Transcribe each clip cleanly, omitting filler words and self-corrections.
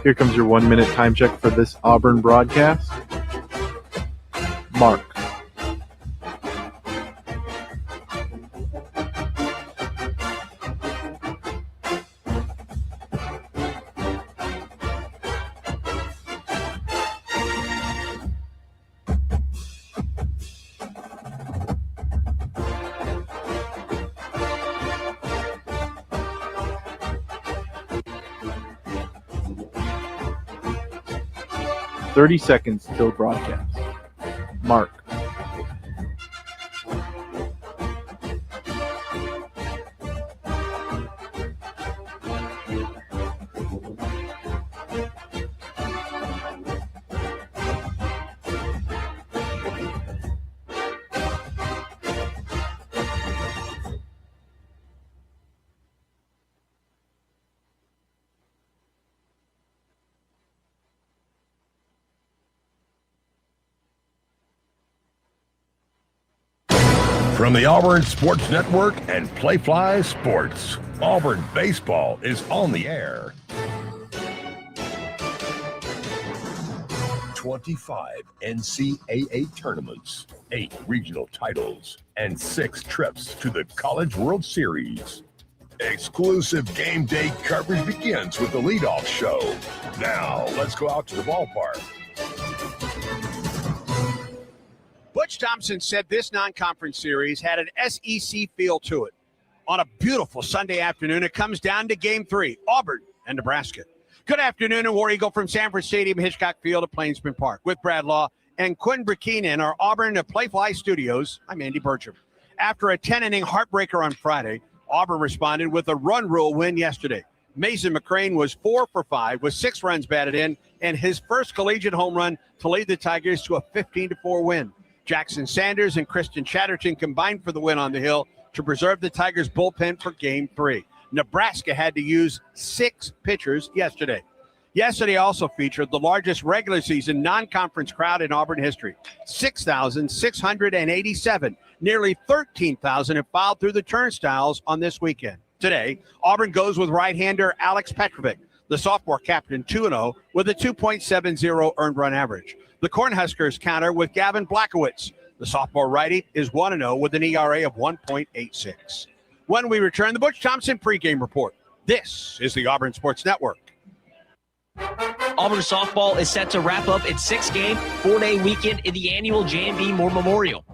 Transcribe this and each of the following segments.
Here comes your 1-minute time check for this Auburn broadcast. Mark. "30 seconds till broadcast." Mark. From the Auburn Sports Network and Playfly Sports, Auburn baseball is on the air. 25 NCAA tournaments, 8 regional titles, and 6 trips to the College World Series. Exclusive game day coverage begins with the leadoff show. Now, let's go out to the ballpark. Butch Thompson said this non-conference series had an SEC feel to it. On a beautiful Sunday afternoon, it comes down to Game 3, Auburn and Nebraska. Good afternoon, and War Eagle from Sanford Stadium, Hitchcock Field at Plainsman Park. With Brad Law and Quinn Burkina in our Auburn and Playfly studios, I'm Andy Bertram. After a 10-inning heartbreaker on Friday, Auburn responded with a run rule win yesterday. Mason McCrane was 4 for 5 with 6 runs batted in and his first collegiate home run to lead the Tigers to a 15-4 win. Jackson Sanders and Kristen Chatterton combined for the win on the Hill to preserve the Tigers' bullpen for Game 3. Nebraska had to use 6 pitchers yesterday. Yesterday also featured the largest regular season non-conference crowd in Auburn history, 6,687. Nearly 13,000 have filed through the turnstiles on this weekend. Today, Auburn goes with right-hander Alex Petrovic, the sophomore captain, 2-0 with a 2.70 earned run average. The Cornhuskers counter with Gavin Blackowitz. The sophomore righty is 1-0 with an ERA of 1.86. When we return, the Butch Thompson pregame report. This is the Auburn Sports Network. Auburn softball is set to wrap up its 6-game, 4-day weekend in the annual J&B Moore Memorial.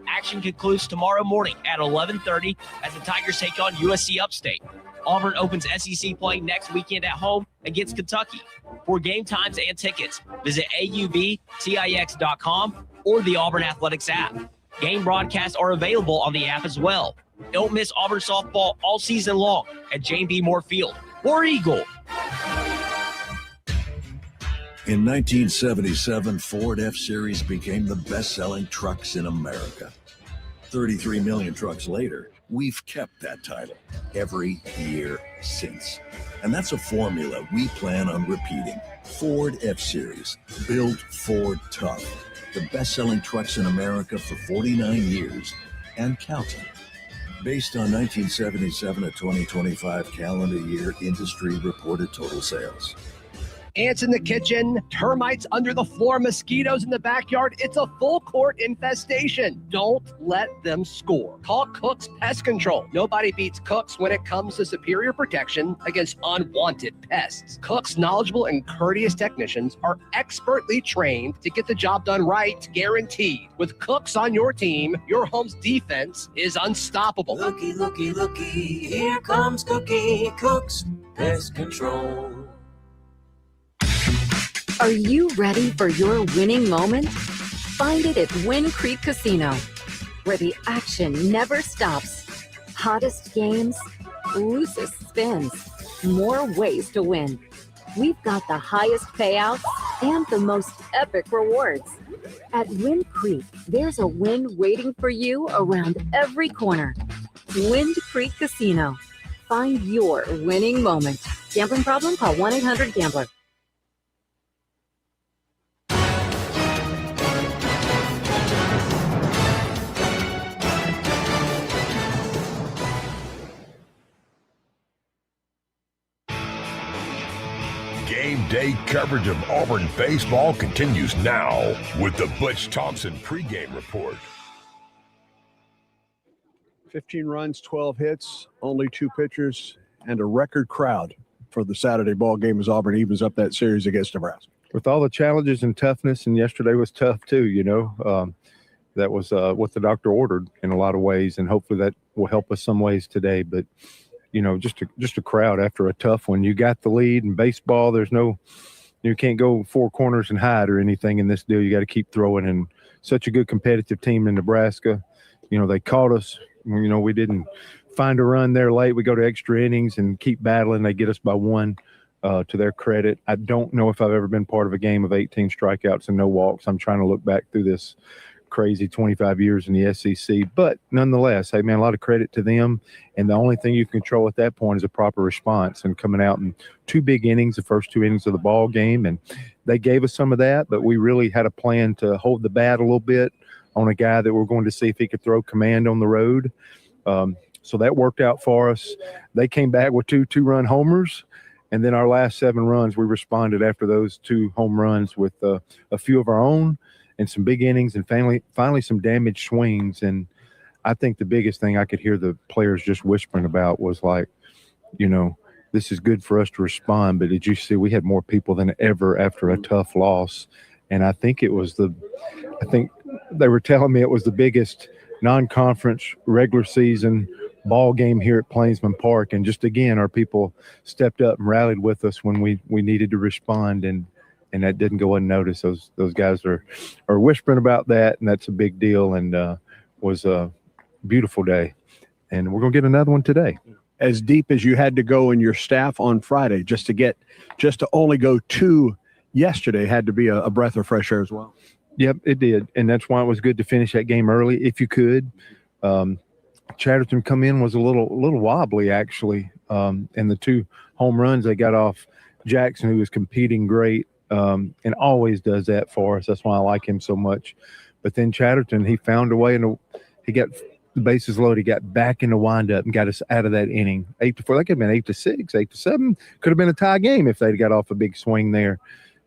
Action concludes tomorrow morning at 11:30 as the Tigers take on USC Upstate. Auburn opens SEC play next weekend at home against Kentucky. For game times and tickets, visit aubtix.com or the Auburn Athletics app. Game broadcasts are available on the app as well. Don't miss Auburn softball all season long at J&B Moore Field. War Eagle. In 1977, Ford F-Series became the best-selling trucks in America. 33 million trucks later, we've kept that title every year since. And that's a formula we plan on repeating. Ford F-Series, built Ford tough. The best-selling trucks in America for 49 years and counting. Based on 1977 to 2025 calendar year industry reported total sales. Ants in the kitchen, termites under the floor, mosquitoes in the backyard. It's a full court infestation. Don't let them score. Call Cook's Pest Control. Nobody beats Cook's when it comes to superior protection against unwanted pests. Cook's knowledgeable and courteous technicians are expertly trained to get the job done right, guaranteed. With Cook's on your team, your home's defense is unstoppable. Looky, looky, looky, here comes Cookie, Cook's Pest Control. Are you ready for your winning moment? Find it at Wind Creek Casino, where the action never stops. Hottest games, loosest spins, more ways to win. We've got the highest payouts and the most epic rewards. At Wind Creek, there's a win waiting for you around every corner. Wind Creek Casino. Find your winning moment. Gambling problem? Call 1-800-GAMBLER. Game Day coverage of Auburn baseball continues now with the Butch Thompson pregame report. 15 runs, 12 hits, only 2 pitchers, and a record crowd for the Saturday ball game as Auburn evens up that series against Nebraska. With all the challenges and toughness, and yesterday was tough too, that was what the doctor ordered in a lot of ways, and hopefully that will help us some ways today. But just a crowd after a tough one. You got the lead in baseball. You can't go 4 corners and hide or anything in this deal. You got to keep throwing, and such a good competitive team in Nebraska. They caught us. We didn't find a run there late. We go to extra innings and keep battling. They get us by 1. To their credit, I don't know if I've ever been part of a game of 18 strikeouts and no walks. I'm trying to look back through this crazy 25 years in the SEC, but nonetheless, hey man, a lot of credit to them. And the only thing you can control at that point is a proper response and coming out in 2 big innings, the first 2 innings of the ball game. And they gave us some of that, but we really had a plan to hold the bat a little bit on a guy that we're going to see if he could throw command on the road. So that worked out for us. They came back with 2 2-run homers. And then our last 7 runs, we responded after those 2 home runs with a few of our own and some big innings and finally some damaged swings. And I think the biggest thing I could hear the players just whispering about was like, this is good for us to respond. But did you see we had more people than ever after a tough loss? And I think they were telling me it was the biggest non-conference regular season ball game here at Plainsman Park. And just again, our people stepped up and rallied with us when we needed to respond, and that didn't go unnoticed. Those guys are whispering about that, and that's a big deal, and was a beautiful day. And we're gonna get another one today. As deep as you had to go in your staff on Friday just to only go 2 yesterday had to be a breath of fresh air as well. Yep, it did, and that's why it was good to finish that game early if you could. Chatterton come in was a little wobbly actually, and the 2 home runs they got off Jackson, who was competing great, and always does that for us. That's why I like him so much. But then Chatterton, he found a way, and he got the bases loaded. He got back in the windup and got us out of that inning. 8-4. That could have been 8-6, 8-7. Could have been a tie game if they'd got off a big swing there,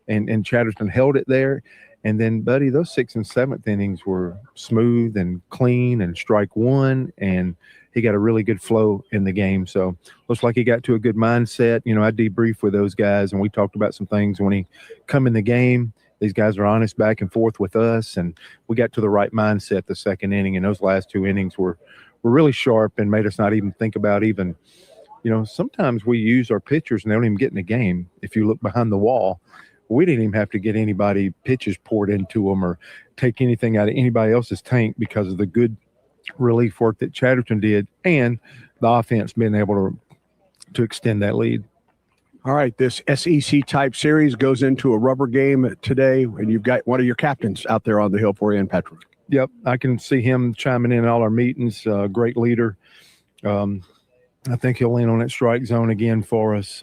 and Chatterton held it there. And then, buddy, those 6th and 7th innings were smooth and clean and strike 1, and he got a really good flow in the game. So looks like he got to a good mindset. I debriefed with those guys, and we talked about some things when he come in the game. These guys are honest back and forth with us, and we got to the right mindset the 2nd inning. And those last 2 innings were really sharp and made us not even think about sometimes we use our pitchers and they don't even get in the game. If you look behind the wall, we didn't even have to get anybody pitches poured into them or take anything out of anybody else's tank because of the good relief work that Chatterton did and the offense being able to extend that lead. All right, this SEC type series goes into a rubber game today, and you've got one of your captains out there on the hill for you in Petra. Yep, I can see him chiming in all our meetings. Great leader. I think he'll lean on that strike zone again for us.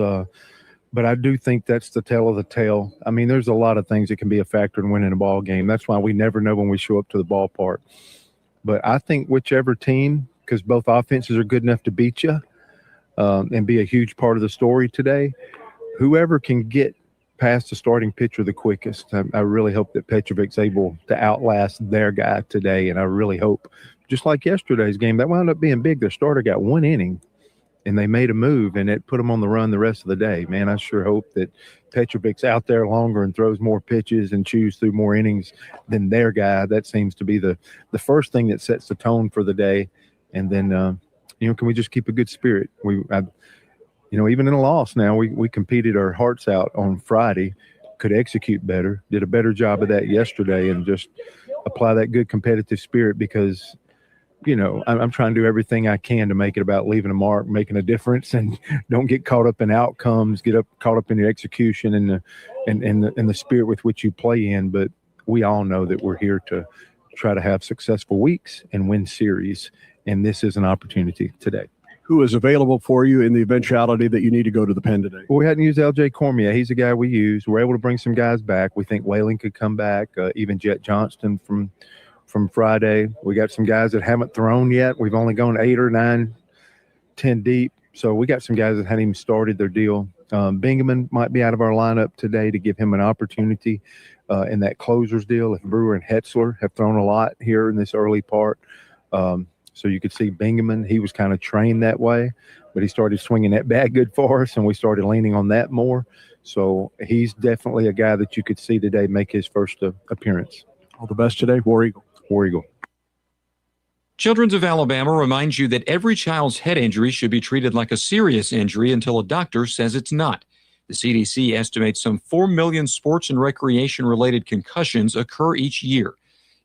But I do think that's the tale of the tale. I mean, there's a lot of things that can be a factor in winning a ball game. That's why we never know when we show up to the ballpark. But I think whichever team, because both offenses are good enough to beat you and be a huge part of the story today, whoever can get past the starting pitcher the quickest, I really hope that Petrovic's able to outlast their guy today. And I really hope, just like yesterday's game, that wound up being big. Their starter got 1 inning. And they made a move, and it put them on the run the rest of the day. Man, I sure hope that Petrovic's out there longer and throws more pitches and chews through more innings than their guy. That seems to be the first thing that sets the tone for the day. And then, can we just keep a good spirit? Even in a loss now, we competed our hearts out on Friday, could execute better, did a better job of that yesterday, and just apply that good competitive spirit because – I'm trying to do everything I can to make it about leaving a mark, making a difference, and don't get caught up in outcomes, caught up in your execution and the spirit with which you play in. But we all know that we're here to try to have successful weeks and win series, and this is an opportunity today. Who is available for you in the eventuality that you need to go to the pen today? Well, we hadn't used L.J. Cormier. He's a guy we used. We're able to bring some guys back. We think Whalen could come back, even Jet Johnston from Friday. We got some guys that haven't thrown yet. We've only gone 8 or 9, 10 deep. So we got some guys that hadn't even started their deal. Bingaman might be out of our lineup today to give him an opportunity in that closer's deal. If Brewer and Hetzler have thrown a lot here in this early part. So you could see Bingaman, he was kind of trained that way, but he started swinging that bat good for us, and we started leaning on that more. So he's definitely a guy that you could see today make his first appearance. All the best today, War Eagle. War Eagle. Children's of Alabama reminds you that every child's head injury should be treated like a serious injury until a doctor says it's not. The CDC estimates some 4 million sports and recreation-related concussions occur each year.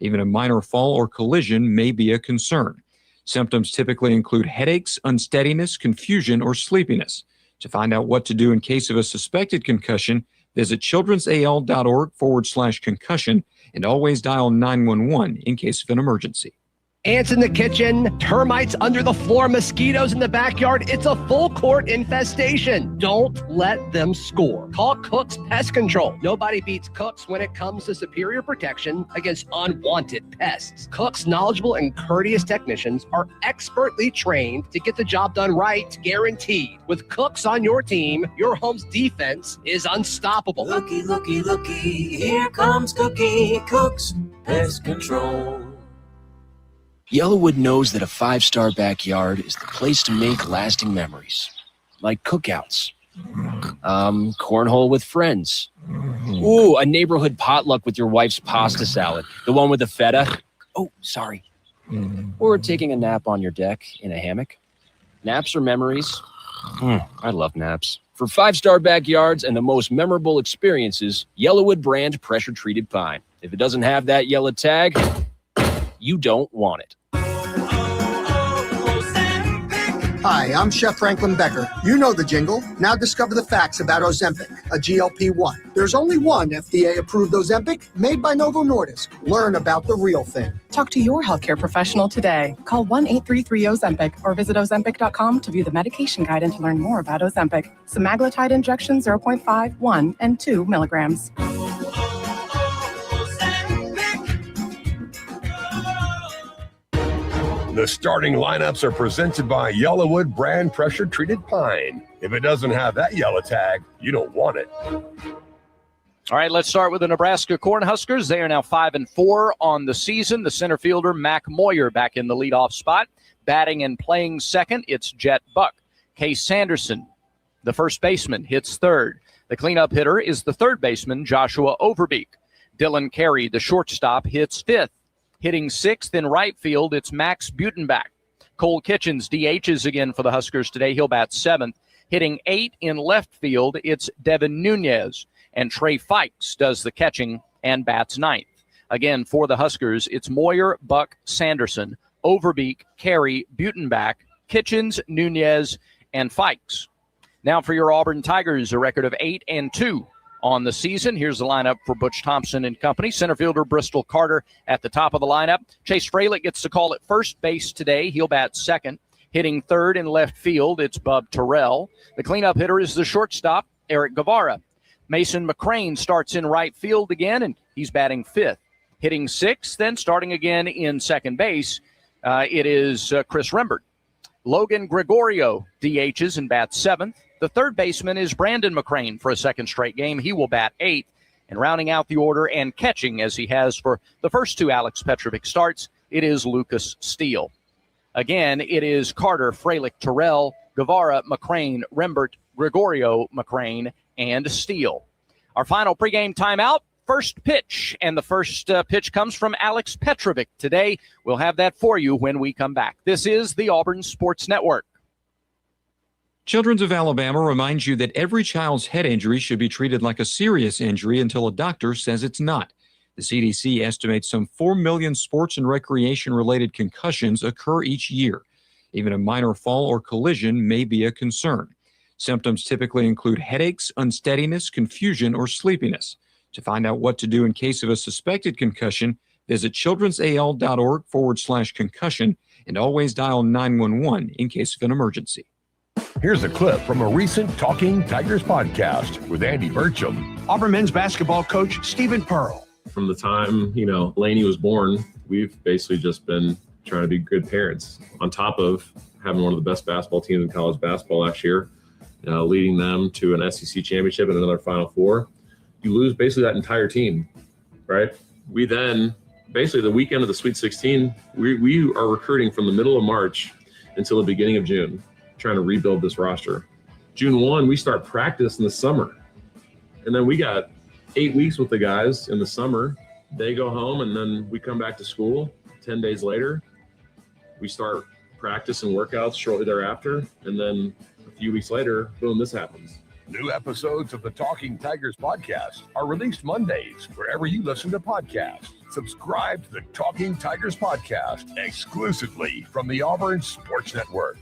Even a minor fall or collision may be a concern. Symptoms typically include headaches, unsteadiness, confusion, or sleepiness. To find out what to do in case of a suspected concussion, visit childrensal.org/concussion and always dial 911 in case of an emergency. Ants in the kitchen, termites under the floor, mosquitoes in the backyard. It's a full court infestation. Don't let them score. Call Cook's Pest Control. Nobody beats Cook's when it comes to superior protection against unwanted pests. Cook's knowledgeable and courteous technicians are expertly trained to get the job done right, guaranteed. With Cook's on your team, your home's defense is unstoppable. Looky, looky, looky, here comes Cookie Cook's Pest Control. Yellowwood knows that a 5-star backyard is the place to make lasting memories, like cookouts, cornhole with friends, ooh, a neighborhood potluck with your wife's pasta salad, the one with the feta, oh, sorry, or taking a nap on your deck in a hammock. Naps are memories. I love naps. For 5-star backyards and the most memorable experiences, Yellowwood brand pressure-treated pine. If it doesn't have that yellow tag, you don't want it. Hi, I'm Chef Franklin Becker. You know the jingle. Now discover the facts about Ozempic, a GLP-1. There's only one FDA-approved Ozempic made by Novo Nordisk. Learn about the real thing. Talk to your healthcare professional today. Call 1-833-OZEMPIC or visit Ozempic.com to view the medication guide and to learn more about Ozempic. Semaglutide injection 0.5, 1, and 2 milligrams. The starting lineups are presented by Yellowwood brand pressure-treated pine. If it doesn't have that yellow tag, you don't want it. All right, let's start with the Nebraska Cornhuskers. They are now 5-4 on the season. The center fielder, Mac Moyer, back in the leadoff spot. Batting and playing second, it's Jet Buck. Case Sanderson, the first baseman, hits third. The cleanup hitter is the third baseman, Joshua Overbeek. Dylan Carey, the shortstop, hits fifth. Hitting sixth in right field, it's Max Butenbach. Cole Kitchens DHs again for the Huskers today. He'll bat seventh. Hitting eighth in left field, it's Devin Nunez. And Trey Fikes does the catching and bats ninth. Again, for the Huskers, it's Moyer, Buck, Sanderson, Overbeek, Carey, Butenbach, Kitchens, Nunez, and Fikes. Now for your Auburn Tigers, a record of 8-2. On the season. Here's the lineup for Butch Thompson and company. Center fielder Bristol Carter at the top of the lineup. Chase Fralick gets the call at first base today. He'll bat second. Hitting third in left field, it's Bub Terrell. The cleanup hitter is the shortstop, Eric Guevara. Mason McCrane starts in right field again, and he's batting fifth. Hitting sixth, then starting again in second base, it is Chris Rembert. Logan Gregorio DHs and bats seventh. The third baseman is Brandon McCrane for a second straight game. He will bat eighth. And rounding out the order and catching, as he has for the first two Alex Petrovic starts, it is Lucas Steele. Again, it is Carter, Fralick, Terrell, Guevara, McCrane, Rembert, Gregorio, McCrane, and Steele. Our final pregame timeout, first pitch. And the first pitch comes from Alex Petrovic today. We'll have that for you when we come back. This is the Auburn Sports Network. Children's of Alabama reminds you that every child's head injury should be treated like a serious injury until a doctor says it's not. The CDC estimates some 4 million sports and recreation-related concussions occur each year. Even a minor fall or collision may be a concern. Symptoms typically include headaches, unsteadiness, confusion, or sleepiness. To find out what to do in case of a suspected concussion, visit childrensal.org/concussion and always dial 911 in case of an emergency. Here's a clip from a recent Talking Tigers podcast with Andy Burcham. Auburn men's basketball coach Stephen Pearl. From the time, Laney was born, we've basically just been trying to be good parents on top of having one of the best basketball teams in college basketball last year leading them to an SEC championship and another Final Four. You lose basically that entire team, right? We then, basically the weekend of the Sweet 16, we are recruiting from the middle of March until the beginning of June, trying to rebuild this roster. June 1, we start practice in the summer. And then we got 8 weeks with the guys in the summer. They go home, and then we come back to school 10 days later. We start practice and workouts shortly thereafter. And then a few weeks later, boom, this happens. New episodes of the Talking Tigers podcast are released Mondays wherever you listen to podcasts. Subscribe to the Talking Tigers podcast exclusively from the Auburn Sports Network.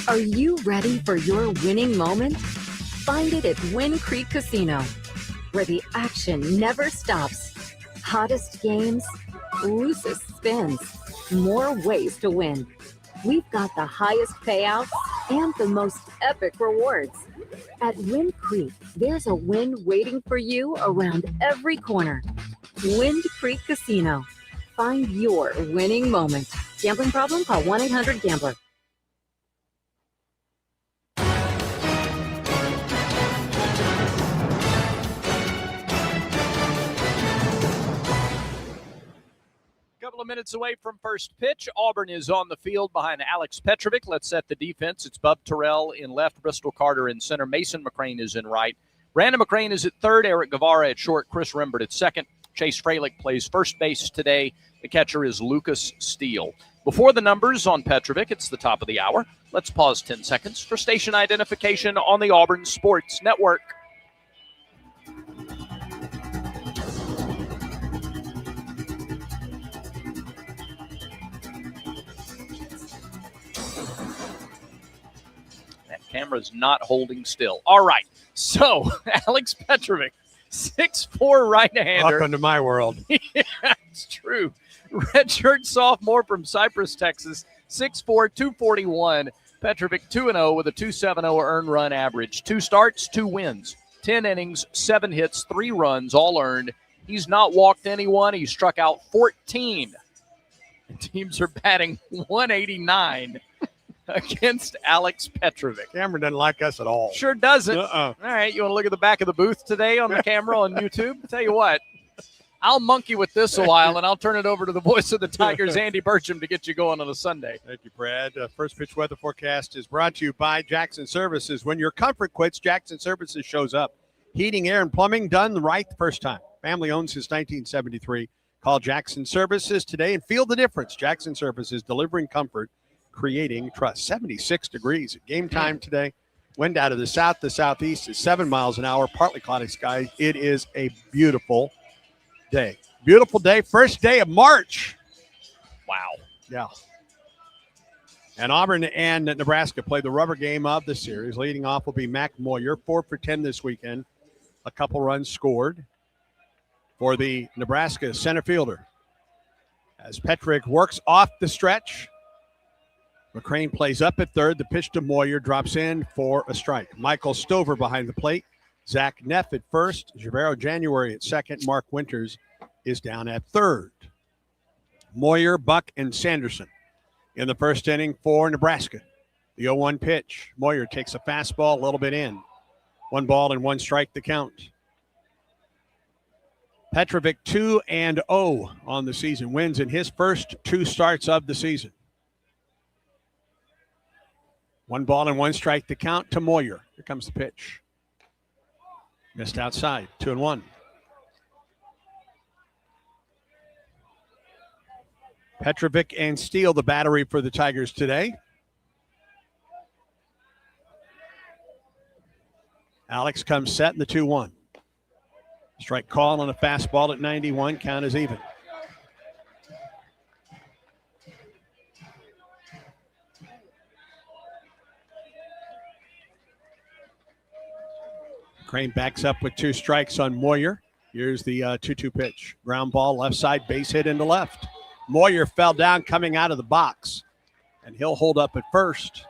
Are you ready for your winning moment? Find it at Win Creek Casino, where the action never stops. Hottest games, loosest spins, more ways to win. We've got the highest payouts and the most epic rewards. At Wind Creek, there's a win waiting for you around every corner. Wind Creek Casino. Find your winning moment. Gambling problem? Call 1-800-GAMBLER. Couple of minutes away from first pitch. Auburn is on the field behind Alex Petrovic. Let's set the defense. It's Bub Terrell in left, Bristol Carter in center, Mason McCrane is in right. Brandon McCrane is at third, Eric Guevara at short, Chris Rembert at second. Chase Fralick plays first base today. The catcher is Lucas Steele. Before the numbers on Petrovic, it's the top of the hour. Let's pause 10 seconds for station identification on the Auburn Sports Network. Camera's not holding still. All right. So, Alex Petrovic, 6'4" right-hander. Welcome to my world. Yeah, it's true. Redshirt sophomore from Cypress, Texas, 6'4", 241. Petrovic 2-0 with a 2.70 earned run average. 2 starts, 2 wins, 10 innings, 7 hits, 3 runs, all earned. He's not walked anyone. He struck out 14. And teams are batting 189. Against Alex Petrovic. Cameron doesn't like us at all. Sure doesn't. All right, you want to look at the back of the booth today on the camera on YouTube? I'll tell you what, I'll monkey with this a while, and I'll turn it over to the voice of the Tigers, Andy Burcham, to get you going on a Sunday. Thank you, Brad. First pitch weather forecast is brought to you by Jackson Services. When your comfort quits, Jackson Services shows up. Heating, air, and plumbing done right the first time. Family owned since 1973. Call Jackson Services today and feel the difference. Jackson Services, delivering comfort, creating trust. 76 degrees at game time today. Wind out of the south to southeast is 7 miles an hour, partly cloudy skies. It is a beautiful day. Beautiful day. First day of March. Wow. Yeah. And Auburn and Nebraska play the rubber game of the series. Leading off will be Mac Moyer, 4 for 10 this weekend. A couple runs scored for the Nebraska center fielder. As Petrovic works off the stretch, McCrane plays up at third. The pitch to Moyer drops in for a strike. Michael Stover behind the plate. Zach Neff at first. Javero January at second. Mark Winters is down at third. Moyer, Buck, and Sanderson in the first inning for Nebraska. The 0-1 pitch. Moyer takes a fastball a little bit in. 1 ball and 1 strike to count. Petrovic 2-0 on the season. Wins in his first 2 starts of the season. 1 ball and 1 strike to count to Moyer. Here comes the pitch. Missed outside. 2-1. Petrovic and Steele, the battery for the Tigers today. Alex comes set in the 2-1. Strike call on a fastball at 91. Count is even. Crane backs up with 2 strikes on Moyer. Here's the 2-2 pitch. Ground ball, left side, base hit into left. Moyer fell down coming out of the box, and he'll hold up at first.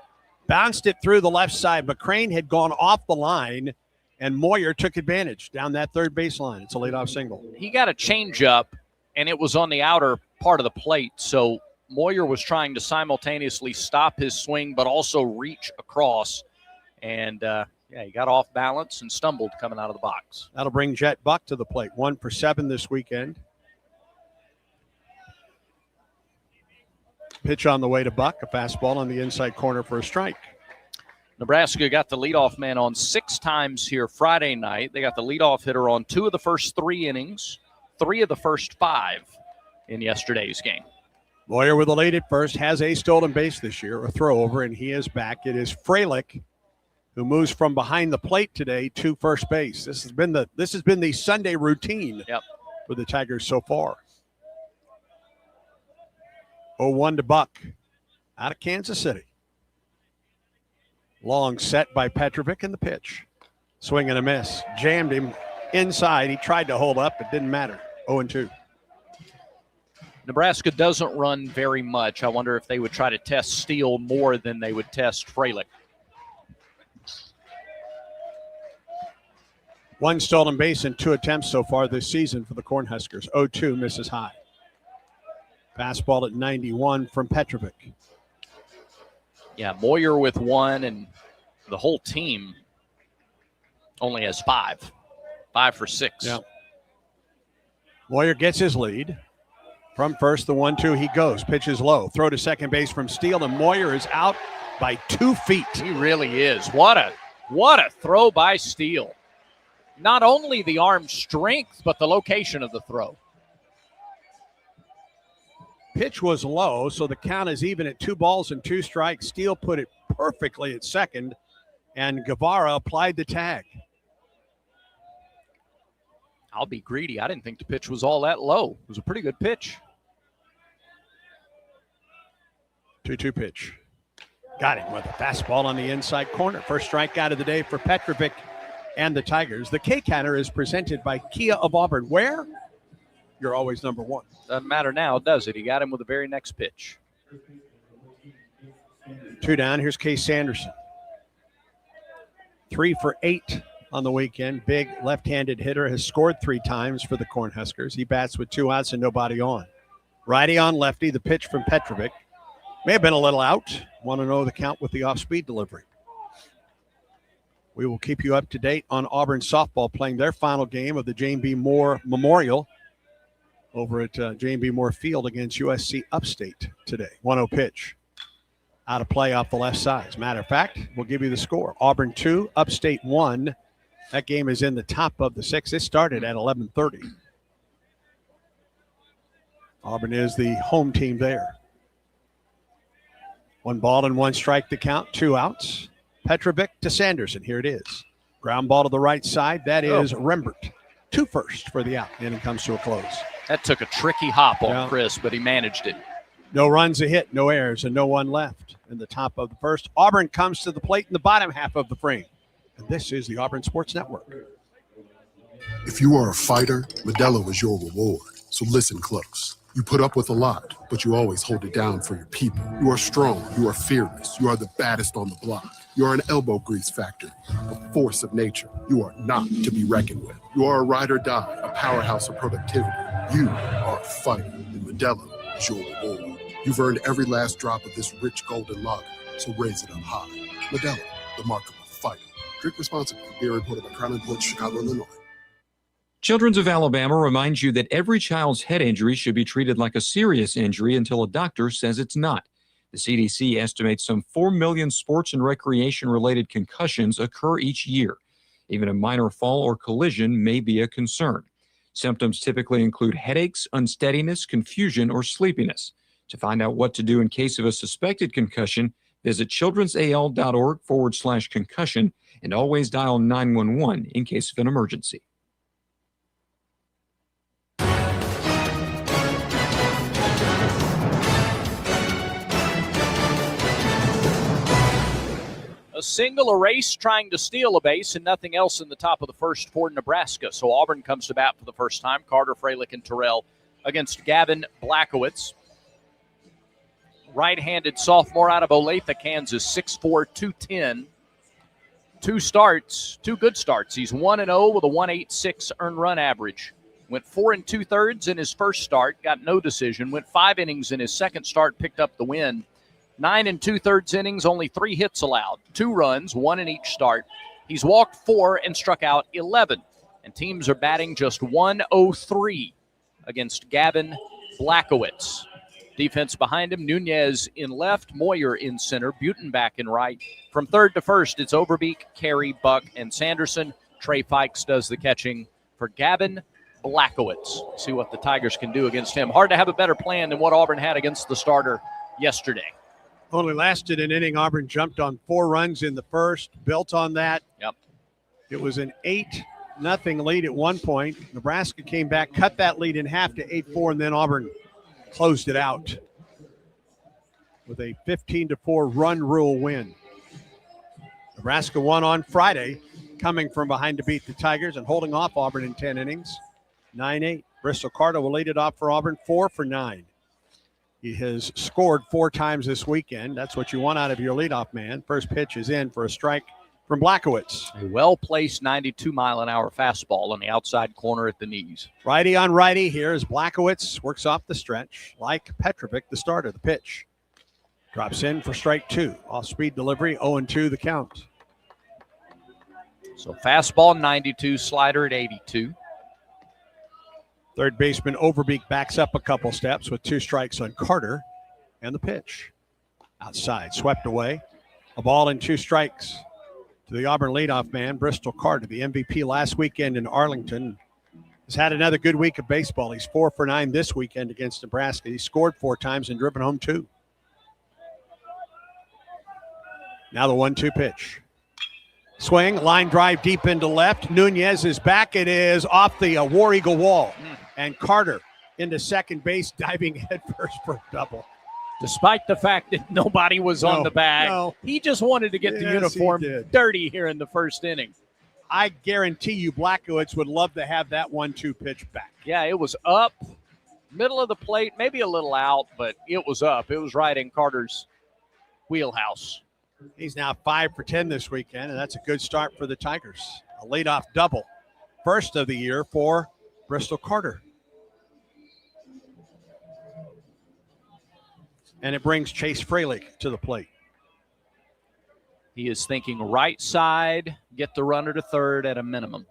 Bounced it through the left side, but Crane had gone off the line, and Moyer took advantage down that third baseline. It's a leadoff single. He got a changeup, and it was on the outer part of the plate, so Moyer was trying to simultaneously stop his swing but also reach across. And, he got off balance and stumbled coming out of the box. That'll bring Jet Buck to the plate. 1 for 7 this weekend. Pitch on the way to Buck. A fastball on the inside corner for a strike. Nebraska got the leadoff man on 6 times here Friday night. They got the leadoff hitter on 2 of the first 3 innings, 3 of the first 5 in yesterday's game. Moyer with a lead at first, has a stolen base this year, a throw over, and he is back. It is Freilich who moves from behind the plate today to first base. This has been the Sunday routine for the Tigers so far. 0-1 to Buck out of Kansas City. Long set by Petrovic in the pitch. Swing and a miss. Jammed him inside. He tried to hold up. It didn't matter. 0-2. Nebraska doesn't run very much. I wonder if they would try to test Steele more than they would test Freilich. 1 stolen base in 2 attempts so far this season for the Cornhuskers. 0-2, misses high. Fastball at 91 from Petrovic. Yeah, Moyer with 1, and the whole team only has 5. 5 for 6. Yeah. Moyer gets his lead. From first, the 1-2, he goes. Pitches low. Throw to second base from Steele, and Moyer is out by 2 feet. He really is. What a throw by Steele. Not only the arm strength, but the location of the throw. Pitch was low, so the count is even at 2 balls and 2 strikes. Steele put it perfectly at second, and Guevara applied the tag. I'll be greedy. I didn't think the pitch was all that low. It was a pretty good pitch. 2-2 pitch. Got him with a fastball on the inside corner. First strikeout of the day for Petrovic and the Tigers. The K-Counter is presented by Kia of Auburn. Where? You're always number 1. Doesn't matter now, does it? He got him with the very next pitch. 2 down. Here's Case Sanderson. 3 for 8 on the weekend. Big left-handed hitter, has scored 3 times for the Cornhuskers. He bats with 2 outs and nobody on. Righty on lefty. The pitch from Petrovic. May have been a little out. Want to know the count with the off-speed delivery. We will keep you up to date on Auburn softball playing their final game of the Jane B. Moore Memorial over at Jane B. Moore Field against USC Upstate today. 1-0 pitch. Out of play off the left side. As a matter of fact, we'll give you the score. Auburn 2, Upstate 1. That game is in the top of the 6th. It started at 11:30. Auburn is the home team there. 1 ball and 1 strike to count. 2 outs. Petrovic to Sanderson. Here it is. Ground ball to the right side. That is Rembert. 2 first for the out. And it comes to a close. That took a tricky hop on Chris, but he managed it. No runs a hit, no errors, and no one left in the top of the first. Auburn comes to the plate in the bottom half of the frame. And this is the Auburn Sports Network. If you are a fighter, Modelo is your reward. So listen close. You put up with a lot, but you always hold it down for your people. You are strong. You are fearless. You are the baddest on the block. You are an elbow grease factory, a force of nature. You are not to be reckoned with. You are a ride or die, a powerhouse of productivity. You are a fighter, and Modelo is your reward. You've earned every last drop of this rich golden lager, so raise it up high. Modelo, the mark of a fighter. Drink responsibly. Beer imported by Crown Imports, Chicago, Illinois. Children's of Alabama reminds you that every child's head injury should be treated like a serious injury until a doctor says it's not. The CDC estimates some 4 million sports and recreation-related concussions occur each year. Even a minor fall or collision may be a concern. Symptoms typically include headaches, unsteadiness, confusion, or sleepiness. To find out what to do in case of a suspected concussion, visit childrensal.org/concussion and always dial 911 in case of an emergency. A single, a race, trying to steal a base, and nothing else in the top of the first for Nebraska. So Auburn comes to bat for the first time. Carter, Freilich, and Terrell against Gavin Blackowitz. Right-handed sophomore out of Olathe, Kansas, 6'4", 210. 2 starts, 2 good starts. He's 1-0 with a 1.86 earned run average Went 4 2/3 in his first start, got no decision. Went 5 innings in his second start, picked up the win. 9 2/3 innings, only 3 hits allowed, 2 runs, 1 in each start. He's walked 4 and struck out 11. And teams are batting just 103 against Gavin Blackowitz. Defense behind him, Nunez in left, Moyer in center, Butenbach in right. From third to first, it's Overbeek, Carey, Buck, and Sanderson. Trey Fikes does the catching for Gavin Blackowitz. See what the Tigers can do against him. Hard to have a better plan than what Auburn had against the starter yesterday. Only lasted an inning. Auburn jumped on 4 runs in the first, built on that. Yep. It was an 8-0 lead at one point. Nebraska came back, cut that lead in half to 8-4, and then Auburn closed it out with a 15-4 run rule win. Nebraska won on Friday, coming from behind to beat the Tigers and holding off Auburn in 10 innings, 9-8. Bristol Carter will lead it off for Auburn, 4 for 9. He has scored 4 times this weekend. That's what you want out of your leadoff man. First pitch is in for a strike from Blackowitz. A well-placed 92-mile-an-hour fastball on the outside corner at the knees. Righty on righty here as Blackowitz works off the stretch. Like Petrovic, the starter, the pitch. Drops in for strike 2. Off-speed delivery, 0-2 the count. So fastball 92, slider at 82. Third baseman Overbeek backs up a couple steps with 2 strikes on Carter. And the pitch. Outside, swept away. A ball and 2 strikes to the Auburn leadoff man, Bristol Carter, the MVP last weekend in Arlington. Has had another good week of baseball. He's 4 for 9 this weekend against Nebraska. He scored 4 times and driven home 2. Now the 1-2 pitch. Swing, line drive deep into left. Nunez is back. It is off the War Eagle wall. And Carter into second base, diving headfirst for a double. Despite the fact that nobody was on the bag, he just wanted to get the uniform dirty here in the first inning. I guarantee you Blackowitz would love to have that 1-2 pitch back. Yeah, it was up, middle of the plate, maybe a little out, but it was up. It was right in Carter's wheelhouse. He's now 5 for 10 this weekend, and that's a good start for the Tigers. A leadoff double, first of the year for Bristol Carter. And it brings Chase Freilich to the plate. He is thinking right side, get the runner to third at a minimum.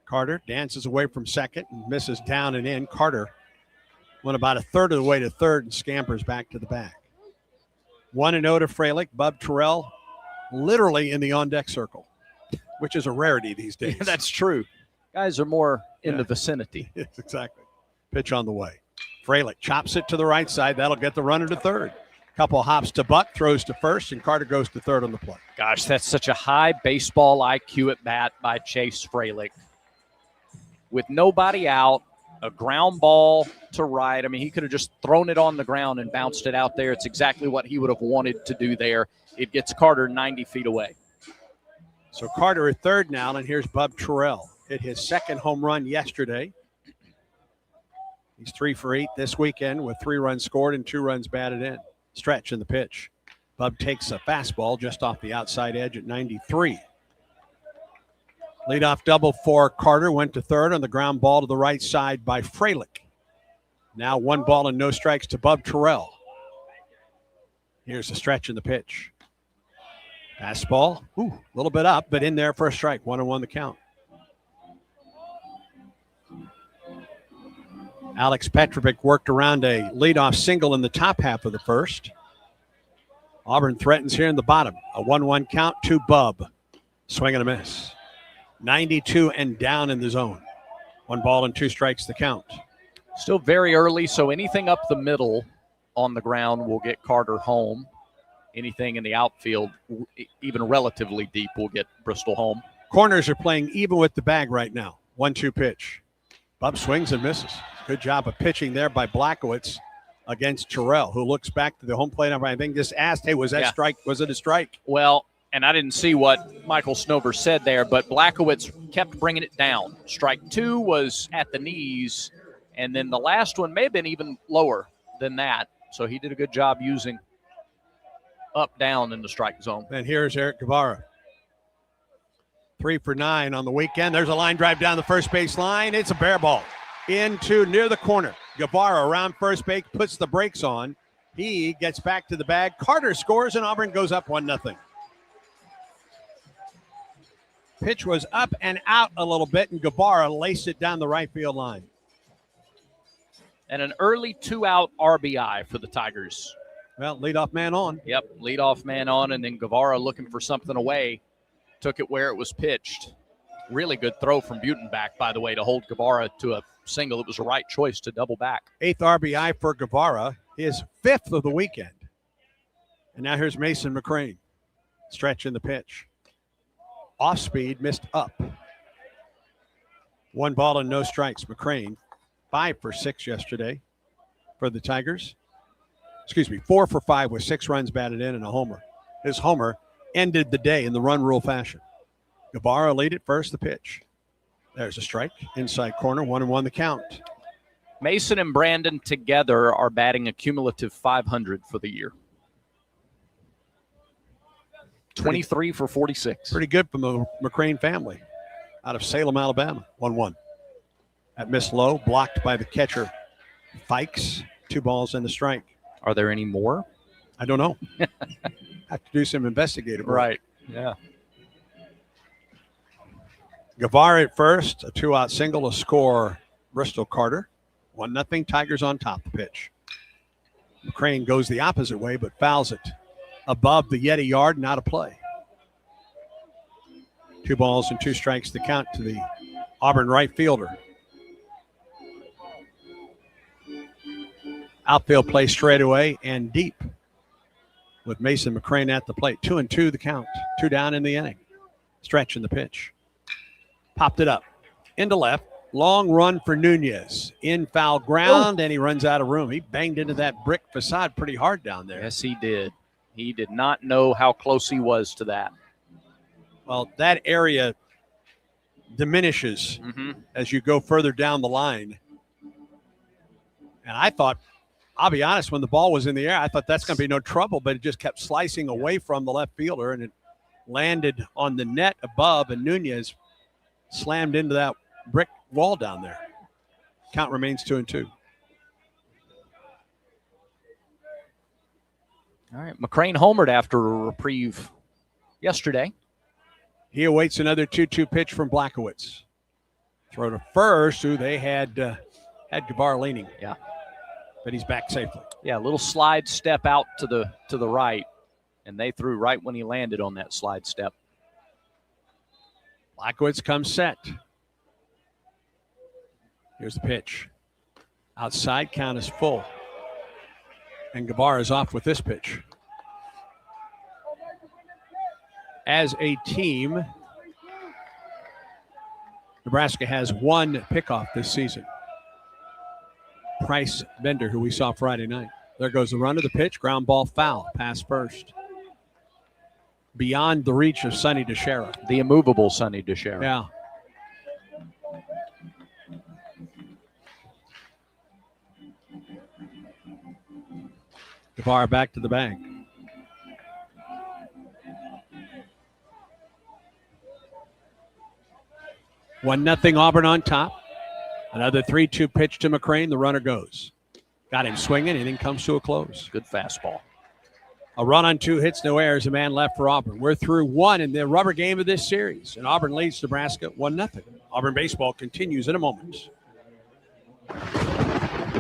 Carter dances away from second and misses down and in. Carter went about a third of the way to third and scampers back to the back. 1-0 to Freilich. Bub Terrell literally in the on-deck circle, which is a rarity these days. Yeah, that's true. Guys are more in the vicinity. Yes, exactly. Pitch on the way. Freilich chops it to the right side. That'll get the runner to third. Couple hops to Buck, throws to first, and Carter goes to third on the play. Gosh, that's such a high baseball IQ at bat by Chase Freilich. With nobody out, a ground ball to right. I mean, he could have just thrown it on the ground and bounced it out there. It's exactly what he would have wanted to do there. It gets Carter 90 feet away. So Carter at third now, and here's Bub Terrell. Hit his second home run yesterday. He's 3 for 8 this weekend with 3 runs scored and 2 runs batted in. Stretch in the pitch. Bub takes a fastball just off the outside edge at 93. Leadoff double for Carter. Went to third on the ground ball to the right side by Freilich. Now 1 ball and no strikes to Bub Terrell. Here's the stretch in the pitch. Fastball, a little bit up, but in there for a strike. 1-1 the count. Alex Petrovic worked around a leadoff single in the top half of the first. Auburn threatens here in the bottom. A 1-1 count to Bub. Swing and a miss. 92 and down in the zone. 1 ball and 2 strikes the count. Still very early, so anything up the middle on the ground will get Carter home. Anything in the outfield, even relatively deep, will get Bristol home. Corners are playing even with the bag right now. 1-2 pitch. Bub swings and misses. Good job of pitching there by Blackowitz against Terrell, who looks back to the home plate. I think just asked, hey, was that strike? Was it a strike? Well, and I didn't see what Michael Snover said there, but Blackowitz kept bringing it down. Strike 2 was at the knees, and then the last one may have been even lower than that. So he did a good job using up, down in the strike zone. And here's Eric Guevara. 3 for 9 on the weekend. There's a line drive down the first base line. It's a bare ball. into near the corner. Guevara around first base, puts the brakes on. He gets back to the bag. Carter scores, and Auburn goes up 1-0. Pitch was up and out a little bit, and Guevara laced it down the right field line. And an early 2-out RBI for the Tigers. Well, leadoff man on. Yep, leadoff man on, and then Guevara looking for something away. Took it where it was pitched. Really good throw from Butenbach, by the way, to hold Guevara to a single. It was the right choice to double back. 8th RBI for Guevara, his 5th of the weekend. And now here's Mason McCrane, stretching the pitch. Off speed, missed up. 1 ball and no strikes. McCrane, 5 for 6 yesterday for the Tigers. 4 for 5 with 6 runs batted in and a homer. His homer ended the day in the run rule fashion. Guevara lead it first, the pitch. There's a strike, inside corner, 1-1 the count. Mason and Brandon together are batting a cumulative 500 for the year. 23 for 46. Pretty good from the McCrane family out of Salem, Alabama. 1-1. That missed low, blocked by the catcher, Fikes. 2 balls and a strike. Are there any more? I don't know. Have to do some investigative work. Right, yeah. Guevara at first, a 2-out single to score Bristol Carter. 1-0, Tigers on top the pitch. McCrane goes the opposite way, but fouls it above the Yeti yard and out of play. 2 balls and 2 strikes to count to the Auburn right fielder. Outfield play straight away and deep with Mason McCrane at the plate. 2-2 the count. 2 down in the inning. Stretch in the pitch. Popped it up into left. Long run for Nunez. In foul ground, and he runs out of room. He banged into that brick facade pretty hard down there. Yes, he did. He did not know how close he was to that. Well, that area diminishes as you go further down the line. And I thought, I'll be honest, when the ball was in the air, I thought that's going to be no trouble, but it just kept slicing away from the left fielder, and it landed on the net above, and Nunez slammed into that brick wall down there. Count remains 2-2. All right, McCrane homered after a reprieve yesterday. He awaits another 2-2 pitch from Blackowitz. Throw to first, who they had Guevara leaning. Yeah. But he's back safely. Yeah, a little slide step out to the right, and they threw right when he landed on that slide step. Blackowitz comes set. Here's the pitch. Outside, count is full. And Guevara is off with this pitch. As a team, Nebraska has 1 pickoff this season. Price Bender, who we saw Friday night. There goes the run of the pitch. Ground ball foul. Pass first. Beyond the reach of Sonny DeShera. The immovable Sonny DeShera. Yeah. Guevara back to the bag. One nothing Auburn on top. Another 3-2 pitch to McCrane. The runner goes. Got him swinging. Inning comes to a close. Good fastball. A run on 2 hits, no errors, a man left for Auburn. We're through 1 in the rubber game of this series, and Auburn leads Nebraska 1-0. Auburn baseball continues in a moment.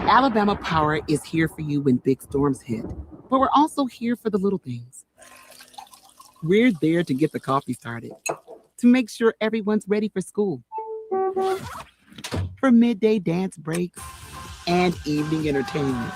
Alabama Power is here for you when big storms hit, but we're also here for the little things. We're there to get the coffee started, to make sure everyone's ready for school, for midday dance breaks and evening entertainment.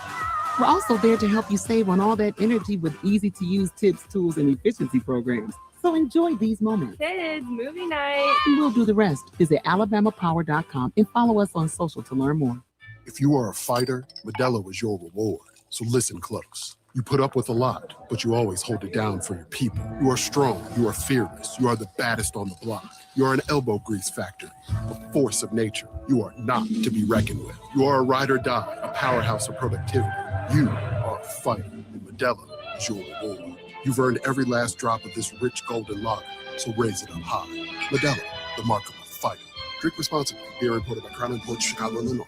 We're also there to help you save on all that energy with easy-to-use tips, tools, and efficiency programs. So enjoy these moments. Kids, movie night. And we'll do the rest. Visit alabamapower.com and follow us on social to learn more. If you are a fighter, Modelo is your reward. So listen close. You put up with a lot, but you always hold it down for your people. You are strong. You are fearless. You are the baddest on the block. You are an elbow grease factory, a force of nature. You are not to be reckoned with. You are a ride or die, a powerhouse of productivity. You are a fighter, and Modelo is your reward. You've earned every last drop of this rich golden lager, so raise it up high. Modelo, the mark of a fighter. Drink responsibly. Beer imported by Crown Imports, Chicago, Illinois.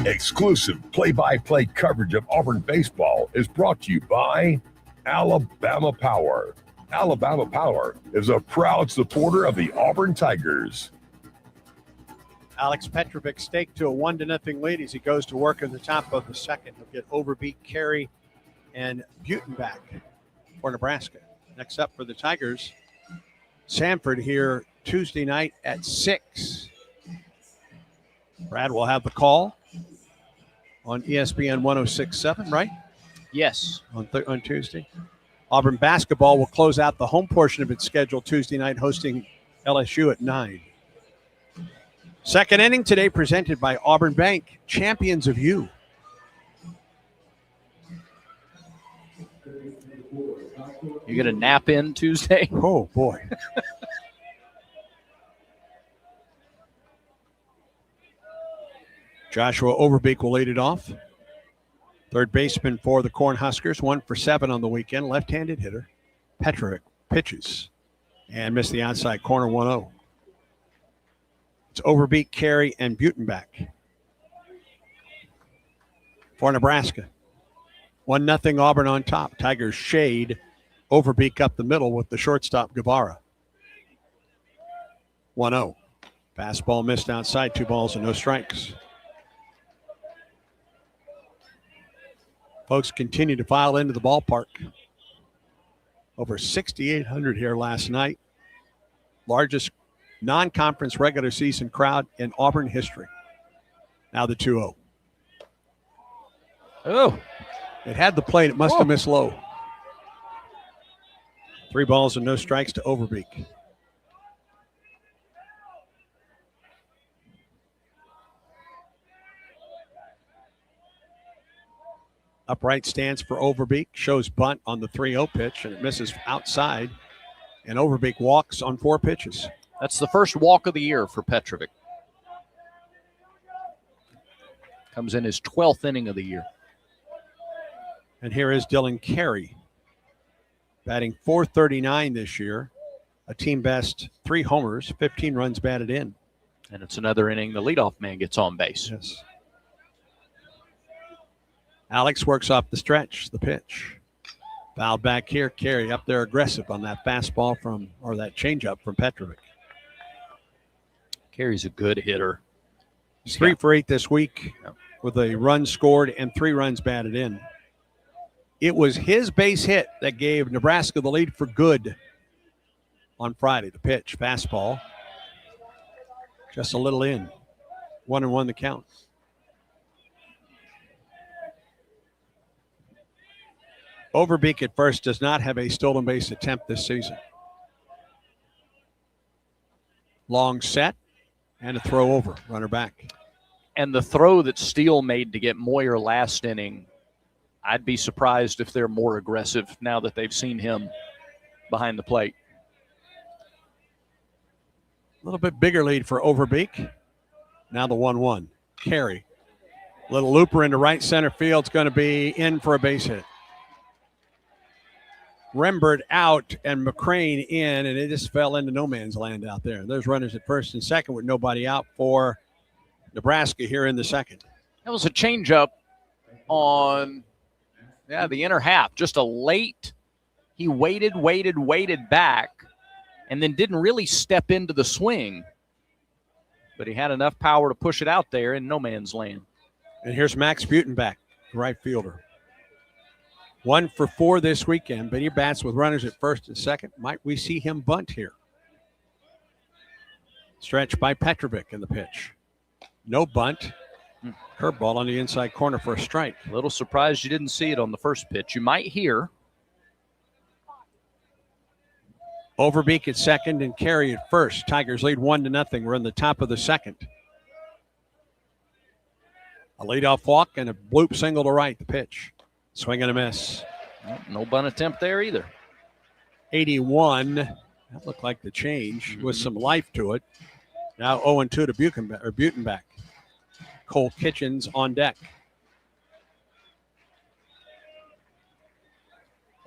Exclusive play-by-play coverage of Auburn baseball is brought to you by Alabama Power. Alabama Power is a proud supporter of the Auburn Tigers. Alex Petrovic staked to a 1-0 lead as he goes to work at the top of the second. He'll get Overbeek, Carey, and Butenbach for Nebraska. Next up for the Tigers, Sanford here Tuesday night at 6. Brad will have the call on ESPN 106.7, right? Yes. On Tuesday. Auburn basketball will close out the home portion of its schedule Tuesday night, hosting LSU at 9. Second inning today presented by Auburn Bank, champions of you. You going to nap in Tuesday? Oh, boy. Joshua Overbeek will lead it off. Third baseman for the Cornhuskers, 1 for 7 on the weekend. Left-handed hitter. Petrovic pitches and missed the outside corner, 1-0. It's Overbeek, Carey, and Butenbach for Nebraska. 1-0 Auburn on top. Tigers shade Overbeek up the middle with the shortstop Guevara. 1-0. Fastball missed outside, 2 balls and no strikes. Folks continue to file into the ballpark. Over 6,800 here last night. Largest non-conference regular season crowd in Auburn history. Now the 2-0. Oh. It had the plate. It must have missed low. 3 balls and no strikes to Overbeek. Upright stance for Overbeek. Shows bunt on the 3-0 pitch, and it misses outside. And Overbeek walks on 4 pitches. That's the first walk of the year for Petrovic. Comes in his 12th inning of the year. And here is Dylan Carey, batting .439 this year. A team best 3 homers, 15 runs batted in. And it's another inning the leadoff man gets on base. Yes. Alex works off the stretch, the pitch. Fouled back here, Carey up there aggressive on that fastball that changeup from Petrovic. Carey's a good hitter. He's 3 for 8 this week with a run scored and 3 runs batted in. It was his base hit that gave Nebraska the lead for good on Friday. The pitch, fastball, just a little in. 1-1 the count. Overbeek at first does not have a stolen base attempt this season. Long set and a throw over, runner back. And the throw that Steele made to get Moyer last inning, I'd be surprised if they're more aggressive now that they've seen him behind the plate. A little bit bigger lead for Overbeek. Now the 1-1. Carey. Little looper into right center field. It's going to be in for a base hit. Rembert out and McCrane in, and it just fell into no man's land out there. There's runners at first and second with nobody out for Nebraska here in the second. That was a changeup on the inner half. Just a late, he waited back, and then didn't really step into the swing. But he had enough power to push it out there in no man's land. And here's Max Butenbach, right fielder. 1 for 4 this weekend, but he bats with runners at first and second. Might we see him bunt here? Stretch by Petrovic in the pitch. No bunt. Curveball on the inside corner for a strike. A little surprised you didn't see it on the first pitch. You might hear. Overbeek at second and Carey at first. Tigers lead 1-0. We're in the top of the second. A leadoff walk and a bloop single to right, the pitch. Swing and a miss. No bunt attempt there either. 81. That looked like the change with some life to it. Now 0-2 to Butenbach. Cole Kitchens on deck.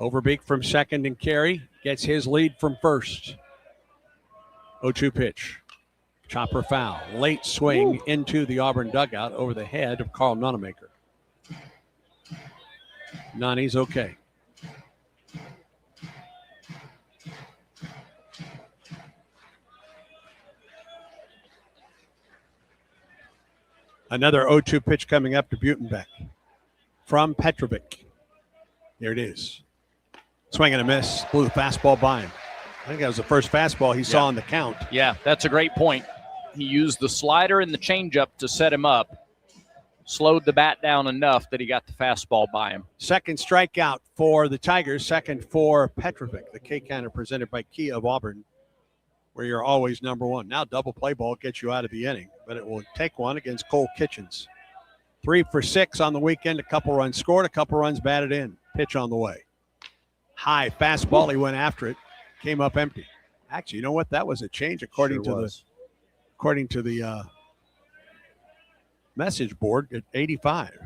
Overbeek from second and Carey gets his lead from first. 0-2 pitch. Chopper foul. Late swing into the Auburn dugout over the head of Carl Nonemaker. Nani's okay. Another 0-2 pitch coming up to Butenbeck from Petrovic. There it is. Swing and a miss. Blew the fastball by him. I think that was the first fastball he saw on the count. Yeah, that's a great point. He used the slider and the changeup to set him up. Slowed the bat down enough that he got the fastball by him. Second strikeout for the Tigers. Second for Petrovic. The K-Counter presented by Kia of Auburn, where you're always number one. Now double play ball gets you out of the inning, but it will take one against Cole Kitchens. 3 for 6 on the weekend. A couple runs scored, a couple runs batted in. Pitch on the way. High fastball. He went after it. Came up empty. Actually, you know what? That was a change according to the message board at 85.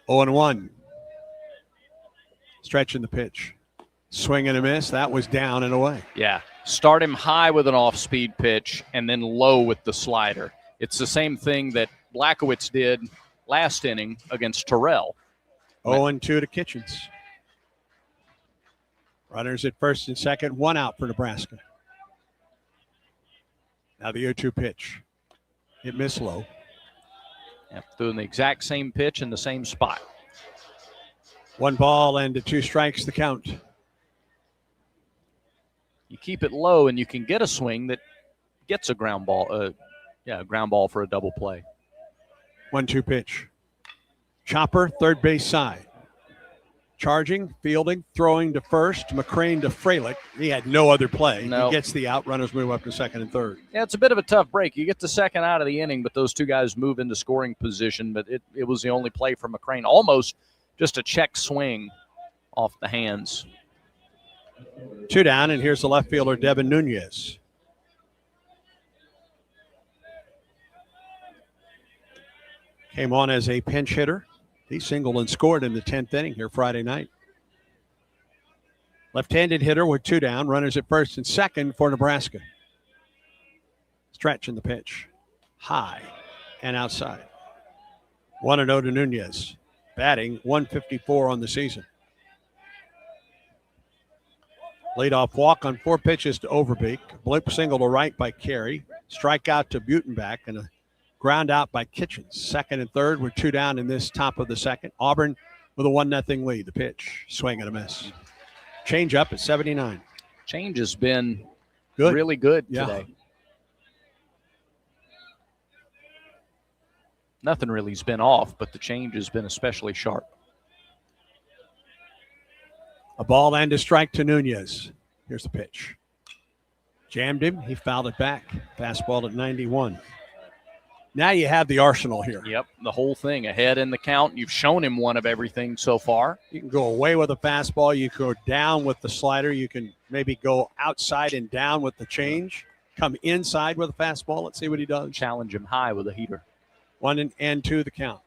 0-1. Stretching the pitch. Swing and a miss. That was down and away. Yeah. Start him high with an off-speed pitch and then low with the slider. It's the same thing that Blackowitz did last inning against Terrell. 0-2 to Kitchens. Runners at first and second. 1 out for Nebraska. Now the 0-2 pitch. It missed low. Yeah, doing the exact same pitch in the same spot. 1 ball and 2 strikes the count. You keep it low and you can get a swing that gets a ground ball. A ground ball for a double play. 1-2 pitch. Chopper, third base side. Charging, fielding, throwing to first. McCrane to Freilich. He had no other play. No. He gets the out. Runners move up to second and third. Yeah, it's a bit of a tough break. You get the second out of the inning, but those two guys move into scoring position. But it was the only play for McCrane. Almost just a check swing off the hands. 2 down, and here's the left fielder, Devin Nunez. Came on as a pinch hitter. He singled and scored in the 10th inning here Friday night. Left-handed hitter with 2 down. Runners at first and second for Nebraska. Stretch in the pitch. High and outside. 1-0 to Nunez. Batting 154 on the season. Leadoff walk on 4 pitches to Overbeek. Bloop single to right by Carey. Strikeout to Butenbeck and a ground out by Kitchens. Second and third were 2 down in this top of the second. Auburn with a 1-0 lead. The pitch, swing and a miss. Change up at 79. Change has been good. Really good Yeah. today. Nothing really has been off, but the change has been especially sharp. A ball and a strike to Nunez. Here's the pitch. Jammed him. He fouled it back. Fastball at 91. Now you have the arsenal here. Yep, the whole thing ahead in the count. You've shown him one of everything so far. You can go away with a fastball. You can go down with the slider. You can maybe go outside and down with the change. Come inside with a fastball. Let's see what he does. Challenge him high with a heater. 1-2 the count.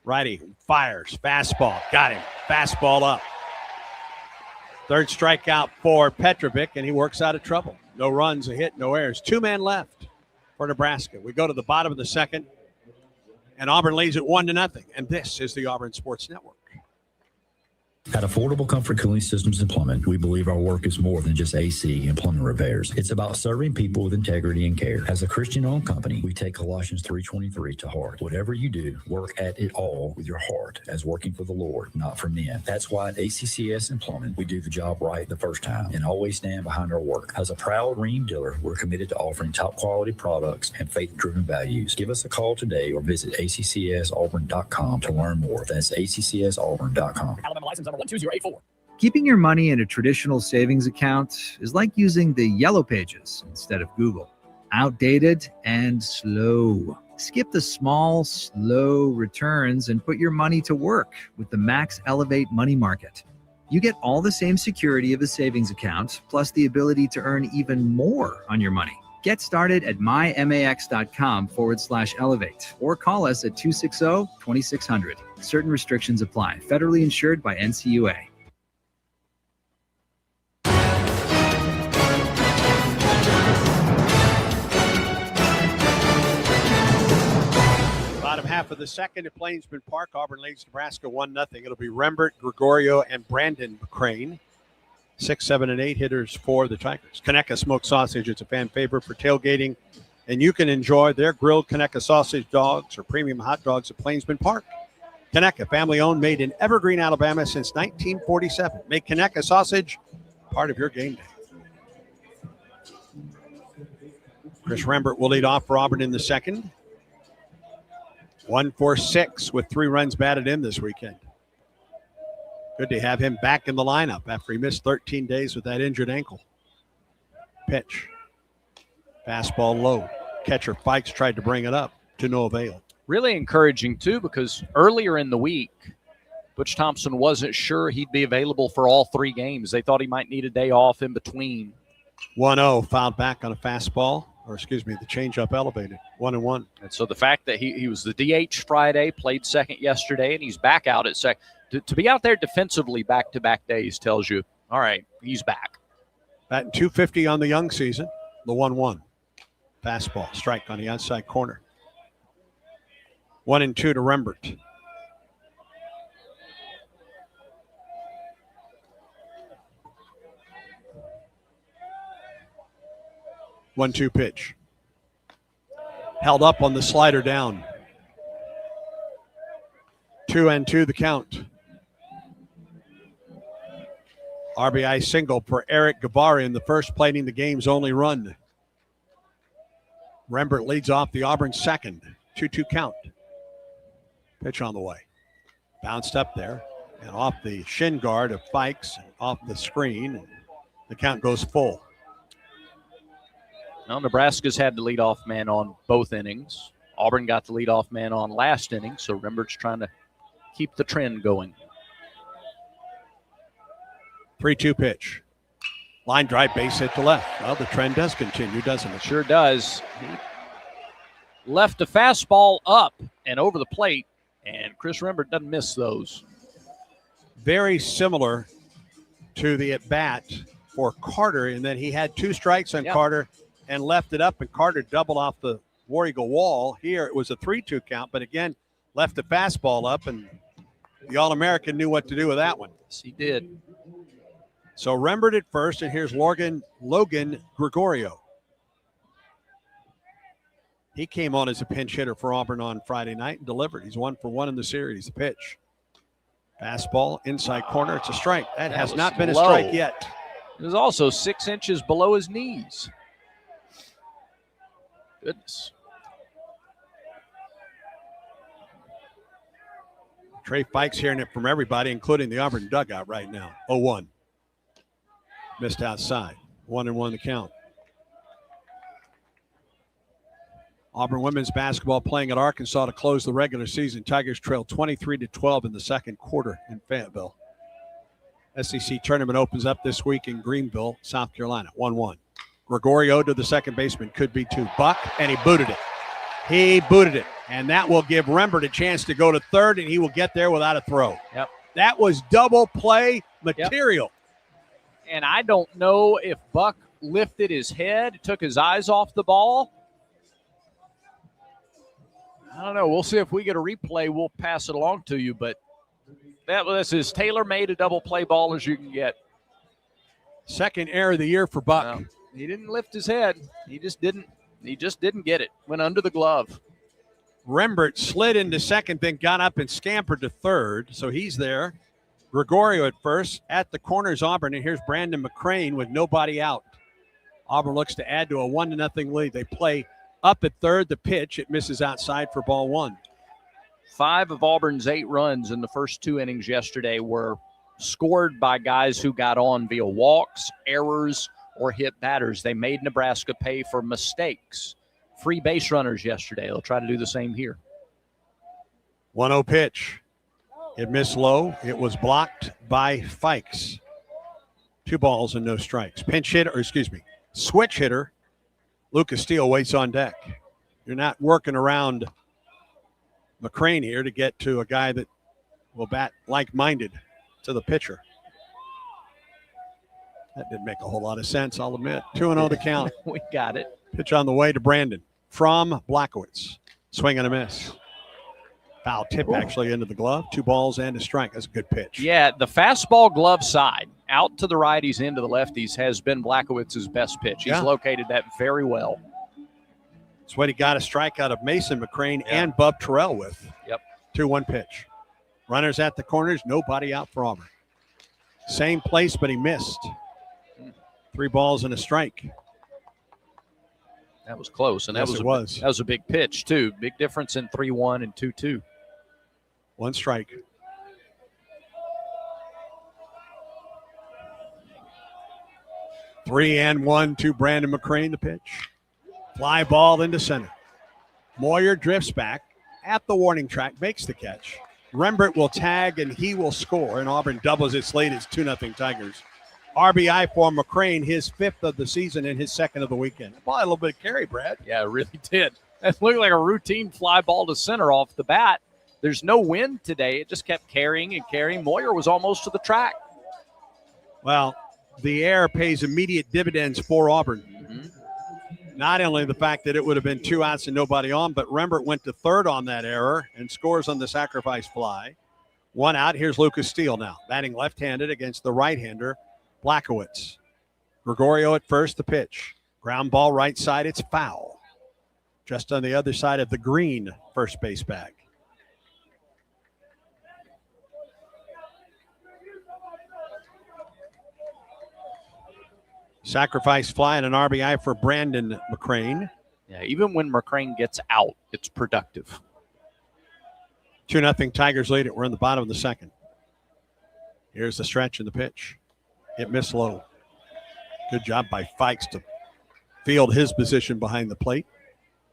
Righty fires. Fastball. Got him. Fastball up. Third strikeout for Petrovic, and he works out of trouble. No runs, a hit, no errors. 2 men left for Nebraska. We go to the bottom of the second, and Auburn leads it 1-0. And this is the Auburn Sports Network. At Affordable Comfort Cooling Systems and Plumbing, we believe our work is more than just AC and plumbing repairs. It's about serving people with integrity and care. As a Christian-owned company, we take Colossians 3:23 to heart. Whatever you do, work at it all with your heart as working for the Lord, not for men. That's why at ACCS and Plumbing, we do the job right the first time and always stand behind our work. As a proud Ream dealer, we're committed to offering top-quality products and faith-driven values. Give us a call today or visit accsauburn.com to learn more. That's accsauburn.com. Alabama license number 12084. Keeping your money in a traditional savings account is like using the Yellow Pages instead of Google. Outdated and slow. Skip the small, slow returns and put your money to work with the Max Elevate Money Market. You get all the same security of a savings account, plus the ability to earn even more on your money. Get started at mymax.com/elevate or call us at 260-2600. Certain restrictions apply. Federally insured by NCUA. half of the second at Plainsman Park. Auburn leads Nebraska 1-0. It'll be Rembert, Gregorio, and Brandon McCrane. 6, 7, and 8 hitters for the Tigers. Conecuh Smoked Sausage. It's a fan favorite for tailgating. And you can enjoy their grilled Conecuh sausage dogs or premium hot dogs at Plainsman Park. Conecuh, family-owned, made in Evergreen, Alabama since 1947. Make Conecuh sausage part of your game day. Chris Rembert will lead off for Auburn in the second. 1 for 6 with 3 runs batted in this weekend. Good to have him back in the lineup after he missed 13 days with that injured ankle. Pitch. Fastball low. Catcher Fikes tried to bring it up to no avail. Really encouraging, too, because earlier in the week, Butch Thompson wasn't sure he'd be available for all 3 games. They thought he might need a day off in between. 1-0, fouled back on a fastball, or excuse me, the changeup elevated. 1-1. And so the fact that he was the DH Friday, played second yesterday, and he's back out at second. To be out there defensively back-to-back days tells you, all right, he's back. Batting .250 on the young season, the 1-1. Fastball, strike on the outside corner. 1-2 to Rembert. One-two pitch. Held up on the slider down. 2-2 the count. RBI single for Eric Gavari in the first, plating the game's only run. Rembert leads off the Auburn second. 2-2 count. Pitch on the way. Bounced up there and off the shin guard of Fikes, off the screen. And the count goes full. Well, Nebraska's had the leadoff man on both innings. Auburn got the leadoff man on last inning, so Rembert's trying to keep the trend going. 3-2 pitch. Line drive, base hit to left. Well, the trend does continue, doesn't it? Sure does. He left a fastball up and over the plate, and Chris Rembert doesn't miss those. Very similar to the at-bat for Carter in that he had 2 strikes on Carter and left it up, and Carter doubled off the War Eagle wall. Here it was a 3-2 count, but again, left the fastball up, and the All-American knew what to do with that one. Yes, he did. So Rembert at first, and here's Logan Gregorio. He came on as a pinch hitter for Auburn on Friday night and delivered. He's 1 for 1 in the series. The pitch. Fastball, inside corner. It's a strike. That has not been a strike yet. It was also 6 inches below his knees. Goodness. Trey Fikes hearing it from everybody, including the Auburn dugout right now. 0-1. Missed outside. 1-1 the count. Auburn women's basketball playing at Arkansas to close the regular season. Tigers trailed 23-12 in the second quarter in Fayetteville. SEC tournament opens up this week in Greenville, South Carolina. 1-1. Gregorio to the second baseman. Could be 2. Buck, and he booted it. He booted it. And that will give Rembert a chance to go to third, and he will get there without a throw. Yep. That was double play material. Yep. And I don't know if Buck lifted his head, took his eyes off the ball. I don't know. We'll see if we get a replay. We'll pass it along to you. But that was as tailor-made a double play ball as you can get. Second error of the year for Buck. No, he didn't lift his head. He just didn't get it. Went under the glove. Rembert slid into second, then got up and scampered to third. So he's there. Gregorio at first. At the corners, Auburn. And here's Brandon McCrane with nobody out. Auburn looks to add to a 1-0 lead. They play up at third. The pitch, it misses outside for ball 1. 5 of Auburn's 8 runs in the first 2 innings yesterday were scored by guys who got on via walks, errors, or hit batters. They made Nebraska pay for mistakes. Free base runners yesterday. They'll try to do the same here. 1-0 pitch. It missed low. It was blocked by Fikes. 2 balls and no strikes. Switch hitter. Lucas Steele waits on deck. You're not working around McCrane here to get to a guy that will bat like-minded to the pitcher. That didn't make a whole lot of sense, I'll admit. 2-0 to count. We got it. Pitch on the way to Brandon from Blackowitz. Swing and a miss. Foul tip actually into the glove. 2 balls and a strike. That's a good pitch. Yeah, the fastball glove side, out to the righties, into the lefties, has been Blackowitz's best pitch. He's located that very well. It's what he got a strike out of Mason McCrane and Bub Terrell with. Yep. 2-1 pitch. Runners at the corners, nobody out for Auburn. Same place, but he missed. 3 balls and a strike. That was close, and Yes, that it was. a big pitch too. Big difference in 3-1 and 2-2. 1 strike. Three and 1 to Brandon McCrane, the pitch. Fly ball into center. Moyer drifts back at the warning track, makes the catch. Rembert will tag, and he will score, and Auburn doubles its lead. It's 2-0 Tigers. RBI for McCrane, his 5th of the season and his 2nd of the weekend. Ball had a little bit of carry, Brad. Yeah, it really did. That looked like a routine fly ball to center off the bat. There's no wind today. It just kept carrying and carrying. Moyer was almost to the track. Well, the air pays immediate dividends for Auburn. Not only the fact that it would have been 2 outs and nobody on, but Rembert went to third on that error and scores on the sacrifice fly. 1 out. Here's Lucas Steele now, batting left-handed against the right-hander, Blachowicz. Gregorio at first, the pitch. Ground ball right side, it's foul. Just on the other side of the green first base bag. Sacrifice fly and an RBI for Brandon McCrane. Yeah, even when McCrane gets out, it's productive. 2-0 Tigers lead it. We're in the bottom of the 2nd. Here's the stretch and the pitch. It missed low. Good job by Fikes to field his position behind the plate.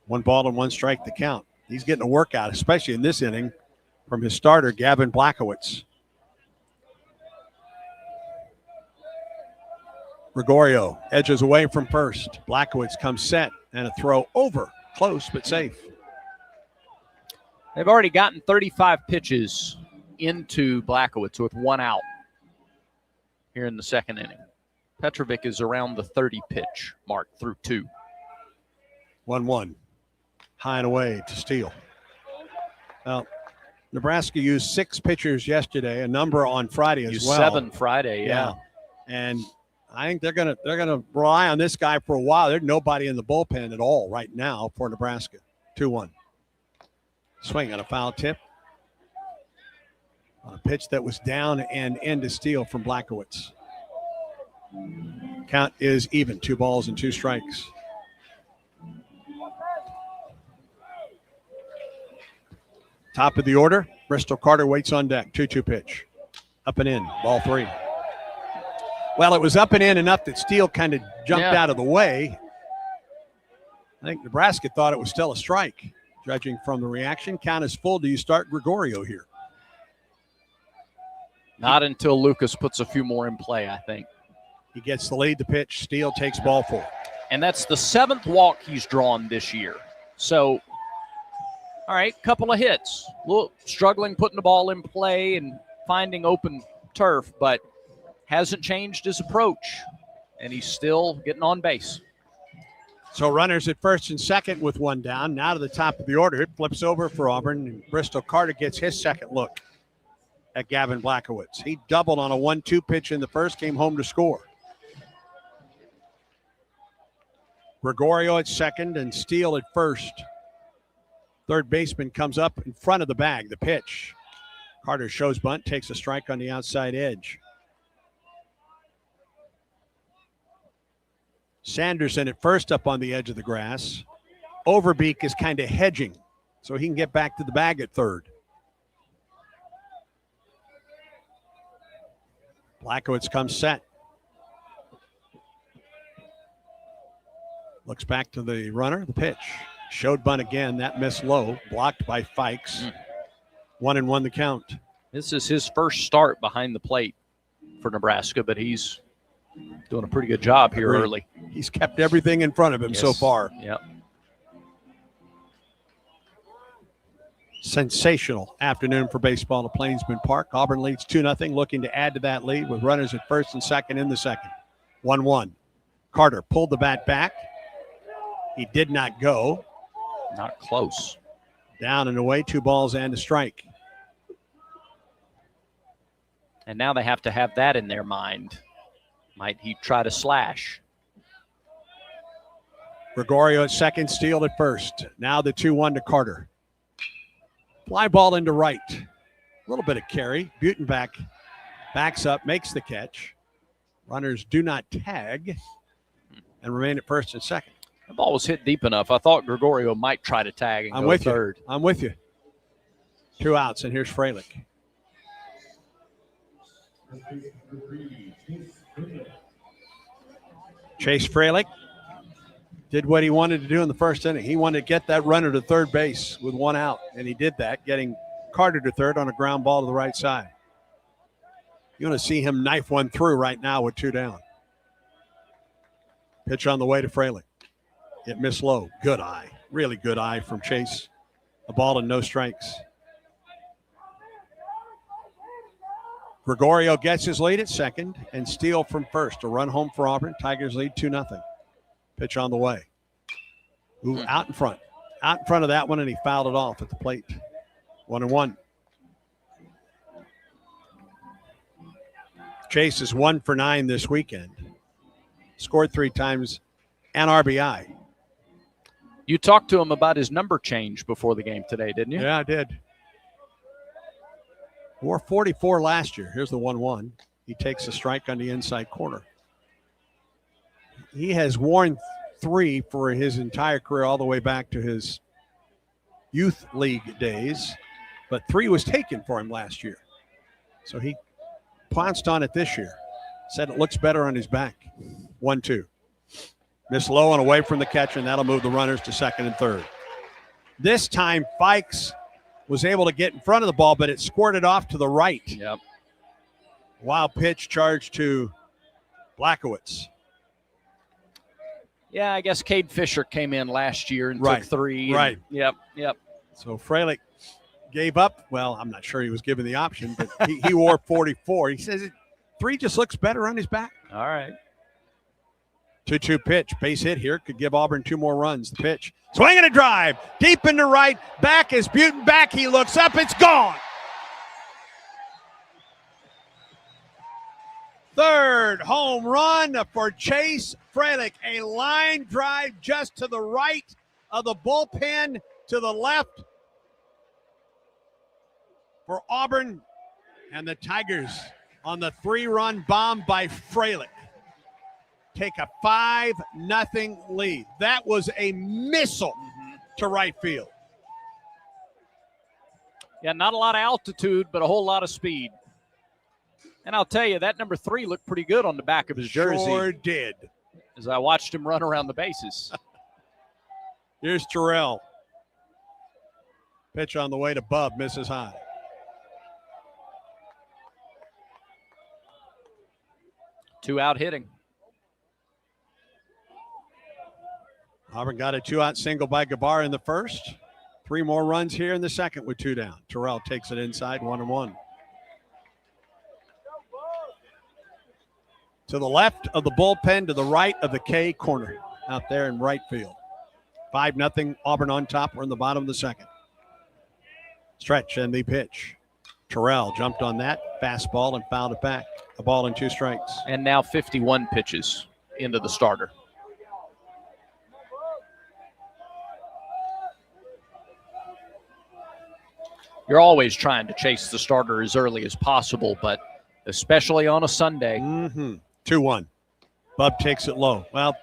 1 ball and 1 strike to count. He's getting a workout, especially in this inning, from his starter, Gavin Blachowicz. Gregorio edges away from first. Blachowicz comes set and a throw over. Close, but safe. They've already gotten 35 pitches into Blachowicz with 1 out here in the 2nd inning. Petrovic is around the 30 pitch mark through 2. 1-1. High and away to Steele. Now, Nebraska used 6 pitchers yesterday, a number on Friday as well. 7 Friday, yeah. And I think they're gonna rely on this guy for a while. There's nobody in the bullpen at all right now for Nebraska. 2-1. Swing on a foul tip. On a pitch that was down and into Steele from Blachowicz. Count is even. 2 balls and 2 strikes. Top of the order. Bristol Carter waits on deck. 2-2 pitch. Up and in. Ball 3. Well, it was up and in enough that Steele kind of jumped out of the way. I think Nebraska thought it was still a strike. Judging from the reaction, count is full. Do you start Gregorio here? Not until Lucas puts a few more in play, I think. He gets the lead, the pitch. Steele takes ball 4. And that's the 7th walk he's drawn this year. So, all right, couple of hits. A little struggling putting the ball in play and finding open turf, but hasn't changed his approach, and he's still getting on base. So runners at first and second with 1 down. Now to the top of the order. It flips over for Auburn, and Bristol Carter gets his 2nd look at Gavin Blachowicz. He doubled on a 1-2 pitch in the first, came home to score. Gregorio at second and Steele at first. Third baseman comes up in front of the bag. The pitch. Carter shows bunt, takes a strike on the outside edge. Sanderson at first up on the edge of the grass. Overbeek is kind of hedging so he can get back to the bag at third. Blachowicz comes set. Looks back to the runner, the pitch. Showed bunt again, that missed low. Blocked by Fikes. 1-1 the count. This is his first start behind the plate for Nebraska, but he's doing a pretty good job here early. He's kept everything in front of him so far. Yep. Sensational afternoon for baseball at Plainsman Park. Auburn leads 2-0, looking to add to that lead with runners at first and second in the 2nd. 1-1. Carter pulled the bat back. He did not go. Not close. Down and away, 2 balls and a strike. And now they have to have that in their mind. Might he try to slash? Gregorio at second, Steele at first. Now the 2-1 to Carter. Fly ball into right. A little bit of carry. Butenbach backs up, makes the catch. Runners do not tag and remain at first and second. The ball was hit deep enough. I thought Gregorio might try to tag and go third. I'm with you. 2 outs, and here's Freilich. Chase Freilich did what he wanted to do in the first inning. He wanted to get that runner to third base with 1 out, and he did that, getting Carter to third on a ground ball to the right side. You want to see him knife one through right now with 2 down. Pitch on the way to Freilich. It missed low. Good eye. Really good eye from Chase. A ball and no strikes. Gregorio gets his lead at second and Steele from first. A run home for Auburn. Tigers lead 2-0. Pitch on the way. Ooh, out in front. Out in front of that one, and he fouled it off at the plate. 1-1. Chase is 1 for 9 this weekend. Scored 3 times and RBI. You talked to him about his number change before the game today, didn't you? Yeah, I did. Wore 44 last year. Here's the 1-1. He takes a strike on the inside corner. He has worn 3 for his entire career, all the way back to his youth league days. But 3 was taken for him last year. So he pounced on it this year. Said it looks better on his back. 1-2. Miss low and away from the catcher, and that'll move the runners to second and third. This time, Fikes was able to get in front of the ball, but it squirted off to the right. Yep. Wild pitch charge to Blackowitz. Yeah, I guess Cade Fisher came in last year and Right. took 3. Right. Yep. So Freilich gave up. Well, I'm not sure he was given the option, but he wore 44. He says 3 just looks better on his back. All right. 2-2 pitch. Base hit here. Could give Auburn 2 more runs. The pitch. Swing and a drive. Deep into right. Back is Butenbach. He looks up. It's gone. Third home run for Chase Freilich. A line drive just to the right of the bullpen, to the left for Auburn. And the Tigers on the 3-run bomb by Freilich take a 5-0 lead. That was a missile to right field. Yeah, not a lot of altitude, but a whole lot of speed. And I'll tell you, that number 3 looked pretty good on the back of his jersey. Sure did. As I watched him run around the bases. Here's Terrell. Pitch on the way to Bub, misses high. Two out hitting. Auburn got a 2-out single by Gabar in the first. 3 more runs here in the second with 2 down. Terrell takes it inside, 1-1. To the left of the bullpen, to the right of the K corner out there in right field. 5-0 Auburn on top. We're in the bottom of the second. Stretch and the pitch. Terrell jumped on that fastball and fouled it back. A ball and 2 strikes. And now 51 pitches into the starter. You're always trying to chase the starter as early as possible, but especially on a Sunday. 2-1. Bub takes it low. Well,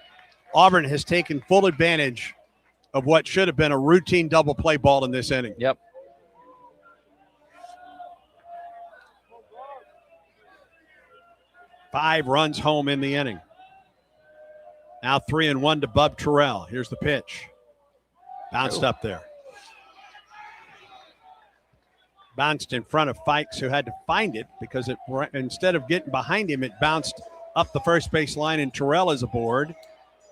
Auburn has taken full advantage of what should have been a routine double play ball in this inning. Yep. Five runs home in the inning. Now 3-1 to Bub Terrell. Here's the pitch. Bounced up there. Bounced in front of Fikes, who had to find it because it, instead of getting behind him, it bounced up the first base line, and Terrell is aboard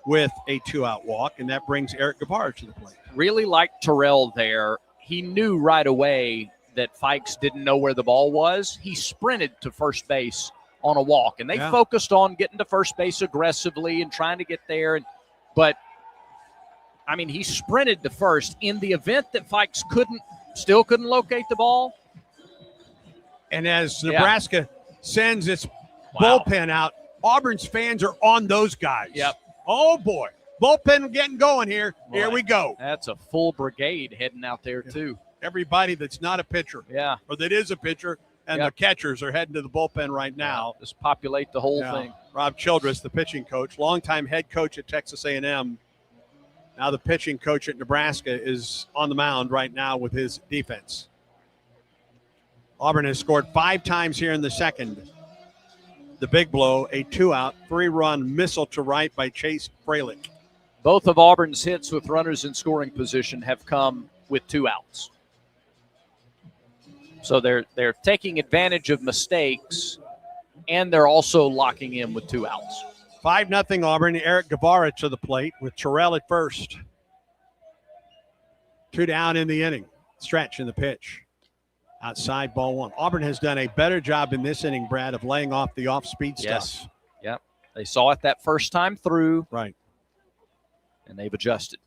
with a 2-out walk, and that brings Eric Gabar to the plate. Really liked Terrell there. He knew right away that Fikes didn't know where the ball was. He sprinted to first base on a walk, and they focused on getting to first base aggressively and trying to get there. But I mean, he sprinted to first in the event that Fikes still couldn't locate the ball. And as Nebraska sends its bullpen out, Auburn's fans are on those guys. Yep. Oh, boy. Bullpen getting going here. Boy, here we go. That's a full brigade heading out there, too. Everybody that's not a pitcher. Yeah. Or that is a pitcher, and the catchers are heading to the bullpen right now. Just populate the whole thing. Rob Childress, the pitching coach, longtime head coach at Texas A&M. Now the pitching coach at Nebraska is on the mound right now with his defense. Auburn has scored 5 times here in the second. The big blow, a 2-out, 3-run missile to right by Chase Fralick. Both of Auburn's hits with runners in scoring position have come with 2 outs. So they're taking advantage of mistakes, and they're also locking in with 2 outs. 5-0 Auburn. Eric Guevara to the plate with Terrell at first. 2 down in the inning. Stretch in the pitch. Outside, ball 1. Auburn has done a better job in this inning, Brad, of laying off the off-speed stuff. Yes. Yep. They saw it that first time through. Right. And they've adjusted.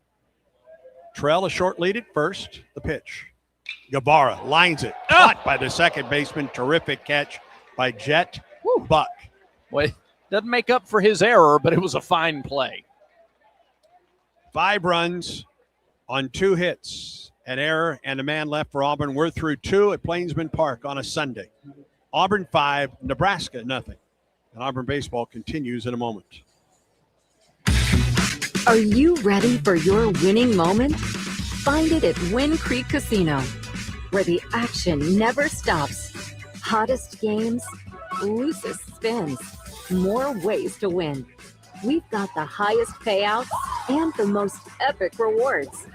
Terrell a short lead at first. The pitch. Guevara lines it. Caught by the second baseman. Terrific catch by Jet Buck. Well, doesn't make up for his error, but it was a fine play. 5 runs on 2 hits. An error and a man left for Auburn. We're through 2 at Plainsman Park on a Sunday. Auburn 5, Nebraska nothing. And Auburn baseball continues in a moment. Are you ready for your winning moment? Find it at Wind Creek Casino, where the action never stops. Hottest games, loosest spins, more ways to win. We've got the highest payouts and the most epic rewards.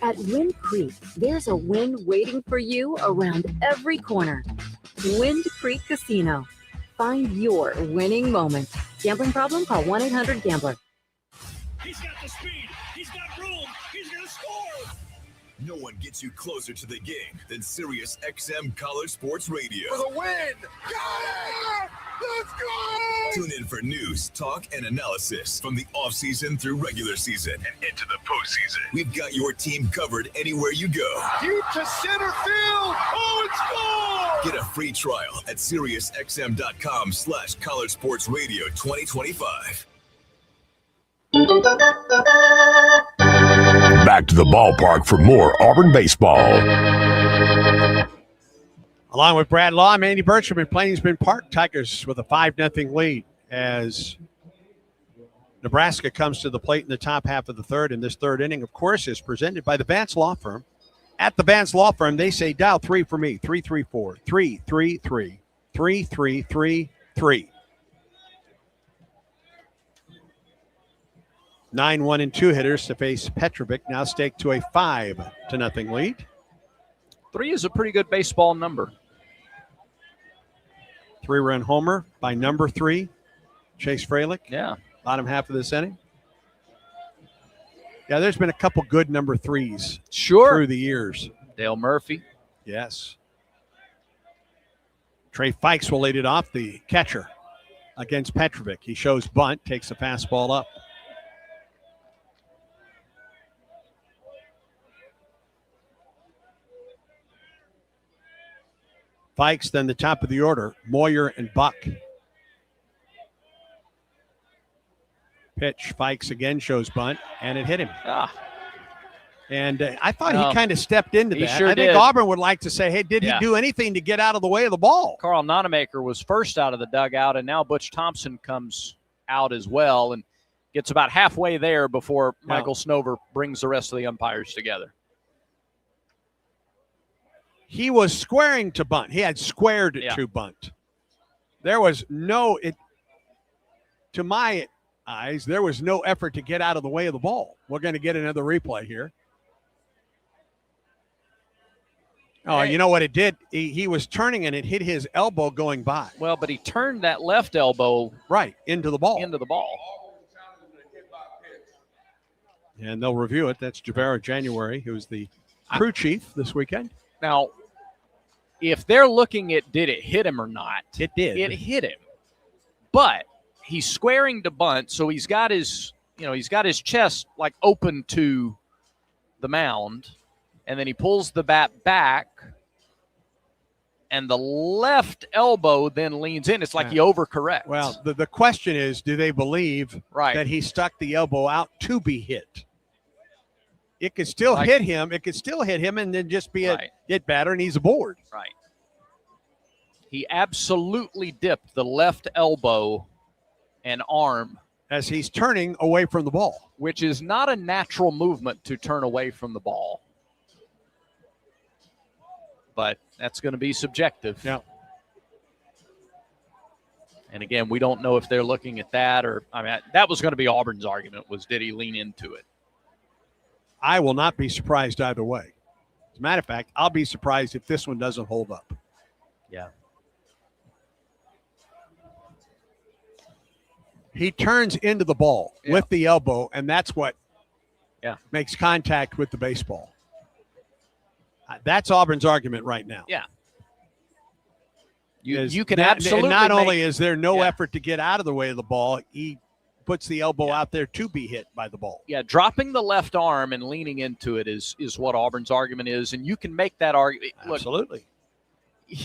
At Wind Creek, there's a win waiting for you around every corner. Wind Creek Casino. Find your winning moment. Gambling problem? Call 1-800-GAMBLER. He's got the speed. He's got room. He's going to score. No one gets you closer to the game than Sirius XM College Sports Radio. For the win. Got it! Let's go! Tune in for news, talk, and analysis from the offseason through regular season and into the postseason. We've got your team covered anywhere you go. Deep to center field. Oh, it's gone! Get a free trial at SiriusXM.com/College Sports Radio 2025. Back to the ballpark for more Auburn baseball. Along with Brad Law, I'm Andy Burcham in Plainsman Park. Tigers with a 5-0 lead as Nebraska comes to the plate in the top half of the third. And this third inning, of course, is presented by the Vance Law Firm. At the Vance Law Firm, they say dial 3 for me, 334-333-3333. 9, 1, and 2 hitters to face Petrovic, now staked to a 5-0 lead. 3 is a pretty good baseball number. 3-run homer by number 3, Chase Fralick. Yeah. Bottom half of this inning. Yeah, there's been a couple good number 3s. Through the years. Dale Murphy. Yes. Trey Fikes will lead it off, the catcher, against Petrovic. He shows bunt, takes a fastball up. Fikes, then the top of the order, Moyer and Buck. Pitch, Fikes again shows bunt, and it hit him. And I thought he kind of stepped into that. Sure I think did. Auburn would like to say, hey, did he do anything to get out of the way of the ball? Carl Nonemaker was first out of the dugout, and now Butch Thompson comes out as well and gets about halfway there before Michael Snover brings the rest of the umpires together. He was squaring to bunt. He had squared to bunt. There was no, to my eyes, there was no effort to get out of the way of the ball. We're going to get another replay here. Oh, you know what it did? He was turning and it hit his elbow going by. Well, but he turned that left elbow into the ball. And they'll review it. That's Javera January, who's the crew chief this weekend. Now, if they're looking at did it hit him or not, it did. It hit him. But he's squaring to bunt, so he's got his chest like open to the mound, and then he pulls the bat back, and the left elbow then leans in. It's like he overcorrects. Well, the question is, do they believe that he stuck the elbow out to be hit? It could still hit him. It could still hit him and then just be a hit batter, and he's aboard. Right. He absolutely dipped the left elbow and arm as he's turning away from the ball, which is not a natural movement to turn away from the ball. But that's going to be subjective. Yeah. And again, we don't know if they're looking at that or, I mean, that was going to be Auburn's argument, was did he lean into it? I will not be surprised either way. As a matter of fact, I'll be surprised if this one doesn't hold up. Yeah. He turns into the ball with the elbow, and that's what makes contact with the baseball. That's Auburn's argument right now. Yeah. You can absolutely. And not only is there no effort to get out of the way of the ball, he puts the elbow out there to be hit by the ball. Yeah, dropping the left arm and leaning into it is what Auburn's argument is, and you can make that argument. Absolutely. Look,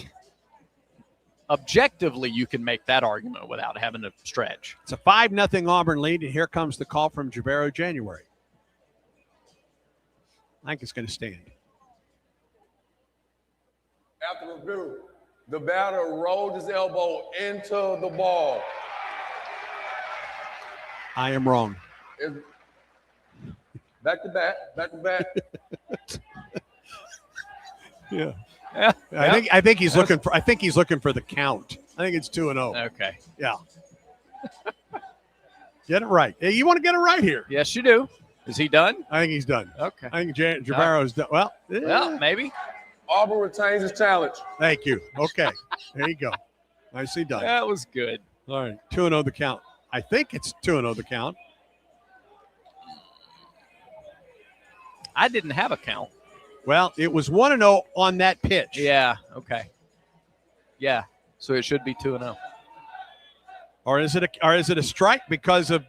objectively, you can make that argument without having to stretch. It's a 5-0 Auburn lead, and here comes the call from Javero January. I think it's going to stand. After review, the batter rolled his elbow into the ball. I am wrong. Back to back. Yeah. I think he's looking for. I think he's looking for the count. I think it's 2-0. Okay. Yeah. Get it right. Hey, you want to get it right here. Yes, you do. Is he done? I think he's done. Okay. I think Javaro's done. Well, maybe. Auburn retains his challenge. Thank you. Okay. There you go. Nicely done. That was good. All right. 2-0 the count. I think it's 2-0 the count. I didn't have a count. Well, it was 1-0 on that pitch. Yeah. Okay. Yeah. So it should be 2-0. Or is it a strike because of?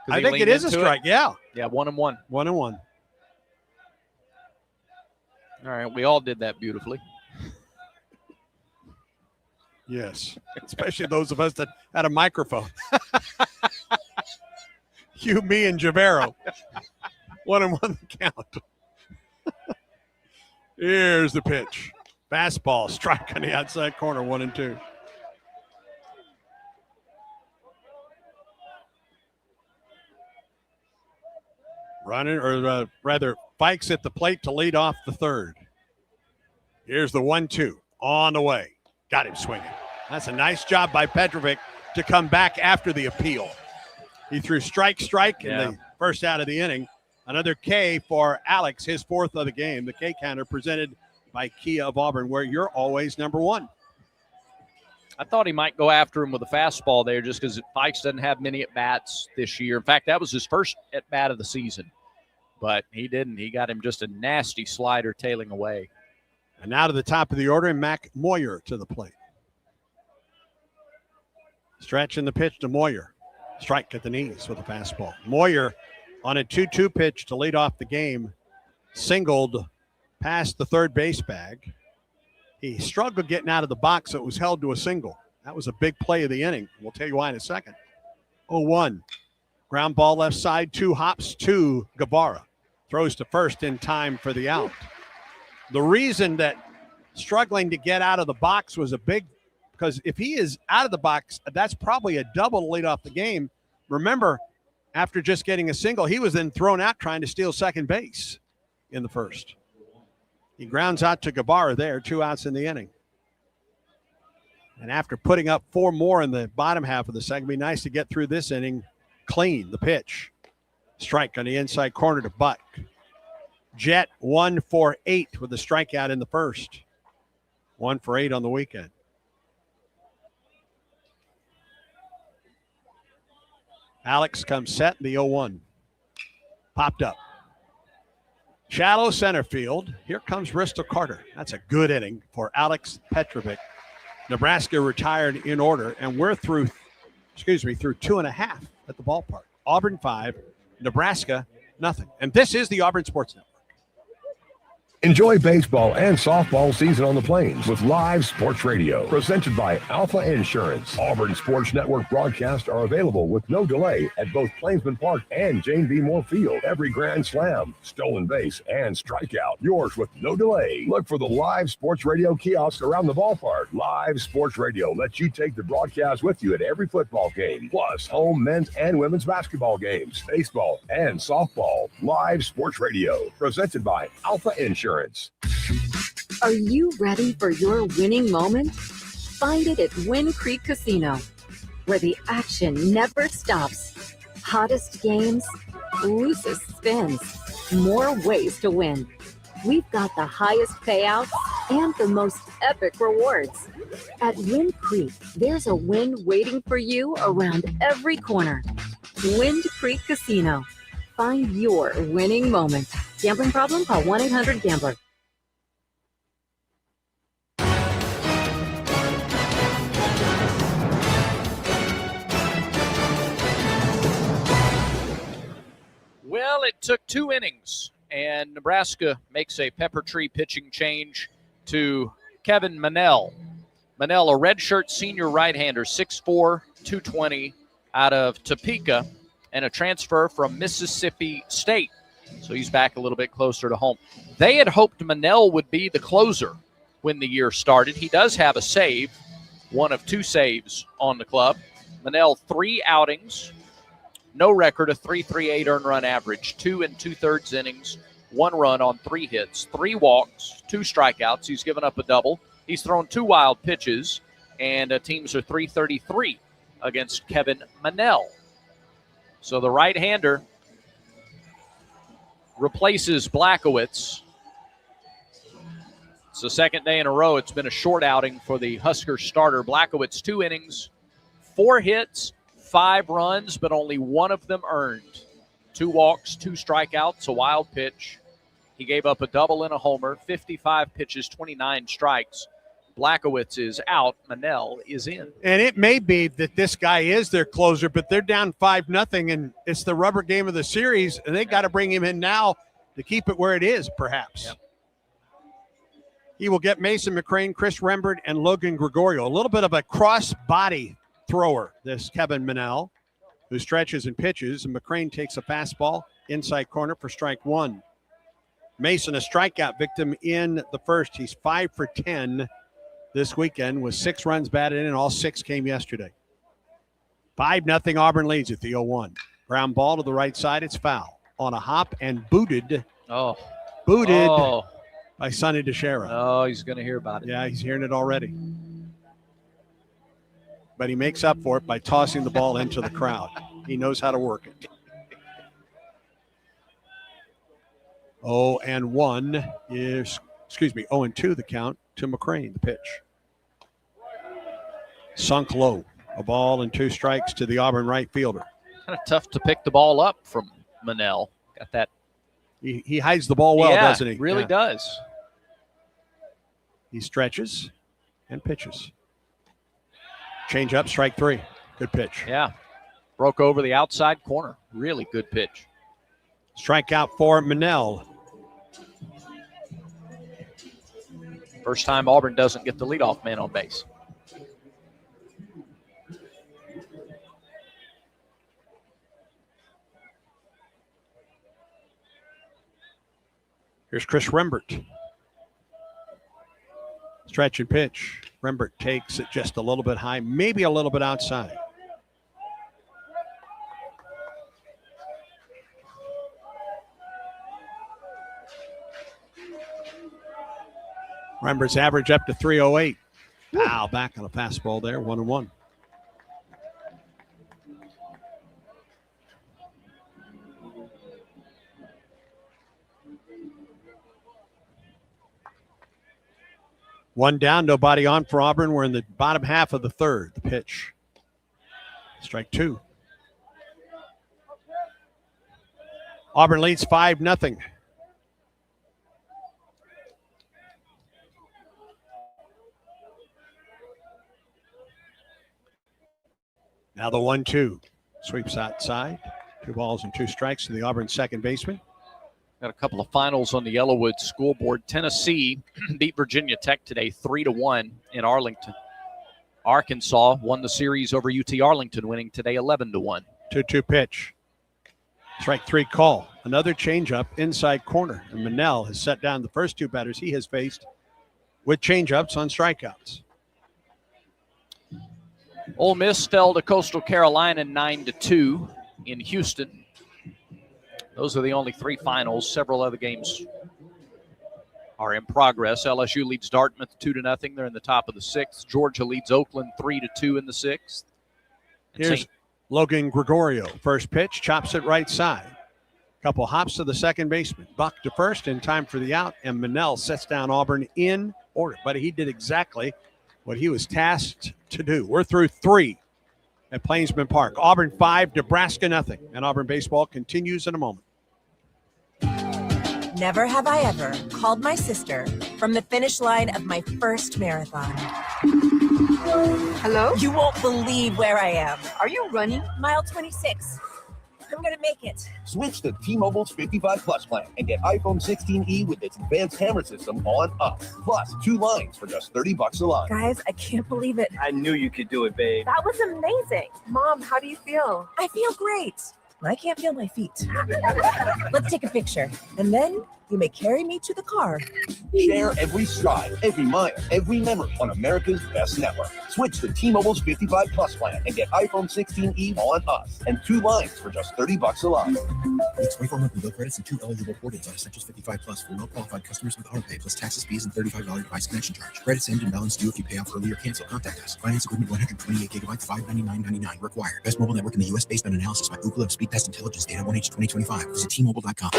I think it is a strike. Yeah. Yeah. 1-1. 1-1. All right. We all did that beautifully. Yes. Especially those of us that had a microphone. You, me, and Javero. 1-1 the count. Here's the pitch. Fastball, strike on the outside corner, 1-2. Running, or rather, Fikes at the plate to lead off the third. Here's the 1-2 on the way. Got him swinging. That's a nice job by Petrovic to come back after the appeal. He threw strike in the first out of the inning. Another K for Alex, his fourth of the game. The K counter presented by Kia of Auburn, where you're always number one. I thought he might go after him with a fastball there just because Fikes doesn't have many at-bats this year. In fact, that was his first at-bat of the season. But he didn't. He got him just a nasty slider tailing away. And now to the top of the order, Mac Moyer to the plate. Stretching the pitch to Moyer. Strike at the knees with a fastball. Moyer on a 2-2 pitch to lead off the game, singled past the third base bag. He struggled getting out of the box, so it was held to a single. That was a big play of the inning. We'll tell you why in a second. 0-1. Ground ball left side, 2 hops to Guevara. Throws to first in time for the out. The reason that struggling to get out of the box was because if he is out of the box, that's probably a double to lead off the game. Remember, after just getting a single, he was then thrown out trying to steal second base in the first. He grounds out to Guevara there, 2 outs in the inning. And after putting up 4 more in the bottom half of the second, it'd be nice to get through this inning clean. The pitch. Strike on the inside corner to Buck. Jet 1 for 8 with a strikeout in the first. 1 for 8 on the weekend. Alex comes set in the 0-1. Popped up. Shallow center field. Here comes Bristol Carter. That's a good inning for Alex Petrovic. Nebraska retired in order, and we're through 2.5 at the ballpark. Auburn 5, Nebraska nothing. And this is the Auburn Sports Network. Enjoy baseball and softball season on the Plains with live sports radio presented by Alpha Insurance. Auburn Sports Network broadcasts are available with no delay at both Plainsman Park and Jane B. Moore Field. Every grand slam, stolen base, and strikeout, yours with no delay. Look for the live sports radio kiosk around the ballpark. Live sports radio lets you take the broadcast with you at every football game, plus home men's and women's basketball games, baseball, and softball. Live sports radio presented by Alpha Insurance. Are you ready for your winning moment? Find it at Wind Creek Casino, where the action never stops. Hottest games, loosest spins, more ways to win. We've got the highest payouts and the most epic rewards. At Wind Creek, there's a win waiting for you around every corner. Wind Creek Casino. Find your winning moment. Gambling problem? Call 1-800-GAMBLER. Well, it took 2 innings, and Nebraska makes a pepper tree pitching change to Kevin Manell. Manell, a redshirt senior right-hander, 6'4", 220, out of Topeka, and a transfer from Mississippi State. So he's back a little bit closer to home. They had hoped Manell would be the closer when the year started. He does have a save, one of 2 saves on the club. Manell, 3 outings, no record, a 3.38 earned run average, 2 2/3 innings, 1 run on 3 hits, 3 walks, 2 strikeouts. He's given up a double. He's thrown 2 wild pitches, and teams are 333 against Kevin Manell. So the right-hander replaces Blackowitz. It's the second day in a row it's been a short outing for the Huskers starter. Blackowitz, 2 innings, 4 hits, 5 runs, but only 1 of them earned. 2 walks, 2 strikeouts, a wild pitch. He gave up a double and a homer, 55 pitches, 29 strikes. Blackowitz is out. Manell is in. And it may be that this guy is their closer, but they're down 5-0, and it's the rubber game of the series, and they got to bring him in now to keep it where it is, perhaps. Yep. He will get Mason McCrane, Chris Rembert, and Logan Gregorio. A little bit of a cross-body thrower, this Kevin Manell, who stretches and pitches, and McCrane takes a fastball inside corner for strike 1. Mason, a strikeout victim in the first. He's 5 for 10 this weekend with 6 runs batted in, and all 6 came yesterday. 5-0 Auburn leads at the 0-1. Ground ball to the right side. It's foul on a hop and booted. Booted by Sonny DeShera. Oh, he's going to hear about it. Yeah, he's hearing it already. But he makes up for it by tossing the ball into the crowd. He knows how to work it. 0-1 is, 0-2 the count to McCrane, the pitch. Sunk low. A ball and 2 strikes to the Auburn right fielder. Kind of tough to pick the ball up from Manell. Got that. He hides the ball well, doesn't he? Really does. He stretches and pitches. Change up, strike 3. Good pitch. Yeah. Broke over the outside corner. Really good pitch. Strikeout for Manell. First time Auburn doesn't get the leadoff man on base. Here's Chris Rembert. Stretch and pitch. Rembert takes it just a little bit high, maybe a little bit outside. Rembert's average up to 308. Wow, back on a fastball there, 1-1. One down, nobody on for Auburn. We're in the bottom half of the third. The pitch. Strike 2. Auburn leads 5-0. Now the 1-2. Sweeps outside. 2 balls and 2 strikes to the Auburn second baseman. Got a couple of finals on the Yellowwood scoreboard. Tennessee beat Virginia Tech today 3-1 in Arlington. Arkansas won the series over UT Arlington, winning today 11-1. 2-2 pitch. Strike 3 call. Another changeup inside corner. And Manel has set down the first 2 batters he has faced with changeups on strikeouts. Ole Miss fell to Coastal Carolina 9-2 in Houston. Those are the only 3 finals. Several other games are in progress. LSU leads Dartmouth 2-0. They're in the top of the 6th. Georgia leads Oakland 3-2 in the 6th. And Here's Logan Gregorio. First pitch, chops it right side. Couple hops to the second baseman. Buck to first in time for the out, and Manel sets down Auburn in order. But he did exactly what he was tasked to do. We're through 3 at Plainsman Park. Auburn 5, Nebraska nothing. And Auburn baseball continues in a moment. Never have I ever called my sister from the finish line of my first marathon. Hello? You won't believe where I am. Are you running? Mile 26. I'm going to make it. Switch to T-Mobile's 55 Plus plan and get iPhone 16e with its advanced camera system on us. Plus 2 lines for just $30 a line. Guys, I can't believe it. I knew you could do it, babe. That was amazing. Mom, how do you feel? I feel great. I can't feel my feet. Let's take a picture. And then you may carry me to the car. Share every stride, every mile, every memory on America's best network. Switch to T-Mobile's 55 Plus plan and get iPhone 16e on us and 2 lines for just $30 a line. With 24 monthly bill credits and 2 eligible portables on Essentials 55 Plus for well-qualified customers with AutoPay, plus taxes, fees, and $35 device connection charge. Credits end and balance due if you pay off early or cancel. Contact us. Finance agreement 128 gigabytes, $599.99 required. Best mobile network in the U.S. based on analysis by Ookla of Speed Test Intelligence Data 1H 2025. Visit T-Mobile.com.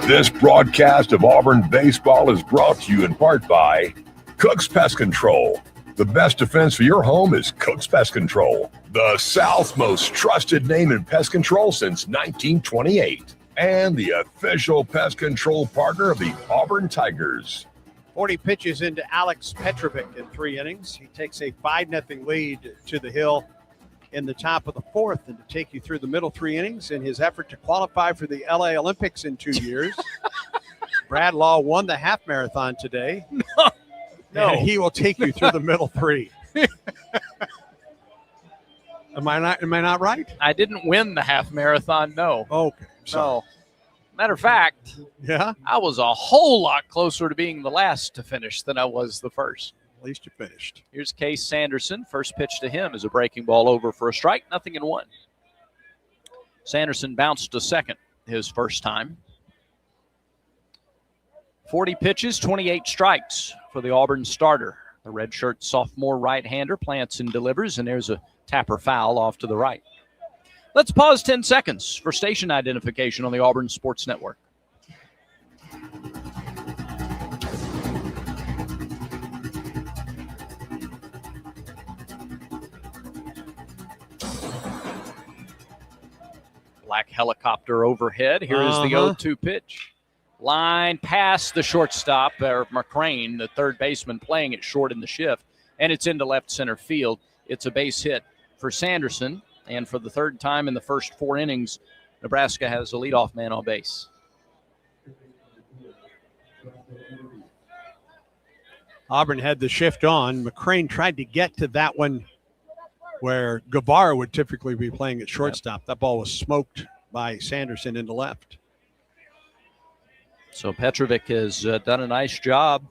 This broadcast of Auburn baseball is brought to you in part by Cook's Pest Control. The best defense for your home is Cook's Pest Control, the South's most trusted name in pest control since 1928, and the official pest control partner of the Auburn Tigers. 40 pitches into Alex Petrovic in 3 innings. He takes a 5-0 lead to the hill in the top of the 4th, and to take you through the middle 3 innings in his effort to qualify for the LA Olympics in 2 years. Brad Law won the half marathon today. No. And he will take you through the middle 3. Am I not right? I didn't win the half marathon, no. Okay. So, matter of fact, yeah, I was a whole lot closer to being the last to finish than I was the first. At least you finished. Here's Case Sanderson. First pitch to him is a breaking ball over for a strike, 0-1. Sanderson bounced to second his first time. 40 pitches, 28 strikes for the Auburn starter. The redshirt sophomore right-hander plants and delivers, and there's a tapper foul off to the right. Let's pause 10 seconds for station identification on the Auburn Sports Network. Black helicopter overhead. Here is the 0-2 pitch. Line past the shortstop, or McCrane, the third baseman, playing it short in the shift, and it's into left center field. It's a base hit for Sanderson, and for the 3rd time in the first 4 innings, Nebraska has a leadoff man on base. Auburn had the shift on. McCrane tried to get to that one where Guevara would typically be playing at shortstop. That ball was smoked by Sanderson into left. So Petrovic has done a nice job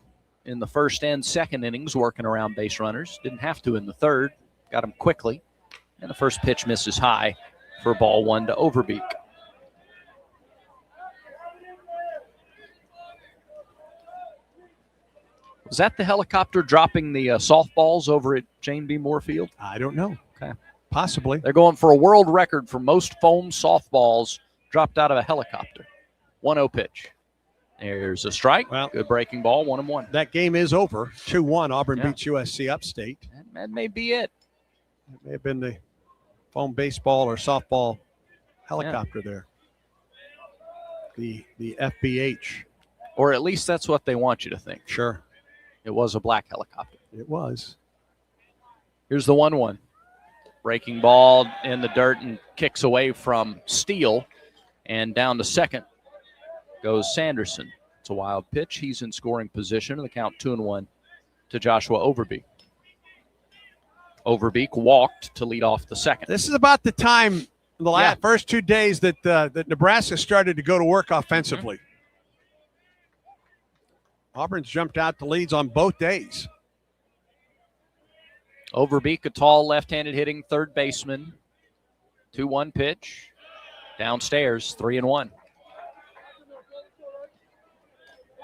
in the 1st and 2nd innings working around base runners. Didn't have to in the 3rd. Got him quickly. And the first pitch misses high for ball 1 to Overbeek. Was that the helicopter dropping the softballs over at Jane B. Moore Field? I don't know. Okay. Possibly. They're going for a world record for most foam softballs dropped out of a helicopter. 1-0 pitch. There's a strike. Well, good breaking ball, 1-1. That game is over. 2-1. Auburn beats USC Upstate. That may be it. It may have been the foam baseball or softball helicopter there. The FBH. Or at least that's what they want you to think. Sure. It was a black helicopter. It was. Here's the 1-1. Breaking ball in the dirt and kicks away from Steele. And down to second goes Sanderson. It's a wild pitch. He's in scoring position. The count 2-1 to Joshua Overbeek. Overbeek walked to lead off the second. This is about the time the first 2 days that that Nebraska started to go to work offensively. Auburn's jumped out the leads on both days. Overbeek, a tall left-handed hitting third baseman. 2-1 pitch. Downstairs, 3-1.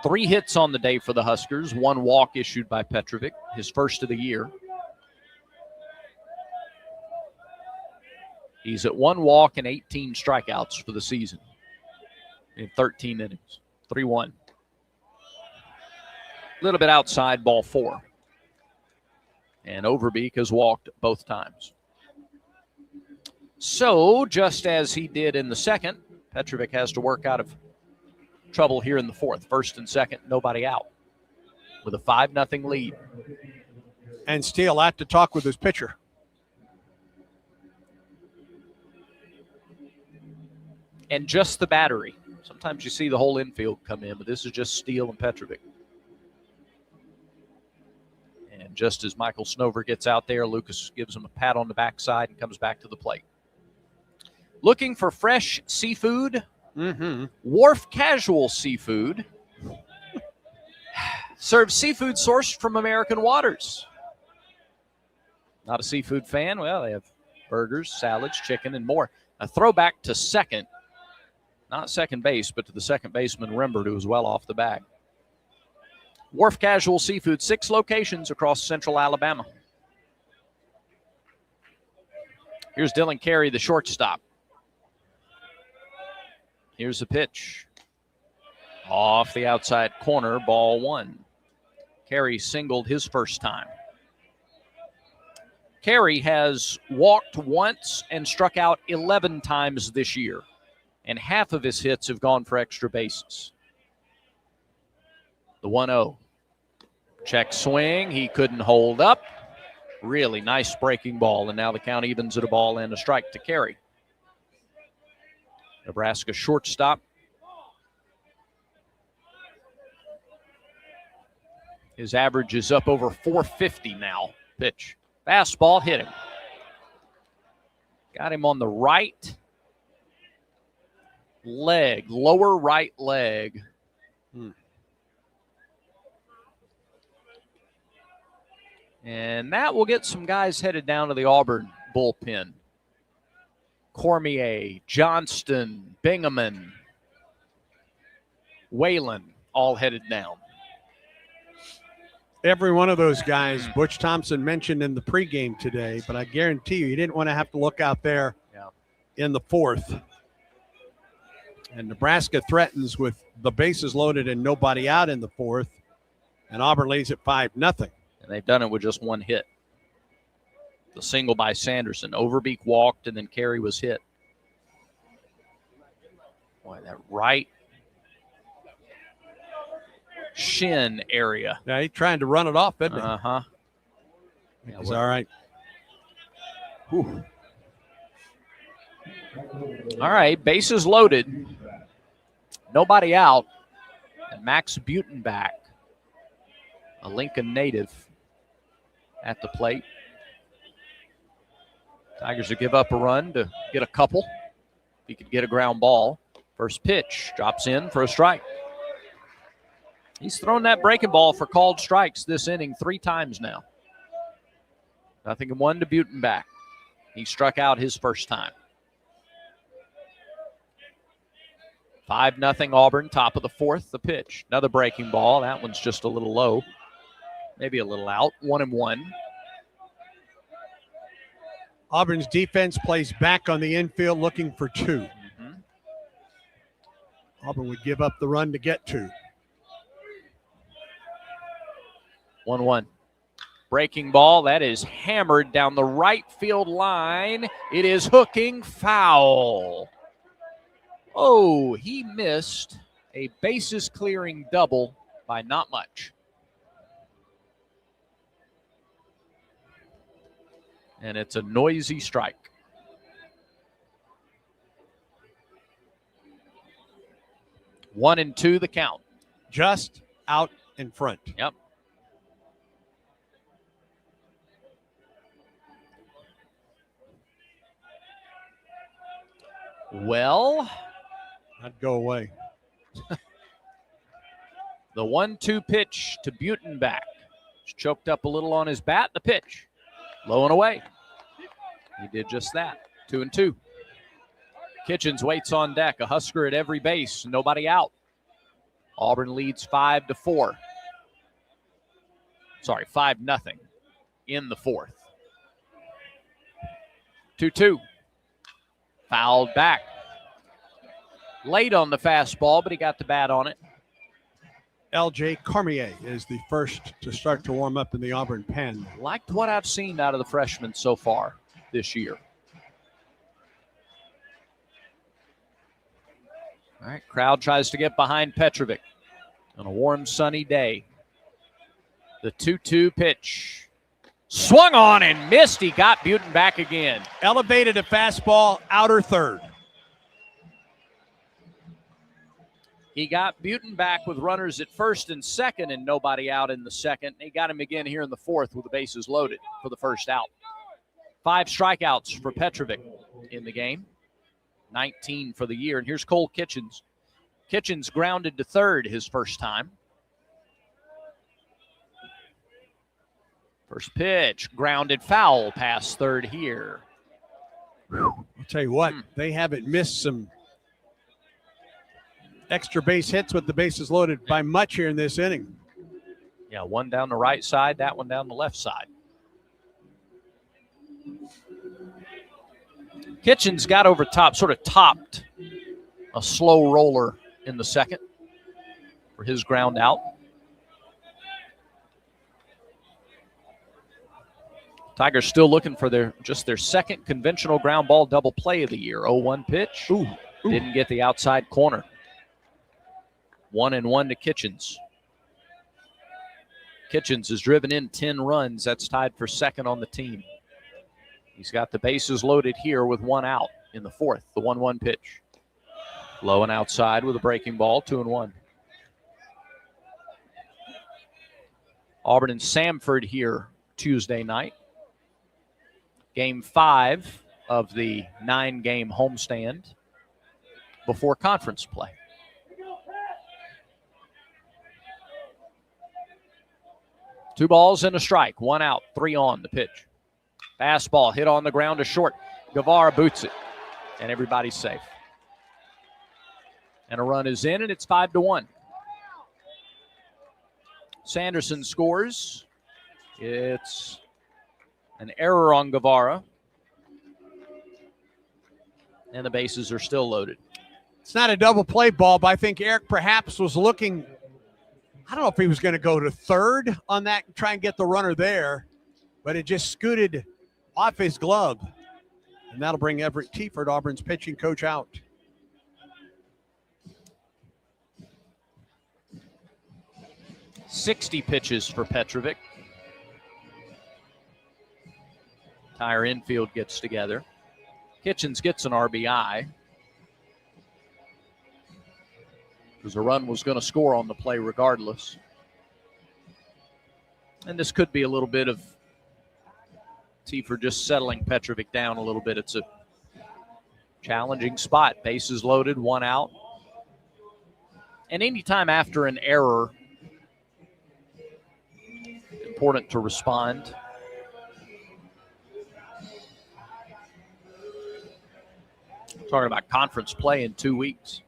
3 hits on the day for the Huskers. 1 walk issued by Petrovic, his first of the year. He's at 1 walk and 18 strikeouts for the season in 13 innings. 3-1. A little bit outside, ball 4. And Overbeek has walked both times. So, just as he did in the second, Petrovic has to work out of trouble here in the fourth. First and second, nobody out with a 5-0 lead. And Steele had to talk with his pitcher. And just the battery. Sometimes you see the whole infield come in, but this is just Steele and Petrovic. And just as Michael Snover gets out there, Lucas gives him a pat on the backside and comes back to the plate. Looking for fresh seafood? Wharf Casual Seafood serves seafood sourced from American waters. Not a seafood fan? Well, they have burgers, salads, chicken, and more. A throwback to second. Not second base, but to the second baseman, Rembert, who was well off the bag. Wharf Casual Seafood, 6 locations across central Alabama. Here's Dylan Carey, the shortstop. Here's the pitch. Off the outside corner, ball 1. Carey singled his first time. Carey has walked once and struck out 11 times this year. And half of his hits have gone for extra bases. The 1-0. Check swing. He couldn't hold up. Really nice breaking ball. And now the count evens at a ball and a strike to Carey. Nebraska shortstop. His average is up over 450 now. Pitch. Fastball hit him. Got him on the right leg, lower right leg. And that will get some guys headed down to the Auburn bullpen. Cormier, Johnston, Bingaman, Whalen, all headed down. Every one of those guys, Butch Thompson mentioned in the pregame today, but I guarantee you, he didn't want to have to look out there in the fourth. And Nebraska threatens with the bases loaded and nobody out in the fourth. And Auburn leads at 5-0. And they've done it with just 1 hit. The single by Sanderson. Overbeek walked and then Carey was hit. Boy, that right shin area. Yeah, he's trying to run it off, isn't he? Uh-huh. Yeah, it's all right. Whew. All right, bases loaded. Nobody out. And Max Butenbach, a Lincoln native, at the plate. Tigers will give up a run to get a couple. If he could get a ground ball. First pitch drops in for a strike. He's thrown that breaking ball for called strikes this inning 3 times now. 0-1 to Butenbach. He struck out his first time. 5-0 Auburn, top of the fourth. The pitch. Another breaking ball. That one's just a little low. Maybe a little out. 1-1. Auburn's defense plays back on the infield looking for 2. Auburn would give up the run to get 2. 1-1. Breaking ball. That is hammered down the right field line. It is hooking foul. Oh, he missed a bases clearing double by not much. And it's a noisy strike. 1-2 the count. Just out in front. Yep. Well, I'd go away. The 1-2 pitch to Butenbach. He's choked up a little on his bat. The pitch. Low and away. He did just that. 2-2. Kitchens waits on deck. A Husker at every base. Nobody out. Auburn leads 5-4. Sorry, 5-0 in the fourth. 2-2. Fouled back. Late on the fastball, but he got the bat on it. L.J. Cormier is the first to start to warm up in the Auburn pen. Liked what I've seen out of the freshmen so far this year. All right, crowd tries to get behind Petrovic on a warm, sunny day. The 2-2 pitch. Swung on and missed. He got Butenbach again. Elevated a fastball, outer third. He got Butenbach with runners at first and second and nobody out in the second. He got him again here in the fourth with the bases loaded for the first out. 5 strikeouts for Petrovic in the game. 19 for the year. And here's Cole Kitchens. Kitchens grounded to third his first time. First pitch, grounded foul past third here. I'll tell you what, they haven't missed some extra base hits with the bases loaded by much here in this inning. Yeah, one down the right side, that one down the left side. Kitchens got over top, sort of topped a slow roller in the second for his ground out. Tigers still looking for their second conventional ground ball double play of the year. 0-1 pitch. Ooh. Didn't get the outside corner. 1-1 to Kitchens. Kitchens has driven in 10 runs. That's tied for second on the team. He's got the bases loaded here with one out in the fourth. The 1-1 pitch. Low and outside with a breaking ball. 2-1. Auburn and Samford here Tuesday night. Game 5 of the 9-game homestand before conference play. Two balls and a strike. One out, 3 on the pitch. Fastball hit on the ground to short. Guevara boots it, and everybody's safe. And a run is in, and it's 5-1. Sanderson scores. It's an error on Guevara. And the bases are still loaded. It's not a double play ball, but I think Eric perhaps was looking, I don't know if he was going to go to third on that and try and get the runner there, but it just scooted off his glove. And that'll bring Everett Tiefert, Auburn's pitching coach, out. .60 pitches for Petrovic. Entire infield gets together. Kitchens gets an RBI. Because a run was going to score on the play regardless. And this could be a little bit of Tiefert just settling Petrovic down a little bit. It's a challenging spot. Bases loaded, one out. And anytime after an error, important to respond. Talking about conference play in 2 weeks.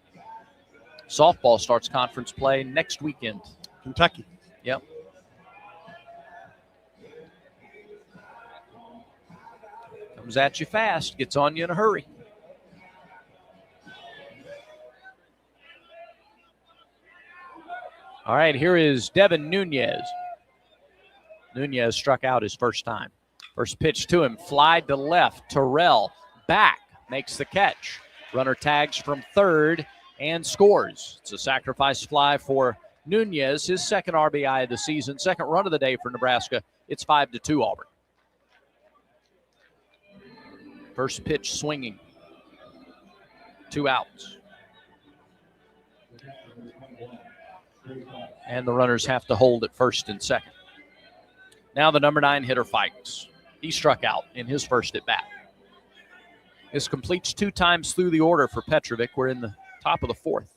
Softball starts conference play next weekend. Kentucky. Yep. Comes at you fast, gets on you in a hurry. All right, here is Devin Nunez. Nunez struck out his first time. First pitch to him, fly to left. Terrell back, makes the catch. Runner tags from third and scores. It's a sacrifice fly for Nunez, his second RBI of the season, second run of the day for Nebraska. It's 5-2 Auburn. First pitch swinging. 2 outs. And the runners have to hold at first and second. Now the number 9 hitter, Fikes. He struck out in his first at bat. This completes 2 times through the order for Petrovic. We're in the top of the 4th.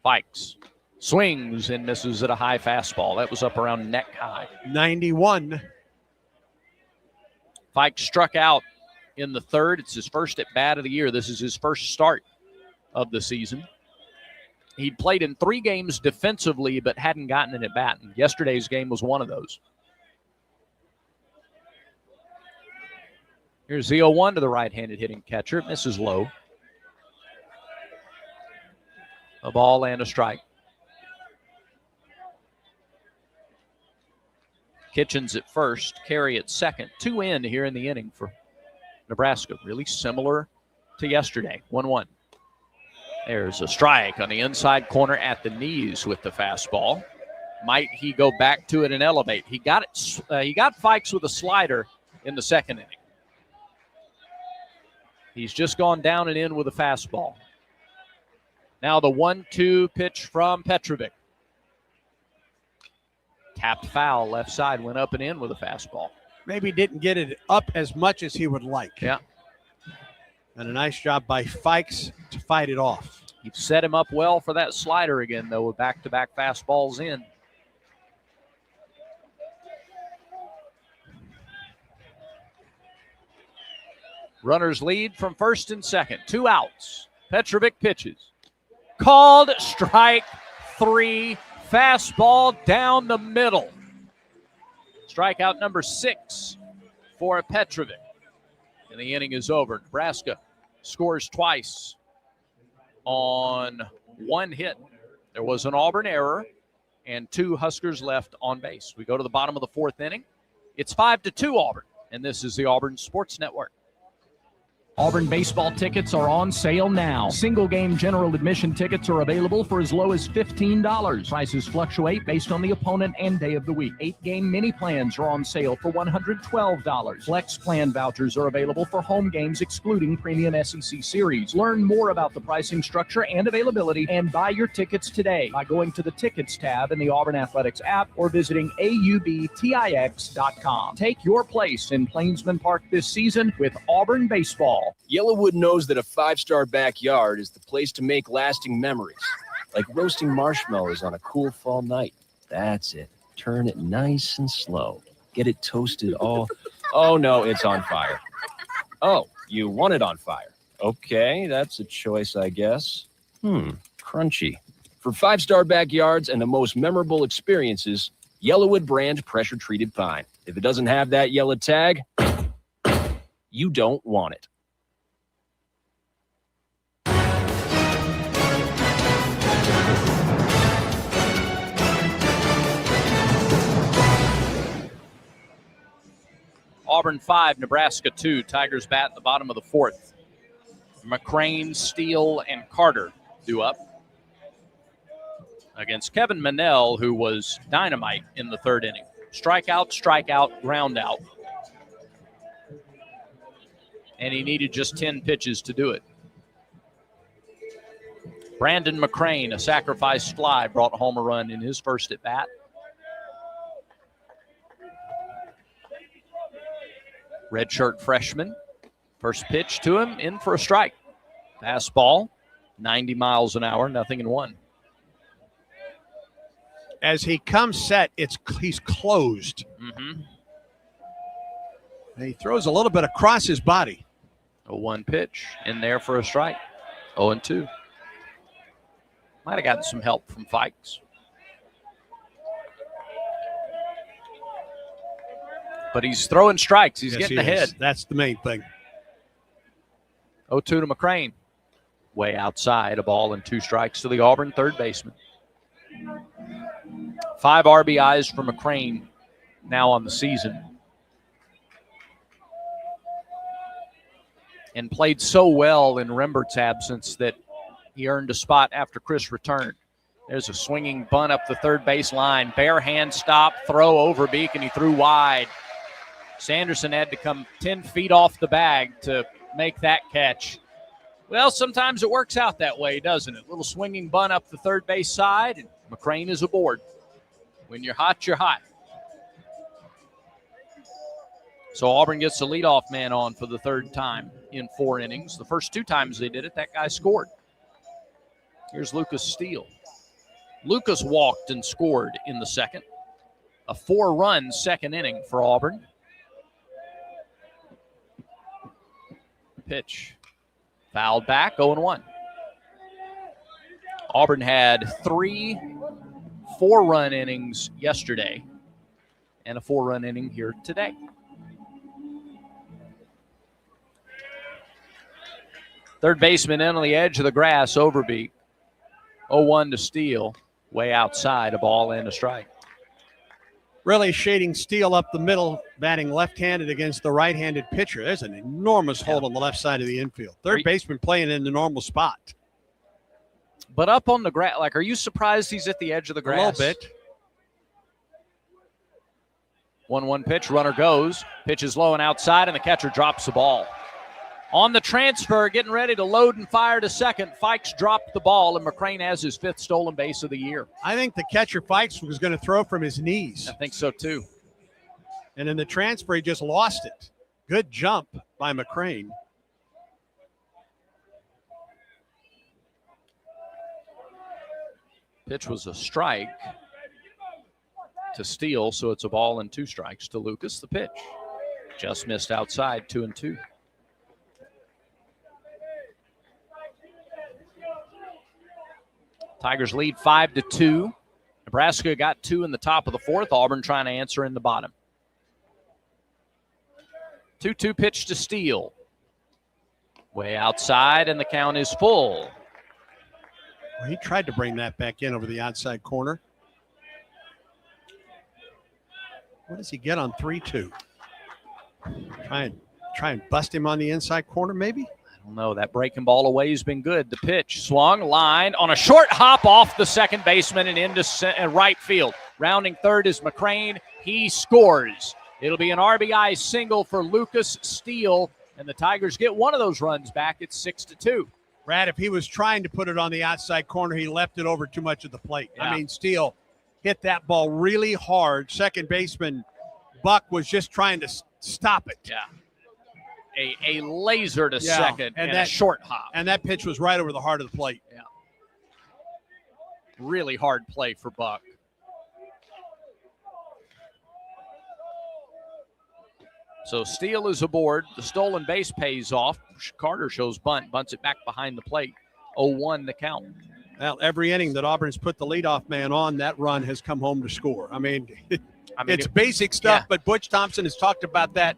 Fikes swings and misses at a high fastball. That was up around neck high. 91. Fikes struck out in the 3rd. It's his first at bat of the year. This is his first start of the season. He'd played in 3 games defensively, but hadn't gotten an at bat. And yesterday's game was one of those. Here's the 0-1 to the right-handed hitting catcher. Misses low. A ball and a strike. Kitchens at first, Carey at second. 2 in here in the inning for Nebraska. Really similar to yesterday. 1-1. There's a strike on the inside corner at the knees with the fastball. Might he go back to it and elevate? He got it. He got Fikes with a slider in the 2nd inning. He's just gone down and in with a fastball. Now the 1-2 pitch from Petrovic. Tapped foul, left side, went up and in with a fastball. Maybe didn't get it up as much as he would like. Yeah. And a nice job by Fikes to fight it off. You've set him up well for that slider again, though, with back-to-back fastballs in. Runners lead from first and second. 2 outs. Petrovic pitches. Called strike 3. Fastball down the middle. Strikeout number 6 for Petrovic. And the inning is over. Nebraska scores twice on 1 hit. There was an Auburn error and 2 Huskers left on base. We go to the bottom of the 4th inning. It's 5-2 Auburn, and this is the Auburn Sports Network. Auburn baseball tickets are on sale now. Single game general admission tickets are available for as low as $15. Prices fluctuate based on the opponent and day of the week. 8-game mini plans are on sale for $112. Flex plan vouchers are available for home games excluding premium SEC series. Learn more about the pricing structure and availability and buy your tickets today by going to the Tickets tab in the Auburn Athletics app or visiting aubtix.com. Take your place in Plainsman Park this season with Auburn baseball. Yellowwood knows that a 5-star backyard is the place to make lasting memories, like roasting marshmallows on a cool fall night. That's it. Turn it nice and slow. Get it toasted all. Oh, no, it's on fire. Oh, you want it on fire. Okay, that's a choice, I guess. Crunchy. For 5-star backyards and the most memorable experiences, Yellowwood brand pressure-treated pine. If it doesn't have that yellow tag, you don't want it. Auburn 5, Nebraska 2. Tigers bat at the bottom of the 4th. McCrane, Steele, and Carter due up against Kevin Manell, who was dynamite in the 3rd inning. Strikeout, ground out. And he needed just 10 pitches to do it. Brandon McCrane, a sacrifice fly, brought home a run in his first at bat. Redshirt freshman. First pitch to him, in for a strike. Fastball, 90 miles an hour, 0-1. As he comes set, he's closed. Mm-hmm. And he throws a little bit across his body. A 1 pitch, in there for a strike. 0-2. Might have gotten some help from Fikes. But he's throwing strikes. He's getting ahead. That's the main thing. 0-2 to McCrane. Way outside, a ball and 2 strikes to the Auburn third baseman. 5 RBIs for McCrane now on the season. And played so well in Rembert's absence that he earned a spot after Chris returned. There's a swinging bunt up the third base line. Bare hand stop, throw over Beek, and he threw wide. Sanderson had to come 10 feet off the bag to make that catch. Well, sometimes it works out that way, doesn't it? Little swinging bunt up the third base side, and McCrane is aboard. When you're hot, you're hot. So Auburn gets the leadoff man on for the third time in 4 innings. The first 2 times they did it, that guy scored. Here's Lucas Steele. Lucas walked and scored in the second. A 4-run second inning for Auburn. Pitch. Fouled back, 0-1. Auburn had 3 4-run innings yesterday and a 4-run inning here today. Third baseman in on the edge of the grass, Overbeek. 0-1 to Steele, way outside, a ball and a strike. Really shading Steele up the middle, batting left-handed against the right-handed pitcher. There's an enormous hole on the left side of the infield. Third baseman playing in the normal spot. But up on the grass, like, are you surprised he's at the edge of the grass? A little bit. 1-1 pitch, runner goes. Pitch is low and outside, and the catcher drops the ball. On the transfer, getting ready to load and fire to second, Fikes dropped the ball, and McCrane has his 5th stolen base of the year. I think the catcher Fikes was going to throw from his knees. I think so, too. And in the transfer, he just lost it. Good jump by McCrane. Pitch was a strike to Steele, so it's a ball and 2 strikes to Lucas. The pitch just missed outside, 2-2. Tigers lead 5-2. Nebraska got 2 in the top of the 4th. Auburn trying to answer in the bottom. 2-2 pitch to Steele. Way outside, and the count is full. Well, he tried to bring that back in over the outside corner. What does he get on 3-2? Try and bust him on the inside corner, maybe? I don't know. That breaking ball away has been good. The pitch swung, line on a short hop off the second baseman and into right field. Rounding third is McCrane. He scores. It'll be an RBI single for Lucas Steele, and the Tigers get one of those runs back. It's 6-2. Brad, if he was trying to put it on the outside corner, he left it over too much of the plate. Yeah. I mean, Steele hit that ball really hard. Second baseman Buck was just trying to stop it. Yeah. A laser to second and that a short hop. And that pitch was right over the heart of the plate. Yeah. Really hard play for Buck. So Steele is aboard. The stolen base pays off. Carter shows bunt, bunts it back behind the plate. 0-1 the count. Well, every inning that Auburn's put the leadoff man on, that run has come home to score. I mean it's basic stuff, but Butch Thompson has talked about that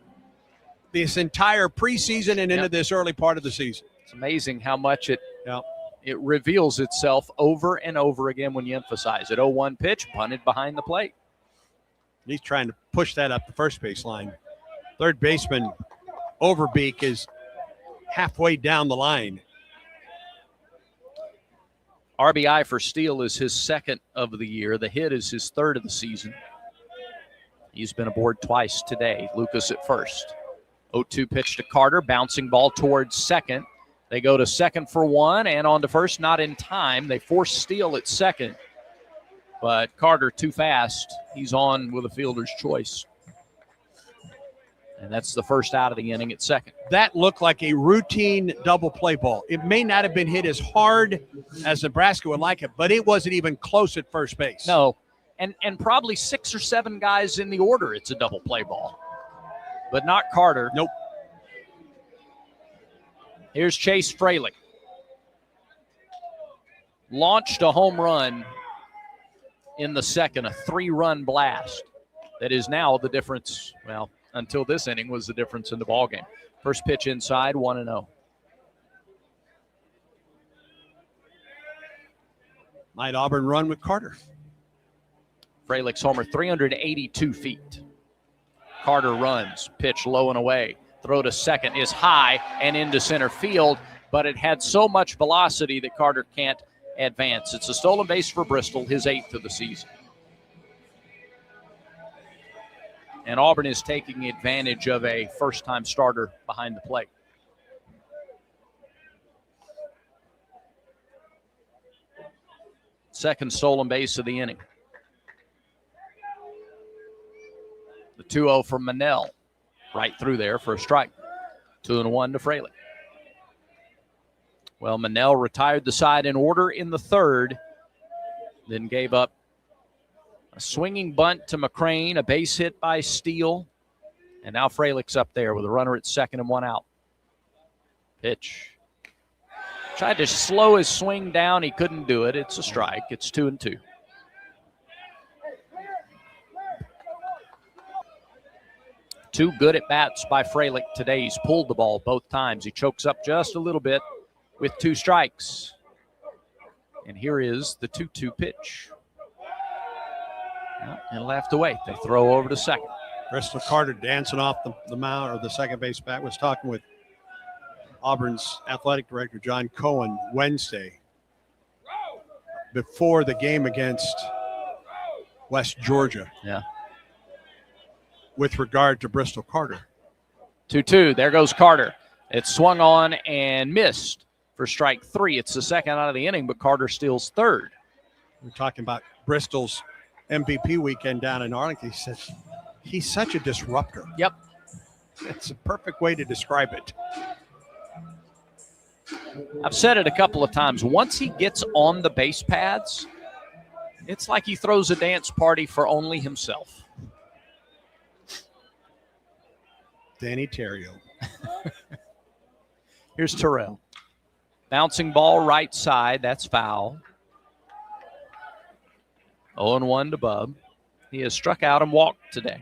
this entire preseason and into this early part of the season. It's amazing how much it reveals itself over and over again when you emphasize it. 0-1 pitch, bunted behind the plate. He's trying to push that up the first base line. Third baseman Overbeek is halfway down the line. RBI for Steele is his 2nd of the year. The hit is his 3rd of the season. He's been aboard twice today. Lucas at first. 0-2 pitch to Carter, bouncing ball towards second. They go to second for 1 and on to first, not in time. They force Steele at second, but Carter too fast. He's on with a fielder's choice. And that's the first out of the inning at second. That looked like a routine double play ball. It may not have been hit as hard as Nebraska would like it, but it wasn't even close at first base. No, and probably 6 or 7 guys in the order it's a double play ball. But not Carter. Nope. Here's Chase Fralick. Launched a home run in the second, a 3-run blast. That is now the difference, well, until this inning was the difference in the ballgame. First pitch inside, 1-0. Might Auburn run with Carter? Fralick's homer, 382 feet. Carter runs, pitch low and away. Throw to second is high and into center field, but it had so much velocity that Carter can't advance. It's a stolen base for Bristol, his 8th of the season. And Auburn is taking advantage of a first-time starter behind the plate. Second stolen base of the inning. The 2-0 from Manel. Right through there for a strike. 2-1 to Fraley. Well, Manel retired the side in order in the third, then gave up a swinging bunt to McCrane, a base hit by Steele, and now Fralick's up there with a runner at second and 1 out. Pitch. Tried to slow his swing down. He couldn't do it. It's a strike. It's 2-2. Two good at-bats by Fralick today. He's pulled the ball both times. He chokes up just a little bit with 2 strikes. And here is the 2-2 pitch. And left away. They throw over to second. Bristol Carter dancing off the mound, or the second base bat, was talking with Auburn's athletic director, John Cohen, Wednesday before the game against West Georgia. Yeah. With regard to Bristol Carter. 2-2. There goes Carter. It's swung on and missed for strike 3. It's the second out of the inning, but Carter steals third. We're talking about Bristol's MVP weekend down in Arlington. He says he's such a disruptor. Yep. It's a perfect way to describe it. I've said it a couple of times. Once he gets on the base paths, it's like he throws a dance party for only himself. Danny Terrio. Here's Terrell. Bouncing ball right side. That's foul. 0-1 to Bub. He has struck out and walked today.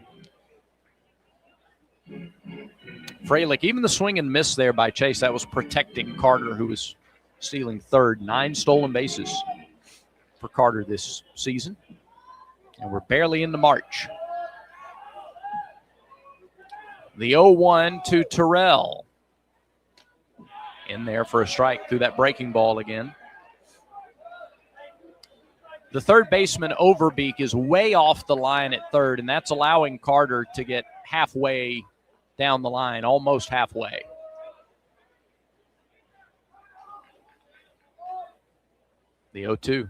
Fralick, even the swing and miss there by Chase, that was protecting Carter, who was stealing third. 9 stolen bases for Carter this season. And we're barely into March. The 0-1 to Terrell. In there for a strike through that breaking ball again. The third baseman, Overbeek, is way off the line at third, and that's allowing Carter to get halfway down the line, almost halfway. The 0-2.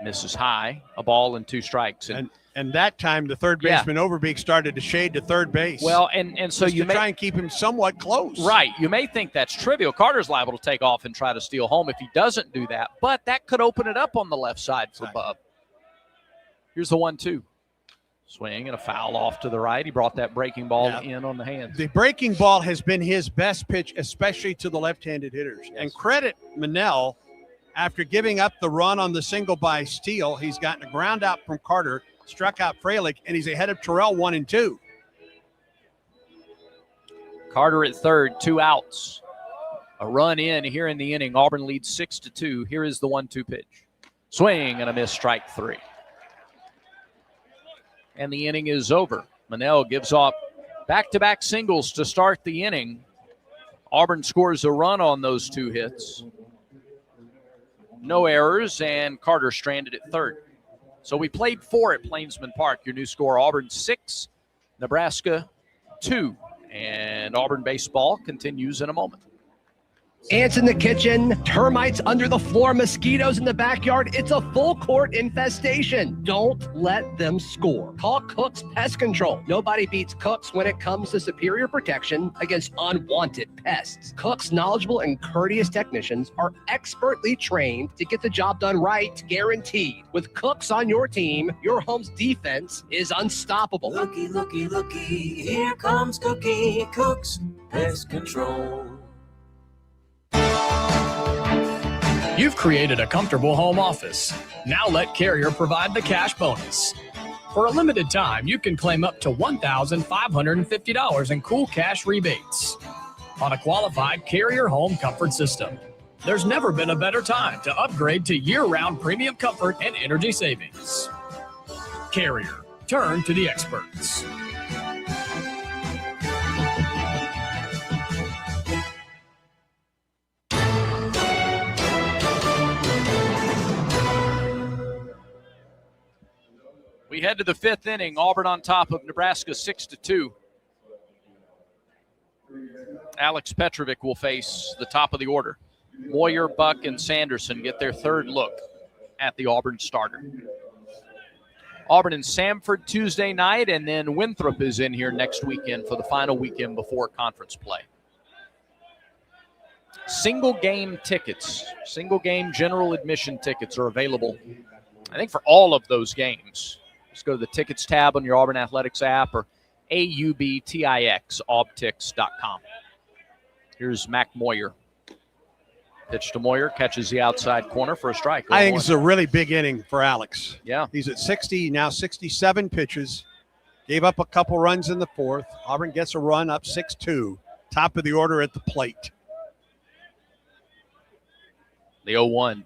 Misses high, a ball and 2 strikes. And that time, the third baseman, Overbeek, started to shade to third base. Well, and so you may try and keep him somewhat close. Right. You may think that's trivial. Carter's liable to take off and try to steal home if he doesn't do that, but that could open it up on the left side for Bub. Here's the 1-2. Swing and a foul off to the right. He brought that breaking ball in on the hands. The breaking ball has been his best pitch, especially to the left-handed hitters. Yes. And credit Manel, after giving up the run on the single by Steele, he's gotten a ground out from Carter, struck out Fralick, and he's ahead of Terrell 1-2. Carter at third, 2 outs. A run in here in the inning. Auburn leads 6-2. Here is the 1-2 pitch. Swing and a miss, strike 3. And the inning is over. Manel gives off back-to-back singles to start the inning. Auburn scores a run on those 2 hits. No errors, and Carter stranded at third. So we played 4 at Plainsman Park. Your new score, Auburn 6, Nebraska 2. And Auburn baseball continues in a moment. Ants in the kitchen, termites under the floor, mosquitoes in the backyard. It's a full court infestation. Don't let them score. Call Cook's Pest Control. Nobody beats Cook's when it comes to superior protection against unwanted pests. Cook's knowledgeable and courteous technicians are expertly trained to get the job done right, guaranteed. With Cook's on your team, your home's defense is unstoppable. Looky, looky, looky, here comes Cookie Cook's Pest Control. You've created a comfortable home office. Now let Carrier provide the cash bonus. For a limited time, you can claim up to $1,550 in cool cash rebates on a qualified Carrier home comfort system. There's never been a better time to upgrade to year-round premium comfort and energy savings. Carrier, turn to the experts. We head to the 5th inning. Auburn on top of Nebraska 6-2. Alex Petrovic will face the top of the order. Moyer, Buck, and Sanderson get their third look. at the Auburn Starter. Auburn and Samford Tuesday night, and then Winthrop is in here next weekend for the final weekend before conference play. Single game tickets, single game general admission tickets are available, I think, for all of those games. Just go to the tickets tab on your Auburn Athletics app or AUBTIX, aubtix.com. Here's Mac Moyer. Pitch to Moyer, catches the outside corner for a strike. I think it's a really big inning for Alex. Yeah. He's at 60, now 67 pitches. Gave up a couple runs in the fourth. Auburn gets a run up 6-2. Top of the order at the plate. The 0-1.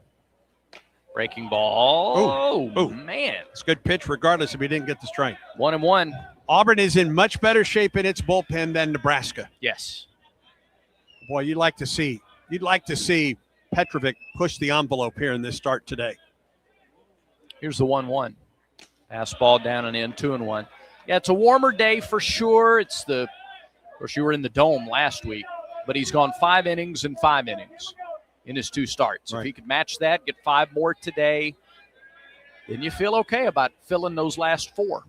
Breaking ball. Oh, man. It's a good pitch regardless if he didn't get the strike. 1-1. Auburn is in much better shape in its bullpen than Nebraska. Yes. Boy, you'd like to see Petrovic push the envelope here in this start today. Here's the 1-1. Pass ball down and in, 2-1. Yeah, it's a warmer day for sure. Of course, you were in the Dome last week, but he's gone 5 innings and 5 innings in his 2 starts. Right. If he could match that, get 5 more today, then you feel okay about filling those last 4.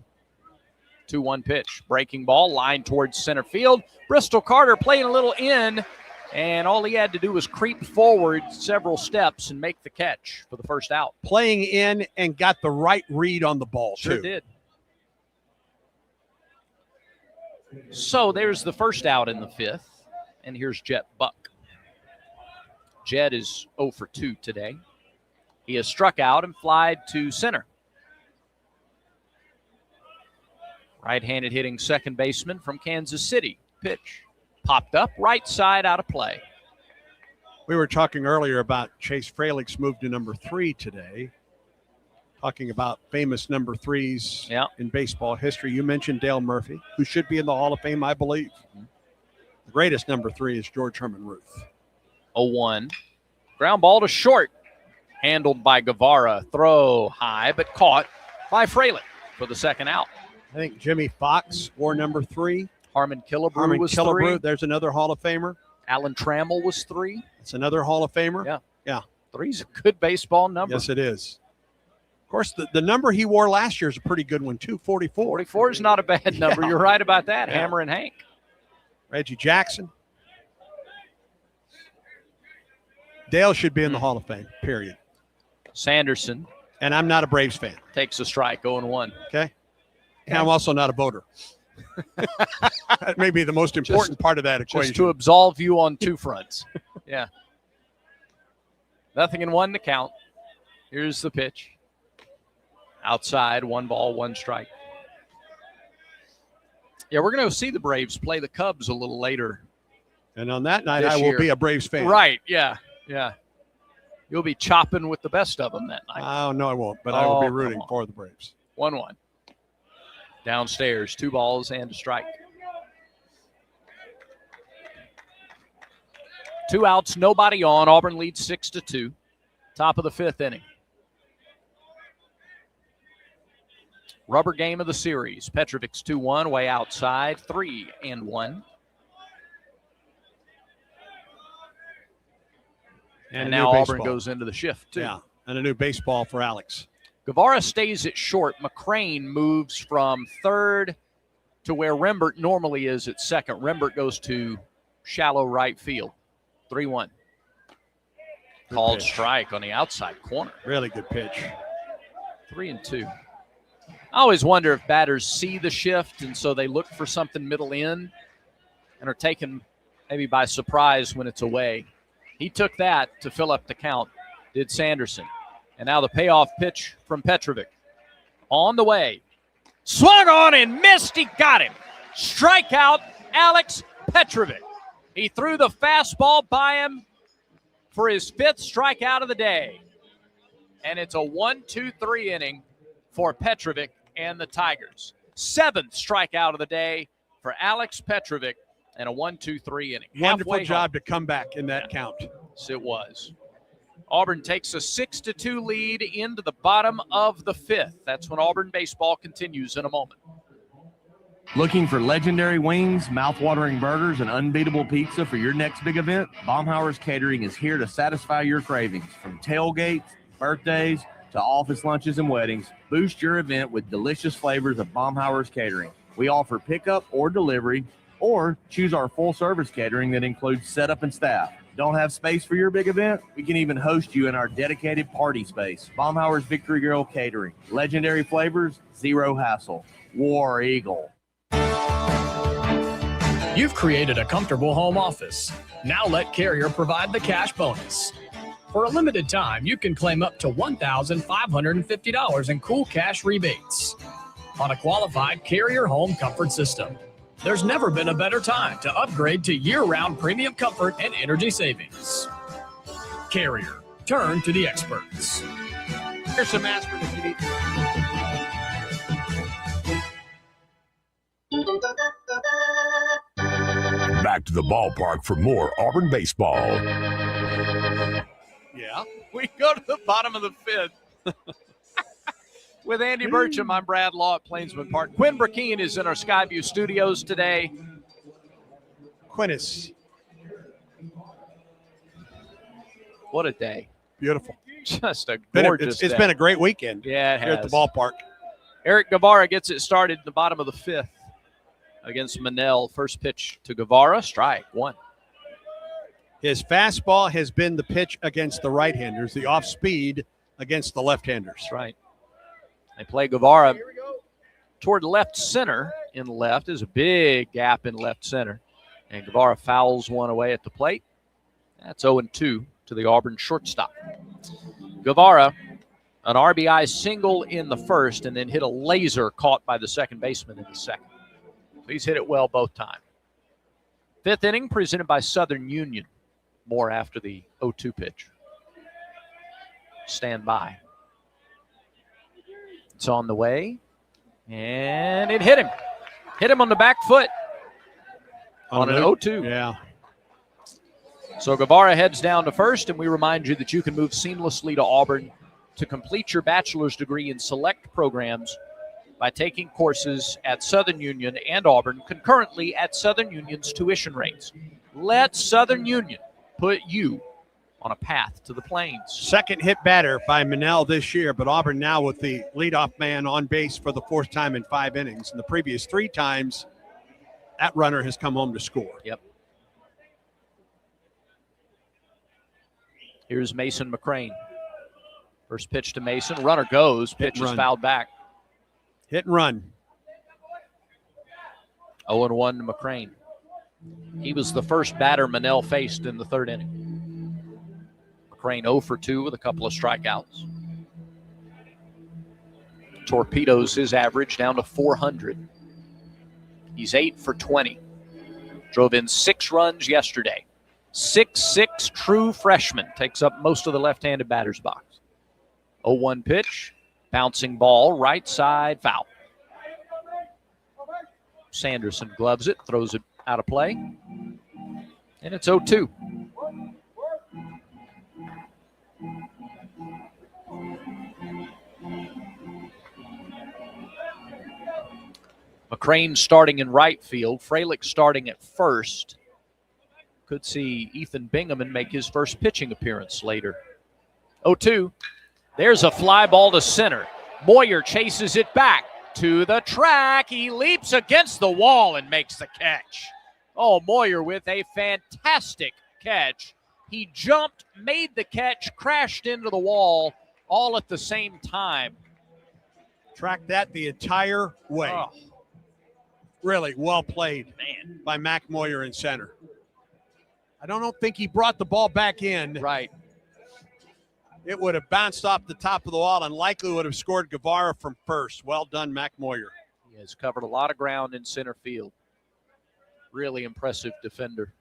2-1 pitch. Breaking ball, line towards center field. Bristol Carter playing a little in, and all he had to do was creep forward several steps and make the catch for the first out. Playing in and got the right read on the ball, too. Sure did. So there's the first out in the 5th, and here's Jet Buck. Jet is 0 for 2 today. He has struck out and flied to center. Right-handed hitting second baseman from Kansas City. Pitch. Popped up, right side, out of play. We were talking earlier about Chase Fralick's move to number 3 today. Talking about famous number 3s in baseball history. You mentioned Dale Murphy, who should be in the Hall of Fame, I believe. The greatest number 3 is George Herman Ruth. 0-1. Ground ball to short. Handled by Guevara. Throw high, but caught by Fralick for the second out. I think Jimmy Fox wore number 3. Harmon Killebrew was 3. There's another Hall of Famer. Alan Trammell was 3. It's another Hall of Famer. Yeah. 3's a good baseball number. Yes, it is. Of course, the number he wore last year is a pretty good one, too, 44. 44 is not a bad number. You're right about that, Yeah. Hammer and Hank. Reggie Jackson. Dale should be in the Hall of Fame, period. Sanderson. And I'm not a Braves fan. Takes a strike, 0-1. Okay. And I'm also not a voter. That may be the most important part of that equation. Just to absolve you on 2 fronts. Yeah. 0-1 to count. Here's the pitch. Outside, 1 ball, 1 strike. Yeah, we're going to see the Braves play the Cubs a little later. And on that night, this I will year. be a Braves fan. Right, yeah. You'll be chopping with the best of them that night. Oh, no, I won't, but I will be rooting for the Braves. 1-1. Downstairs, 2 balls and a strike. 2 outs, nobody on. Auburn leads 6-2. Top of the 5th inning. Rubber game of the series. Petrovic's 2-1, way outside, 3-1. And now Auburn goes into the shift, too. Yeah, and a new baseball for Alex. Guevara stays at short. McCrane moves from third to where Rembert normally is at second. Rembert goes to shallow right field. 3-1. Called strike on the outside corner. Really good pitch. 3-2. I always wonder if batters see the shift, and so they look for something middle in and are taken maybe by surprise when it's away. He took that to fill up the count, did Sanderson. And now the payoff pitch from Petrovic. On the way. Swung on and missed. He got him. Strikeout, Alex Petrovic. He threw the fastball by him for his 5th strikeout of the day. And it's a 1-2-3 inning for Petrovic and the Tigers. 7th strikeout of the day for Alex Petrovic and a 1-2-3 inning. Wonderful job to come back in that count. Yes, it was. Auburn takes a 6-2 lead into the bottom of the 5th. That's when Auburn baseball continues in a moment. Looking for legendary wings, mouth-watering burgers, and unbeatable pizza for your next big event? Baumhauer's Catering is here to satisfy your cravings. From tailgates, birthdays, to office lunches and weddings, boost your event with delicious flavors of Baumhauer's Catering. We offer pickup or delivery, or choose our full-service catering that includes setup and staff. Don't have space for your big event? We can even host you in our dedicated party space. Baumhauer's Victory Grill Catering. Legendary flavors, zero hassle. War Eagle. You've created a comfortable home office. Now let Carrier provide the cash bonus. For a limited time, you can claim up to $1,550 in cool cash rebates on a qualified Carrier home comfort system. There's never been a better time to upgrade to year-round premium comfort and energy savings. Carrier, turn to the experts. Here's some aspirin if you need. Back to the ballpark for more Auburn baseball. Yeah, we go to the bottom of the fifth. With Andy Burcham, I'm Brad Law at Plainsman Park. Quinn Burkeen is in our Skyview studios today. Quinnis. What a day. Beautiful. Just a gorgeous It's day. been a great weekend Yeah, it here at the has. ballpark. Eric Guevara gets it started in the bottom of the fifth against Manel. First pitch to Guevara, strike one. His fastball has been the pitch against the right-handers, the off-speed against the left-handers. That's right. They play Guevara toward left center. In left is a big gap in left center. And Guevara fouls one away at the plate. That's 0-2 to the Auburn shortstop. Guevara, an RBI single in the first and then hit a laser caught by the second baseman in the second. So he's hit it well both times. Fifth inning presented by Southern Union. More after the 0-2 pitch. Stand by. It's on the way. And it hit him. Hit him on the back foot on an 0-2. Yeah. So Guevara heads down to first, and we remind you that you can move seamlessly to Auburn to complete your bachelor's degree in select programs by taking courses at Southern Union and Auburn concurrently at Southern Union's tuition rates. Let Southern Union put you on a path to the Plains. Second hit batter by Manel this year, but Auburn now with the leadoff man on base for the fourth time in 5 innings. In the previous 3 times, that runner has come home to score. Yep. Here's Mason McCrane. First pitch to Mason. Runner goes. Pitch is fouled back. Hit and run. 0-1 to McCrane. He was the first batter Manel faced in the third inning. McCrane 0 for 2 with a couple of strikeouts. Torpedoes his average down to 400. He's 8 for 20. Drove in 6 runs yesterday. 6'6" true freshman. Takes up most of the left-handed batter's box. 0-1 pitch. Bouncing ball, right side, foul. Sanderson gloves it, throws it out of play. And it's 0-2. McCrane starting in right field. Freilich starting at first. Could see Ethan Bingaman make his first pitching appearance later. 0-2. There's a fly ball to center. Moyer chases it back to the track. He leaps against the wall and makes the catch. Oh, Moyer with a fantastic catch. He jumped, made the catch, crashed into the wall all at the same time. Tracked that the entire way. Oh. Really well played by Mac Moyer in center. I don't think he brought the ball back in. Right. It would have bounced off the top of the wall and likely would have scored Guevara from first. Well done, Mac Moyer. He has covered a lot of ground in center field. Really impressive defender.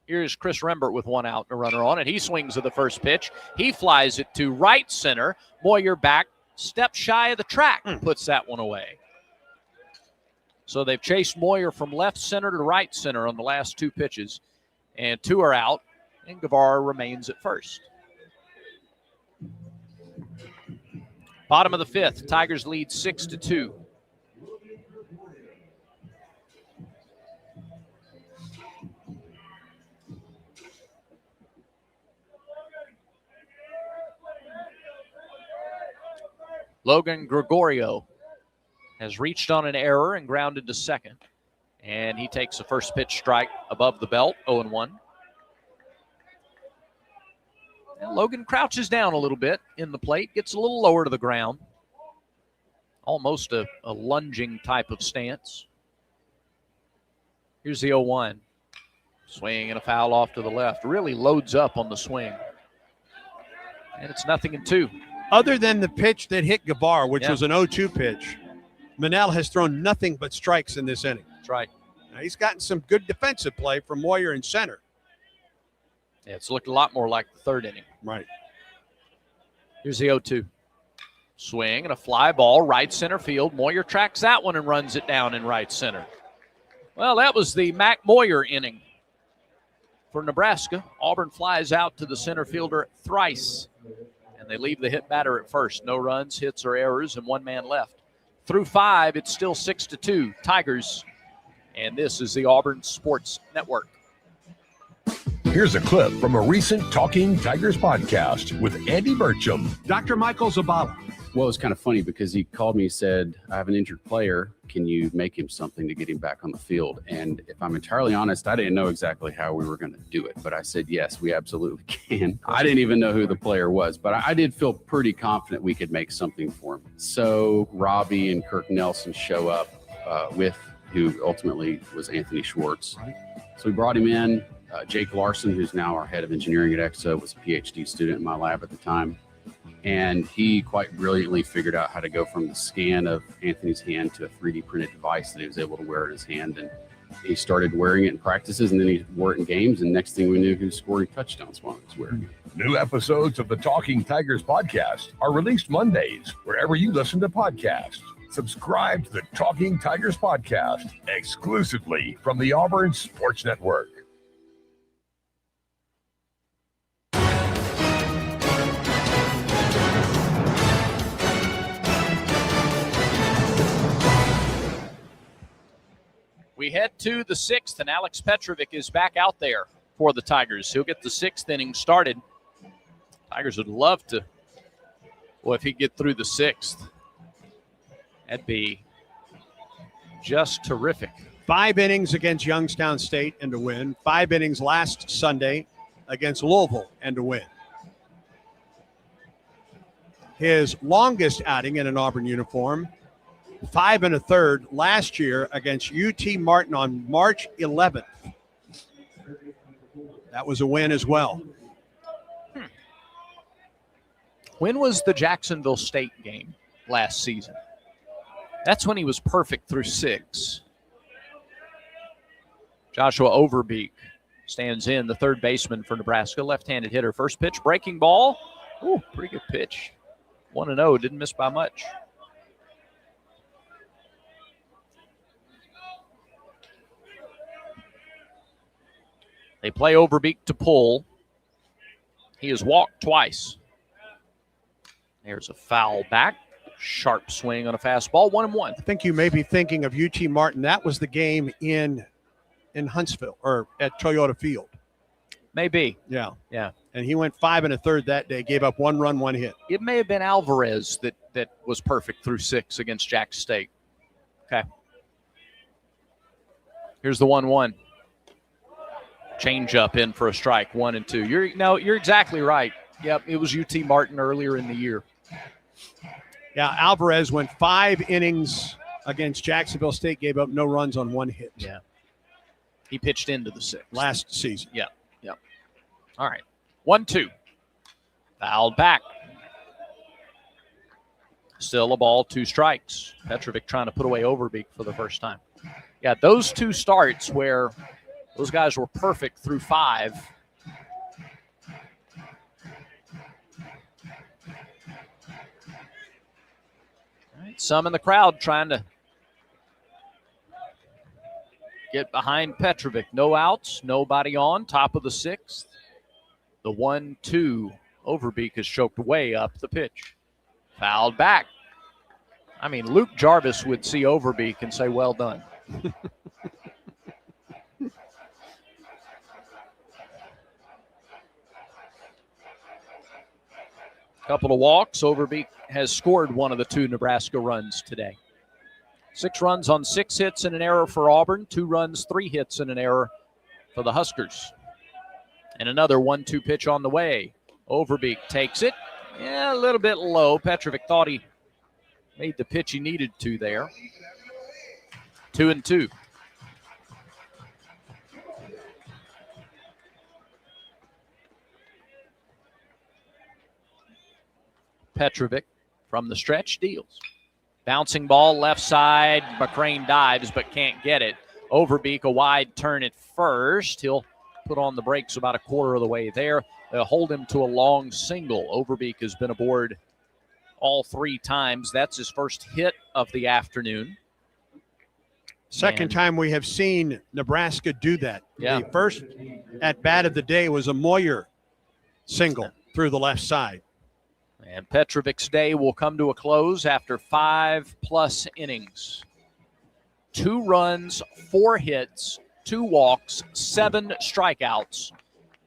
Here's Chris Rembert with 1 out and a runner on, and he swings at the first pitch. He flies it to right center. Moyer back, step shy of the track, puts that one away. So they've chased Moyer from left center to right center on the last 2 pitches, and 2 are out, and Guevara remains at first. Bottom of the 5th, Tigers lead 6-2. Logan Gregorio has reached on an error and grounded to second. And he takes a first pitch strike above the belt, 0-1. And Logan crouches down a little bit in the plate, gets a little lower to the ground. Almost a lunging type of stance. Here's the 0-1. Swing and a foul off to the left. Really loads up on the swing. And it's 0-2. Other than the pitch that hit Gavar, which was an 0-2 pitch, Manel has thrown nothing but strikes in this inning. That's right. Now, he's gotten some good defensive play from Moyer in center. Yeah, it's looked a lot more like the third inning. Right. Here's the 0-2. Swing and a fly ball, right center field. Moyer tracks that one and runs it down in right center. Well, that was the Mac Moyer inning for Nebraska. Auburn flies out to the center fielder thrice, and they leave the hit batter at first. No runs, hits, or errors, and one man left. Through 5, it's still 6-2, Tigers. And this is the Auburn Sports Network. Here's a clip from a recent Talking Tigers podcast with Andy Burcham. Dr. Michael Zabala. Well, it was kind of funny because he called me and said, I have an injured player. Can you make him something to get him back on the field? And if I'm entirely honest, I didn't know exactly how we were going to do it. But I said, yes, we absolutely can. I didn't even know who the player was, but I did feel pretty confident we could make something for him. So Robbie and Kirk Nelson show up with who ultimately was Anthony Schwartz. So we brought him in. Jake Larson, who's now our head of engineering at EXO, was a PhD student in my lab at the time. And he quite brilliantly figured out how to go from the scan of Anthony's hand to a 3D printed device that he was able to wear in his hand. And he started wearing it in practices, and then he wore it in games. And next thing we knew, he was scoring touchdowns while he was wearing it. New episodes of the Talking Tigers podcast are released Mondays, wherever you listen to podcasts. Subscribe to the Talking Tigers podcast exclusively from the Auburn Sports Network. We head to the 6th, and Alex Petrovic is back out there for the Tigers. He'll get the 6th inning started. Tigers would love to, well, if he could get through the 6th, that'd be just terrific. 5 innings against Youngstown State and to win. 5 innings last Sunday against Louisville and to win. His longest outing in an Auburn uniform, 5 1/3 last year against UT Martin on March 11th. That was a win as well. When was the Jacksonville State game last season? That's when he was perfect through 6. Joshua Overbeek stands in, the third baseman for Nebraska, left-handed hitter. First pitch, breaking ball. Ooh, pretty good pitch. 1-0, didn't miss by much. They play Overbeek to pull. He has walked twice. There's a foul back. Sharp swing on a fastball, 1-1. I think you may be thinking of UT Martin. That was the game in Huntsville or at Toyota Field. Maybe. Yeah. Yeah. And he went 5 1/3 that day, gave up 1 run, 1 hit. It may have been Alvarez that was perfect through 6 against Jackson State. Okay. Here's the 1-1. Change up in for a strike, 1-2. You're exactly right. Yep, it was UT Martin earlier in the year. Yeah, Alvarez went 5 innings against Jacksonville State, gave up no runs on 1 hit. Yeah. He pitched into the 6th. Last season. Yeah. Yep. All right. 1-2. Fouled back. Still a ball, 2 strikes. Petrovic trying to put away Overbeek for the first time. Yeah, those 2 starts where those guys were perfect through 5. All right, some in the crowd trying to get behind Petrovic. No outs, nobody on, top of the 6th. The 1-2, Overbeek is choked way up the pitch. Fouled back. I mean, Luke Jarvis would see Overbeek and say, well done. Couple of walks. Overbeek has scored one of the 2 Nebraska runs today. 6 runs on 6 hits and an error for Auburn. 2 runs, 3 hits and an error for the Huskers. And another 1-2 pitch on the way. Overbeek takes it. Yeah, a little bit low. Petrovic thought he made the pitch he needed to there. 2-2. Petrovic from the stretch deals. Bouncing ball left side. McCrane dives but can't get it. Overbeek a wide turn at first. He'll put on the brakes about a quarter of the way there. They'll hold him to a long single. Overbeek has been aboard all 3 times. That's his first hit of the afternoon. Second time we have seen Nebraska do that. Yeah. The first at bat of the day was a Moyer single through the left side. And Petrovic's day will come to a close after 5+ innings. 2 runs, 4 hits, 2 walks, 7 strikeouts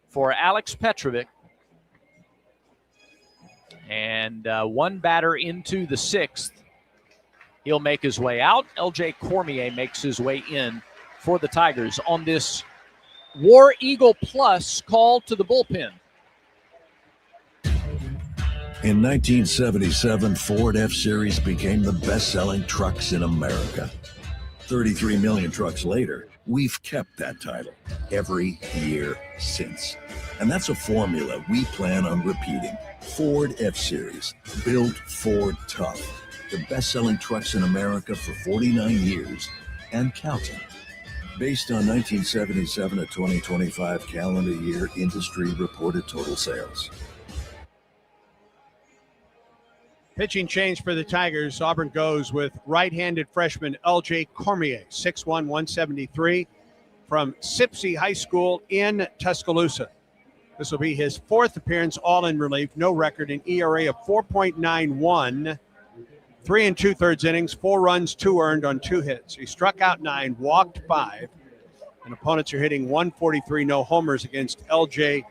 for Alex Petrovic. And 1 batter into the 6th. He'll make his way out. LJ Cormier makes his way in for the Tigers on this War Eagle Plus call to the bullpen. In 1977, Ford F-Series became the best-selling trucks in America. 33 million trucks later, we've kept that title every year since. And that's a formula we plan on repeating. Ford F-Series, built Ford tough. The best-selling trucks in America for 49 years and counting. Based on 1977 to 2025 calendar year industry reported total sales. Pitching change for the Tigers. Auburn goes with right-handed freshman LJ Cormier, 6'1", 173, from Sipsey High School in Tuscaloosa. This will be his 4th appearance, all in relief, no record, an ERA of 4.91, 3 2/3 innings, 4 runs, 2 earned on 2 hits. He struck out 9, walked 5, and opponents are hitting 143, no homers against LJ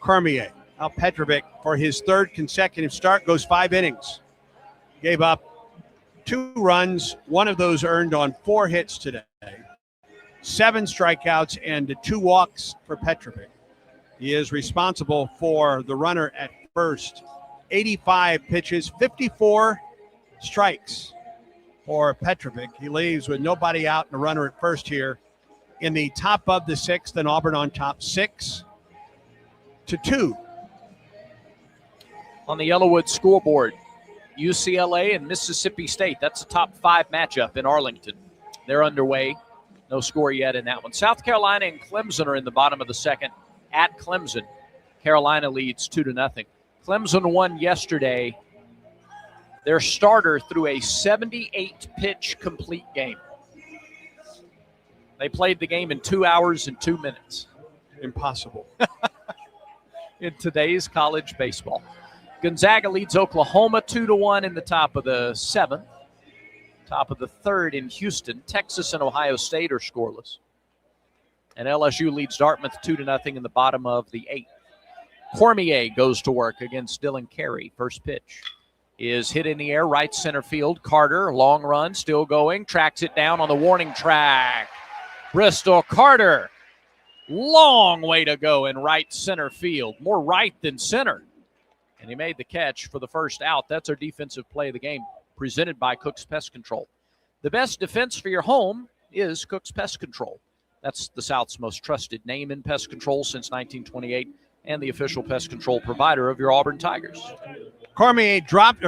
Cormier. Now Petrovic, for his 3rd consecutive start, goes 5 innings. Gave up 2 runs, 1 of those earned on 4 hits today. 7 strikeouts and 2 walks for Petrovic. He is responsible for the runner at first. 85 pitches, 54 strikes for Petrovic. He leaves with nobody out and a runner at first here in the top of the 6th, and Auburn on top 6-2. On the Yellowwood scoreboard, UCLA and Mississippi State. That's a top 5 matchup in Arlington. They're underway. No score yet in that one. South Carolina and Clemson are in the bottom of the 2nd at Clemson. Carolina leads 2-0. Clemson won yesterday. Their starter threw a 78-pitch complete game. They played the game in 2 hours and 2 minutes. Impossible. In today's college baseball. Gonzaga leads Oklahoma 2-1 in the top of the 7th. Top of the 3rd in Houston. Texas and Ohio State are scoreless. And LSU leads Dartmouth 2-0 in the bottom of the 8th. Cormier goes to work against Dylan Carey. First pitch is hit in the air, right center field. Carter, long run, still going. Tracks it down on the warning track. Bristol Carter, long way to go in right center field. More right than center. And he made the catch for the first out. That's our defensive play of the game, presented by Cook's Pest Control. The best defense for your home is Cook's Pest Control. That's the South's most trusted name in pest control since 1928 and the official pest control provider of your Auburn Tigers. Carter dropped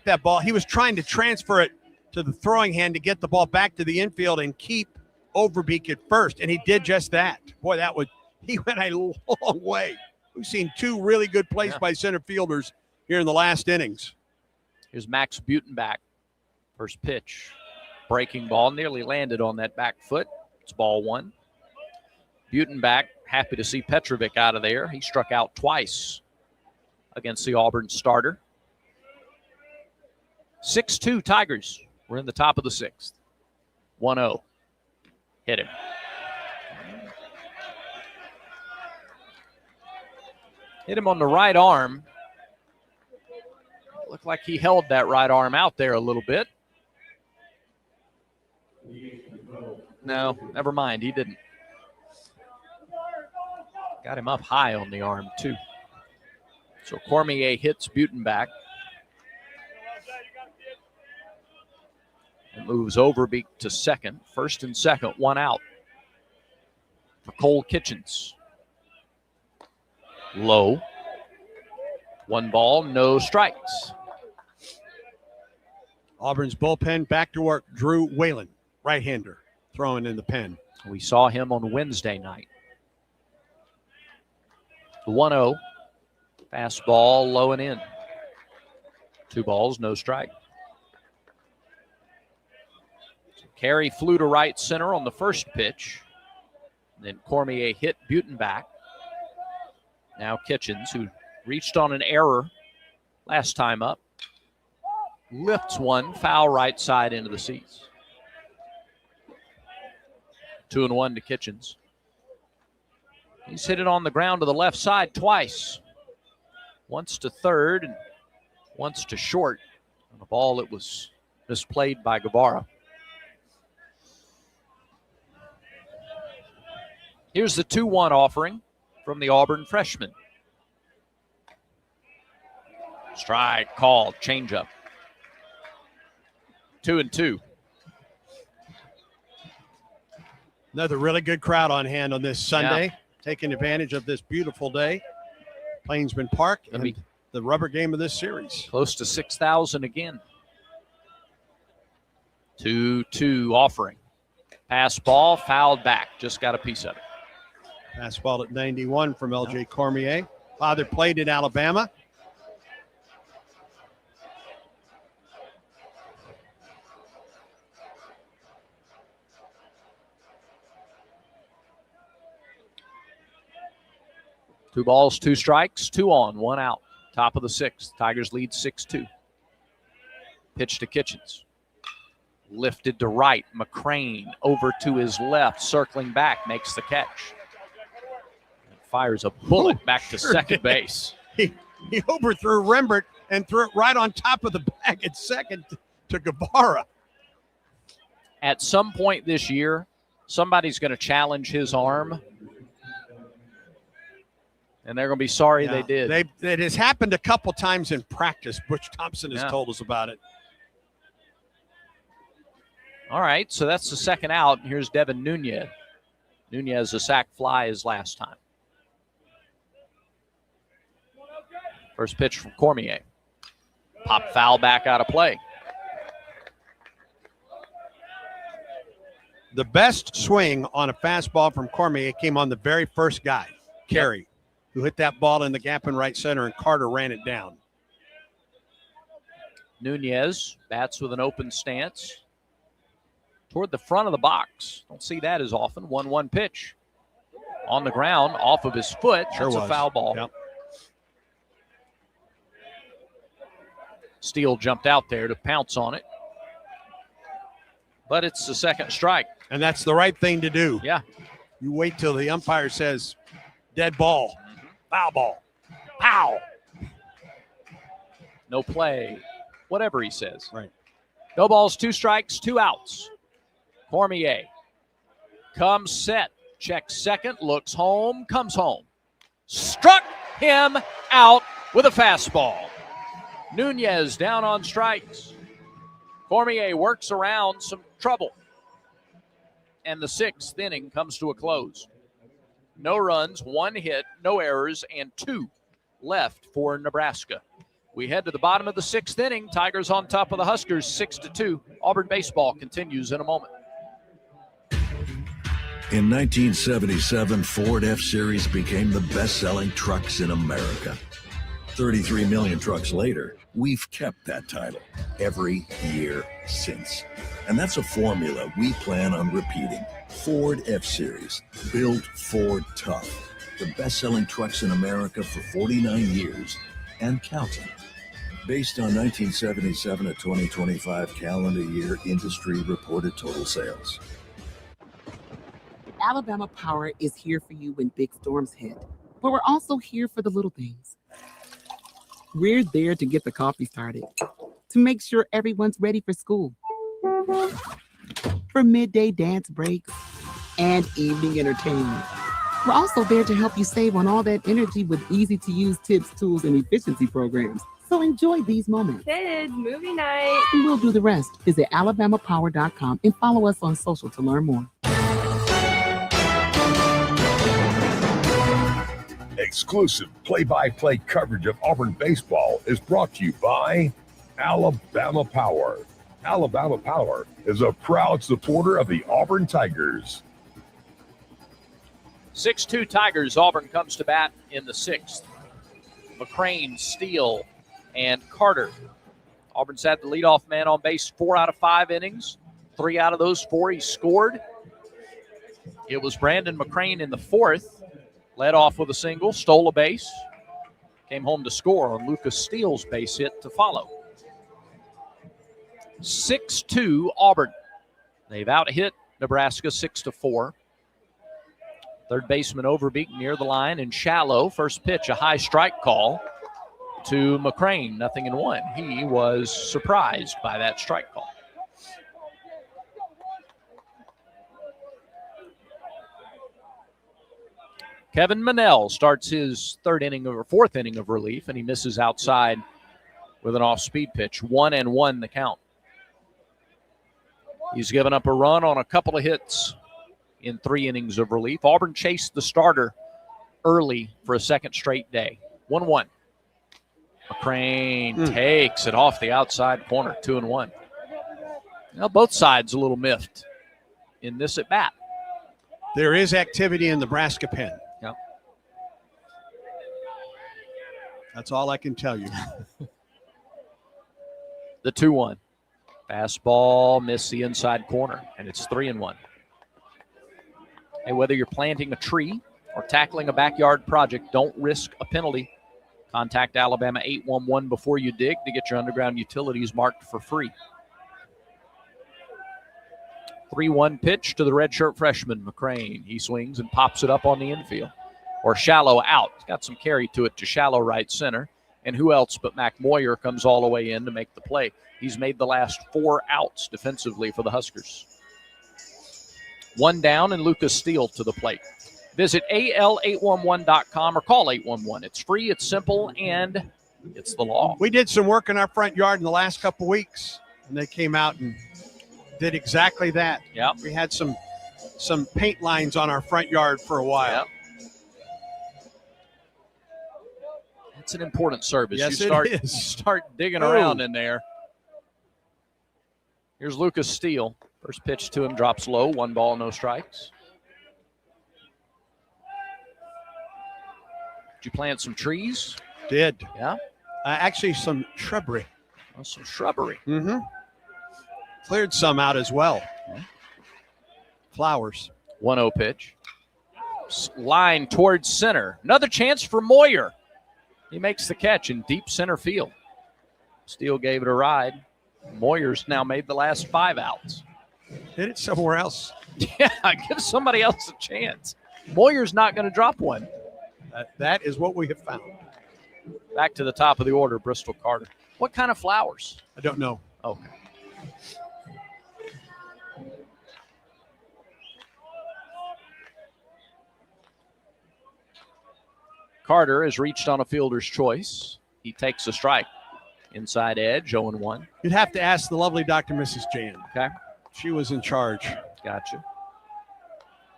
that ball. He was trying to transfer it to the throwing hand to get the ball back to the infield and keep Overbeek at first, and he did just that. Boy, he went a long way. We've seen 2 really good plays by center fielders here in the last innings. Here's Max Butenbach. First pitch. Breaking ball, nearly landed on that back foot. It's ball 1. Butenbach, happy to see Petrovic out of there. He struck out twice against the Auburn starter. 6-2 Tigers. We're in the top of the 6th. 1-0. Hit him. Hit him on the right arm. Looked like he held that right arm out there a little bit. No, never mind. He didn't. Got him up high on the arm, too. So Cormier hits Butenbach. It moves Overbeek to second. First and second, one out for Cole Kitchens. Low. One ball, no strikes. Auburn's bullpen back to work. Drew Whalen, right-hander, throwing in the pen. We saw him on Wednesday night. The 1-0. Fastball low and in. 2 balls, no strike. So Carey flew to right center on the first pitch. Then Cormier hit Butenbach. Now Kitchens, who reached on an error last time up, lifts one, foul right side into the seats. 2-1 to Kitchens. He's hit it on the ground to the left side twice. Once to third and once to short on a ball that was misplayed by Guevara. Here's the 2-1 offering from the Auburn freshman. Strike called, changeup. 2-2. Another really good crowd on hand on this Sunday, taking advantage of this beautiful day. Plainsman Park and the rubber game of this series. Close to 6,000 again. 2-2 offering. Pass ball, fouled back. Just got a piece of it. Fastball at 91 from L.J. Cormier. Father played in Alabama. Two balls, 2 strikes, 2 on, 1 out. Top of the 6th. Tigers lead 6-2. Pitch to Kitchens. Lifted to right. McCrane over to his left. Circling back. Makes the catch. And fires a bullet back to second base. He overthrew Rembert and threw it right on top of the bag at second to Guevara. At some point this year, somebody's going to challenge his arm. And they're going to be sorry they did. It has happened a couple times in practice. Butch Thompson has told us about it. All right, so that's the second out. Here's Devin Nunez. Nunez, a sac fly his last time. First pitch from Cormier. Pop foul back out of play. The best swing on a fastball from Cormier came on the very first guy, Carey, who hit that ball in the gap in right center, and Carter ran it down. Nunez bats with an open stance toward the front of the box. Don't see that as often. 1-1 pitch. On the ground, off of his foot. That's a foul ball. Yep. Steele jumped out there to pounce on it. But it's the second strike. And that's the right thing to do. Yeah. You wait till the umpire says, dead ball, foul ball, pow. No play, whatever he says. Right. No balls, 2 strikes, 2 outs. Cormier comes set, checks second, looks home, comes home. Struck him out with a fastball. Nunez down on strikes. Cormier works around some trouble. And the 6th inning comes to a close. No runs, 1 hit, no errors, and 2 left for Nebraska. We head to the bottom of the 6th inning. Tigers on top of the Huskers, 6-2. Auburn baseball continues in a moment. In 1977, Ford F-Series became the best-selling trucks in America. 33 million trucks later, we've kept that title every year since. And that's a formula we plan on repeating. Ford F-Series, built Ford tough. The best-selling trucks in America for 49 years and counting. Based on 1977 to 2025 calendar year industry reported total sales. Alabama Power is here for you when big storms hit. But we're also here for the little things. We're there to get the coffee started, to make sure everyone's ready for school, for midday dance breaks, and evening entertainment. We're also there to help you save on all that energy with easy-to-use tips, tools, and efficiency programs. So enjoy these moments. Kids, movie night. And we'll do the rest. Visit alabamapower.com and follow us on social to learn more. Exclusive play-by-play coverage of Auburn baseball is brought to you by Alabama Power. Alabama Power is a proud supporter of the Auburn Tigers. 6-2 Tigers. Auburn comes to bat in the 6th. McCrane, Steele, and Carter. Auburn's had the leadoff man on base 4 out of 5 innings. 3 out of those 4 he scored. It was Brandon McCrane in the 4th. Led off with a single, stole a base. Came home to score on Lucas Steele's base hit to follow. 6-2 Auburn. They've out-hit Nebraska 6-4. Third baseman Overbeek near the line and shallow. First pitch, a high strike call to McCrane, 0-1. He was surprised by that strike call. Kevin Manell starts his 4th inning of relief, and he misses outside with an off-speed pitch. 1-1 the count. He's given up a run on a couple of hits in 3 innings of relief. Auburn chased the starter early for a second straight day. 1-1. McCrane takes it off the outside corner. 2-1. Now both sides a little miffed in this at bat. There is activity in Nebraska pen. Yep. That's all I can tell you. The 2-1. Fastball missed the inside corner, and it's 3-1. Hey, whether you're planting a tree or tackling a backyard project, don't risk a penalty. Contact Alabama 811 before you dig to get your underground utilities marked for free. 3-1 pitch to the redshirt freshman, McCrane. He swings and pops it up on the infield. Or shallow out. It's got some carry to it to shallow right center. And who else but Mac Moyer comes all the way in to make the play. He's made the last 4 outs defensively for the Huskers. 1 down and Lucas Steele to the plate. Visit al811.com or call 811. It's free, it's simple, and it's the law. We did some work in our front yard in the last couple weeks, and they came out and did exactly that. Yep. We had some paint lines on our front yard for a while. Yep. It's an important service. Yes, you it is. Start digging around in there. Here's Lucas Steele. First pitch to him drops low. 1 ball, no strikes. Did you plant some trees? Did. Yeah? Actually, some shrubbery. Oh, some shrubbery. Mm-hmm. Cleared some out as well. Okay. Flowers. 1-0 pitch. Line towards center. Another chance for Moyer. He makes the catch in deep center field. Steele gave it a ride. Moyer's now made the last 5 outs. Hit it somewhere else. Yeah, give somebody else a chance. Moyer's not going to drop one. That is what we have found. Back to the top of the order, Bristol Carter. What kind of flowers? I don't know. Okay. Carter has reached on a fielder's choice. He takes a strike. Inside edge, 0-1. You'd have to ask the lovely Dr. Mrs. Jan. Okay. She was in charge. Gotcha.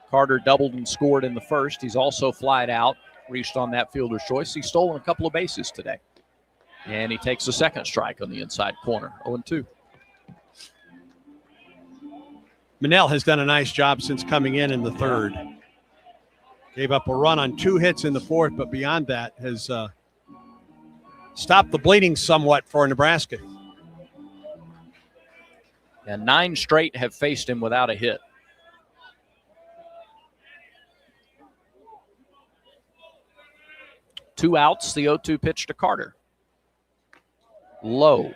Carter doubled and scored in the first. He's also flied out, reached on that fielder's choice. He's stolen a couple of bases today. And he takes a second strike on the inside corner, 0-2. Manell has done a nice job since coming in the third. Gave up a run on 2 hits in the fourth, but beyond that has stopped the bleeding somewhat for Nebraska. And 9 straight have faced him without a hit. Two outs, the 0-2 pitch to Carter. Low.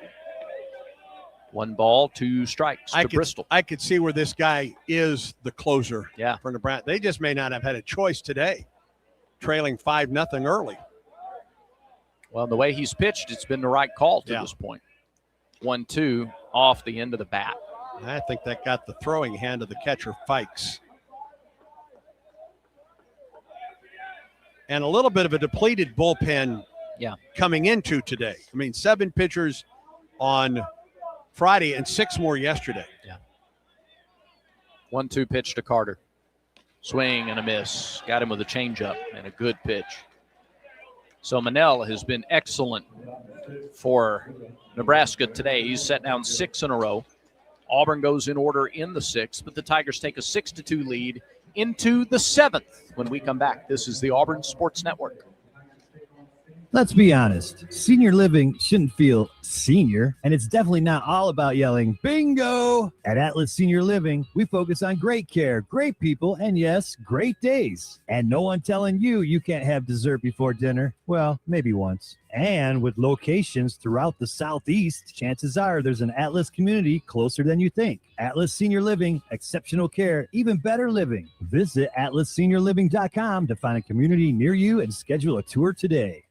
1 ball, 2 strikes to Bristol. I could see where this guy is the closer for Nebraska. They just may not have had a choice today, trailing 5-0 early. Well, the way he's pitched, it's been the right call to this point. 1-2 off the end of the bat. I think that got the throwing hand of the catcher, Fikes. And a little bit of a depleted bullpen coming into today. I mean, 7 pitchers on Friday and 6 more yesterday. Yeah. 1-2 pitch to Carter. Swing and a miss. Got him with a changeup and a good pitch. So Manel has been excellent for Nebraska today. He's set down 6 in a row. Auburn goes in order in the 6th, but the Tigers take a 6-2 lead into the 7th. When we come back, this is the Auburn Sports Network. Let's be honest. Senior living shouldn't feel senior, and it's definitely not all about yelling, bingo! At Atlas Senior Living, we focus on great care, great people, and yes, great days. And no one telling you can't have dessert before dinner. Well, maybe once. And with locations throughout the Southeast, chances are there's an Atlas community closer than you think. Atlas Senior Living, exceptional care, even better living. Visit atlasseniorliving.com to find a community near you and schedule a tour today.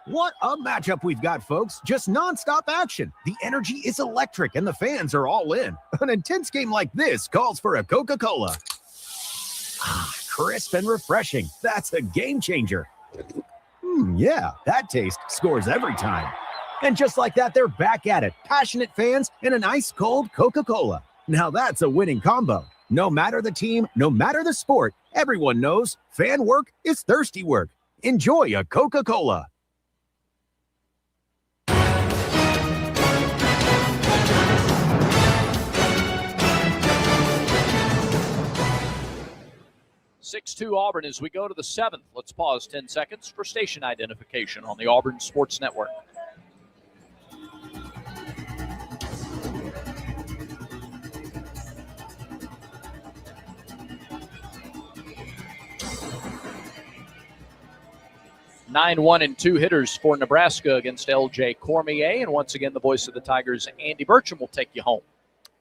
What a matchup we've got, folks. Just nonstop action. The energy is electric and the fans are all in. An intense game like this calls for a Coca-Cola. Crisp and refreshing. That's a game changer. Yeah, that taste scores every time. And just like that, they're back at it. Passionate fans and an ice-cold Coca-Cola. Now that's a winning combo. No matter the team, no matter the sport, everyone knows fan work is thirsty work. Enjoy a Coca-Cola. (6-2) Auburn as we go to the 7th. Let's pause 10 seconds for station identification on the Auburn Sports Network. Nine 1-2 hitters for Nebraska against L.J. Cormier. And once again, the voice of the Tigers, Andy Burcham, will take you home.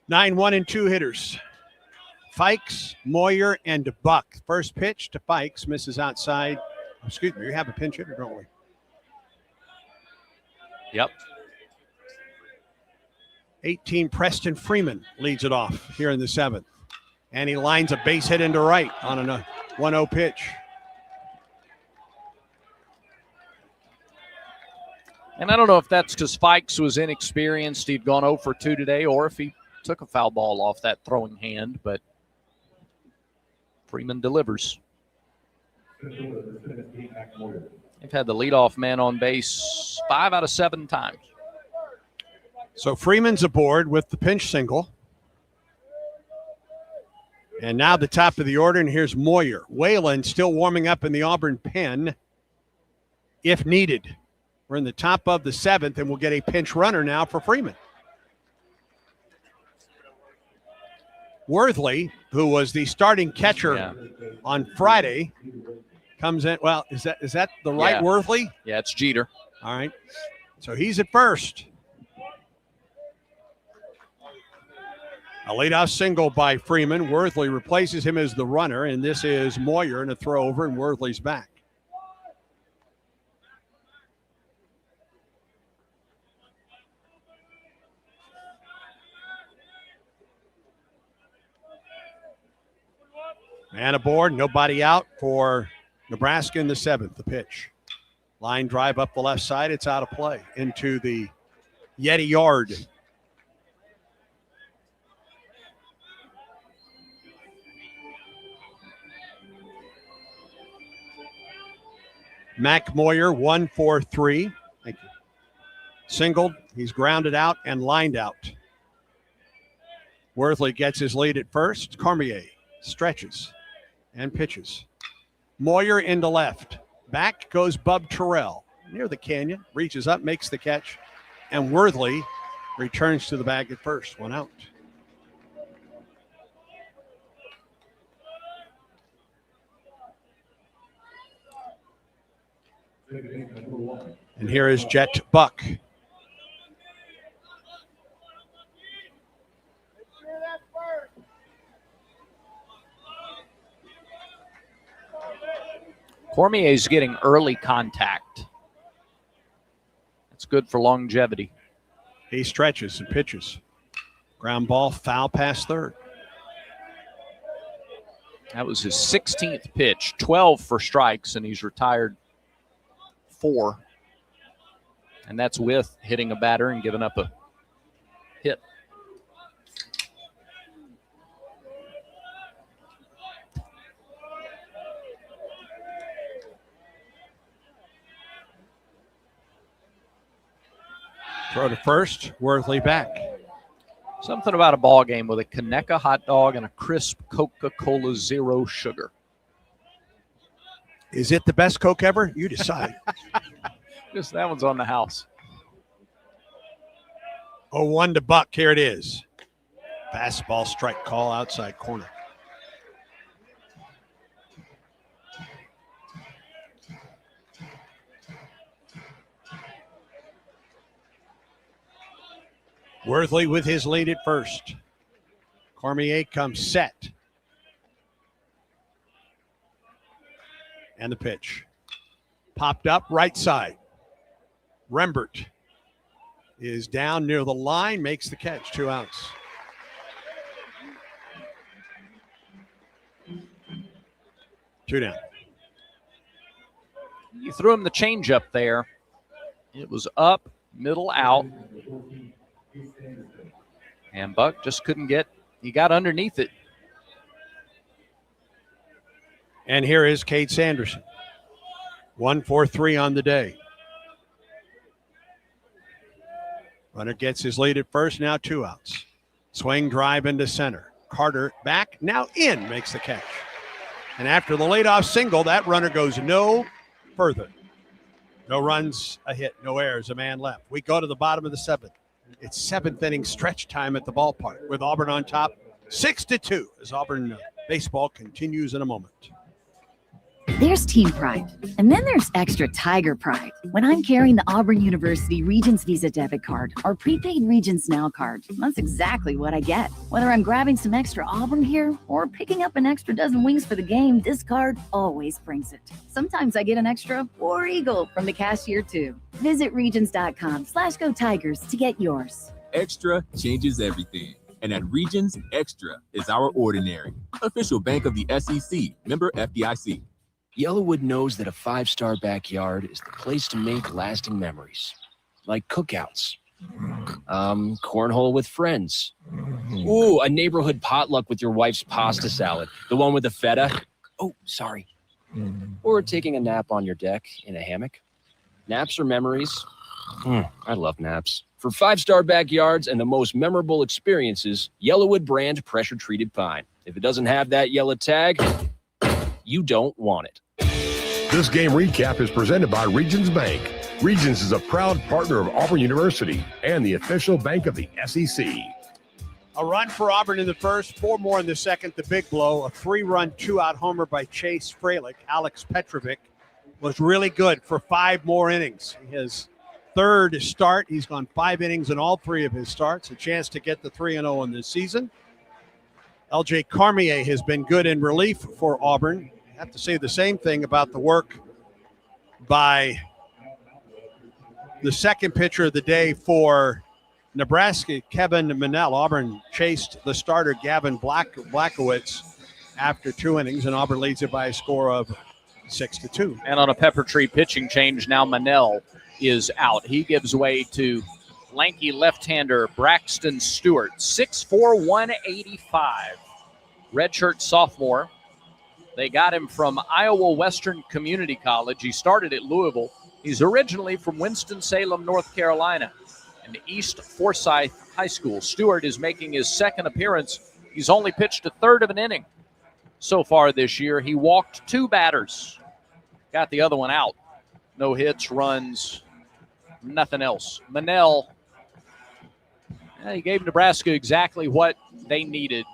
9-1-2 hitters. Fikes, Moyer, and Buck. First pitch to Fikes, misses outside. Excuse me, we have a pinch hitter, don't we? Yep. 18, Preston Freeman leads it off here in the 7th. And he lines a base hit into right on a 1-0 pitch. And I don't know if that's because Fikes was inexperienced. He'd gone 0 for 2 today, or if he took a foul ball off that throwing hand, but Freeman delivers. They've had the leadoff man on base 5 out of 7 times. So Freeman's aboard with the pinch single. And now the top of the order, and here's Moyer. Whalen still warming up in the Auburn pen if needed. We're in the top of the 7th, and we'll get a pinch runner now for Freeman. Worthley, who was the starting catcher on Friday, comes in. Well, is that the right Worthley? Yeah, it's Jeter. All right. So he's at first. A leadoff single by Freeman. Worthley replaces him as the runner, and this is Moyer in a throw over, and Worthley's back. Man aboard, nobody out for Nebraska in the 7th. The pitch. Line drive up the left side. It's out of play into the Yeti yard. Mac Moyer, 1 for 3. Thank you. Singled. He's grounded out and lined out. Worthley gets his lead at first. Cormier stretches and pitches. Moyer into left. Back goes Bub Terrell. Near the canyon. Reaches up, makes the catch. And Worthley returns to the bag at first. 1 out. And here is Jet Buck. Cormier's getting early contact. good for longevity. He stretches and pitches. Ground ball, foul past third. That was his 16th pitch, 12 for strikes, and he's retired 4. And that's with hitting a batter and giving up a hit. Throw to first, Worthley back. Something about a ball game with a Conecuh hot dog and a crisp Coca-Cola Zero sugar. Is it the best Coke ever? You decide. Just that one's on the house. 0-1 to Buck. Here it is. Fastball strike call outside corner. Worthley with his lead at first. Cormier comes set. And the pitch. Popped up right side. Rembert is down near the line, makes the catch, 2 outs. Two down. You threw him the changeup there. It was up, middle out. And Buck just couldn't get, he got underneath it. And here is Cade Sanderson. 1-for-3 on the day. Runner gets his lead at first, now 2 outs. Swing drive into center. Carter back, now in, makes the catch. And after the leadoff single, that runner goes no further. No runs, a hit, no errors, a man left. We go to the bottom of the 7th. It's 7th inning stretch time at the ballpark with Auburn on top, 6-2 as Auburn baseball continues in a moment. There's team pride, and then there's extra Tiger pride. When I'm carrying the Auburn University Regents Visa debit card or prepaid Regents Now card, that's exactly what I get. Whether I'm grabbing some extra Auburn gear or picking up an extra dozen wings for the game, this card always brings it. Sometimes I get an extra War Eagle from the cashier too. Visit Regions.com/Go Tigers to get yours. Extra changes everything. And at Regions, Extra is our ordinary. Official bank of the SEC, member FDIC. Yellowwood knows that a 5-star backyard is the place to make lasting memories. Like cookouts. Cornhole with friends. Ooh, a neighborhood potluck with your wife's pasta salad. The one with the feta. Oh, sorry. Or taking a nap on your deck in a hammock. Naps are memories. I love naps. For 5-star backyards and the most memorable experiences, Yellowwood brand pressure-treated pine. If it doesn't have that yellow tag, you don't want it. This game recap is presented by Regions Bank. Regions is a proud partner of Auburn University and the official bank of the SEC. A run for Auburn in the first, 4 more in the second. The big blow, a 3-run, 2-out homer by Chase Freilich. Alex Petrovic was really good for 5 more innings. His third start, he's gone 5 innings in all 3 of his starts. A chance to get the 3-0 in this season. LJ Cormier has been good in relief for Auburn. I have to say the same thing about the work by the second pitcher of the day for Nebraska, Kevin Manel. Auburn chased the starter, Gavin Blackowitz, after 2 innings, and Auburn leads it by a score of 6-2. And on a pepper tree pitching change, now Manel is out. He gives way to lanky left-hander Braxton Stewart, 6'4", 185. Redshirt sophomore. They got him from Iowa Western Community College. He started at Louisville. He's originally from Winston-Salem, North Carolina, and East Forsyth High School. Stewart is making his second appearance. He's only pitched a third of an inning so far this year. He walked 2 batters, got the other one out. No hits, runs, nothing else. Manel, he gave Nebraska exactly what they needed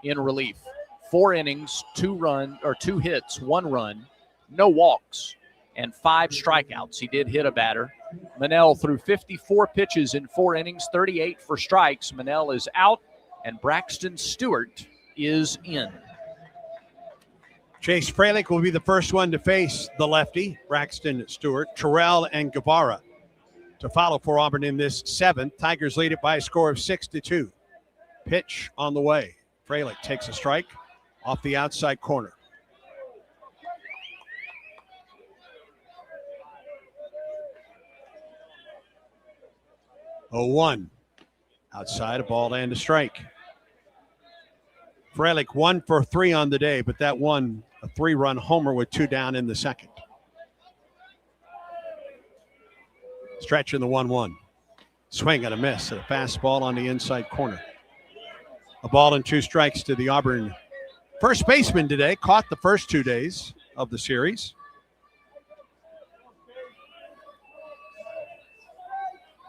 in relief. 4 innings, 2 hits, 1 run, no walks, and 5 strikeouts. He did hit a batter. Manel threw 54 pitches in 4 innings, 38 for strikes. Manel is out, and Braxton Stewart is in. Chase Freilich will be the first one to face the lefty, Braxton Stewart. Terrell and Guevara to follow for Auburn in this 7th. Tigers lead it by a score of 6-2. Pitch on the way. Freilich takes a strike off the outside corner. Oh, 1. Outside, a ball and a strike. Freilich 1 for 3 on the day, but that one, a 3-run homer with 2 down in the second. Stretch in the 1-1. Swing and a miss. A fastball on the inside corner. A ball and 2 strikes to the Auburn first baseman today. Caught the first 2 days of the series.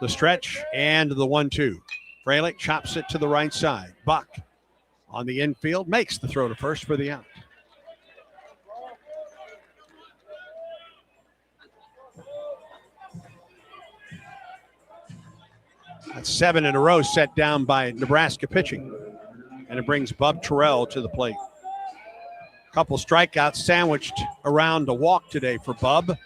The stretch and the 1-2. Freilich chops it to the right side. Buck on the infield makes the throw to first for the out. That's 7 in a row set down by Nebraska pitching. And it brings Bub Terrell to the plate. Couple strikeouts sandwiched around a walk today for Bub.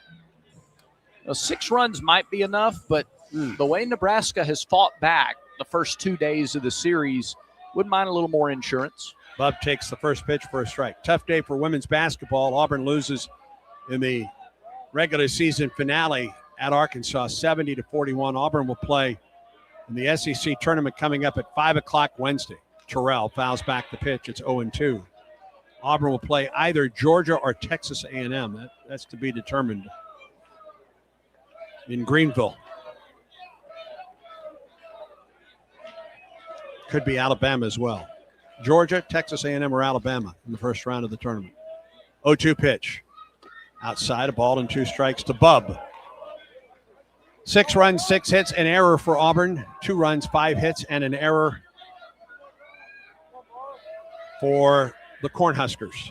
6 runs might be enough, but the way Nebraska has fought back the first 2 days of the series, wouldn't mind a little more insurance. Bub takes the first pitch for a strike. Tough day for women's basketball. Auburn loses in the regular season finale at Arkansas, 70-41. Auburn will play in the SEC tournament coming up at 5 o'clock Wednesday. Terrell fouls back the pitch. It's 0-2. Auburn will play either Georgia or Texas A&M. That's to be determined in Greenville. Could be Alabama as well. Georgia, Texas A&M, or Alabama in the first round of the tournament. 0-2 pitch. Outside, a ball and 2 strikes to Bub. 6 runs, 6 hits, an error for Auburn. 2 runs, 5 hits, and an error for the Cornhuskers.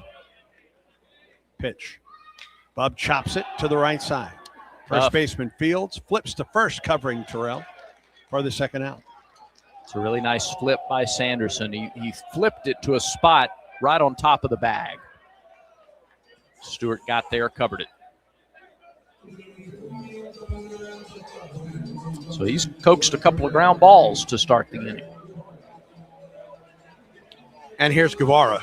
Pitch. Bub chops it to the right side. First baseman Fields flips to first, covering Terrell for the second out. It's a really nice flip by Sanderson. He flipped it to a spot right on top of the bag. Stewart got there, covered it. So he's coaxed a couple of ground balls to start the inning. And here's Guevara.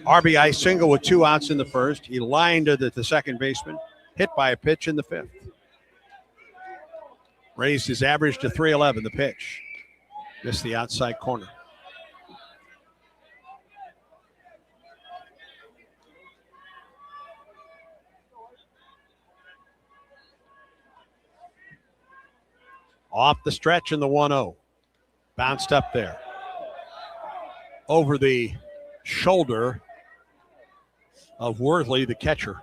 RBI single with 2 outs in the first. He lined it at the second baseman, hit by a pitch in the 5th. Raised his average to 311, the pitch. Missed the outside corner. Off the stretch in the 1-0. Bounced up there. Over the shoulder of Worthley, the catcher.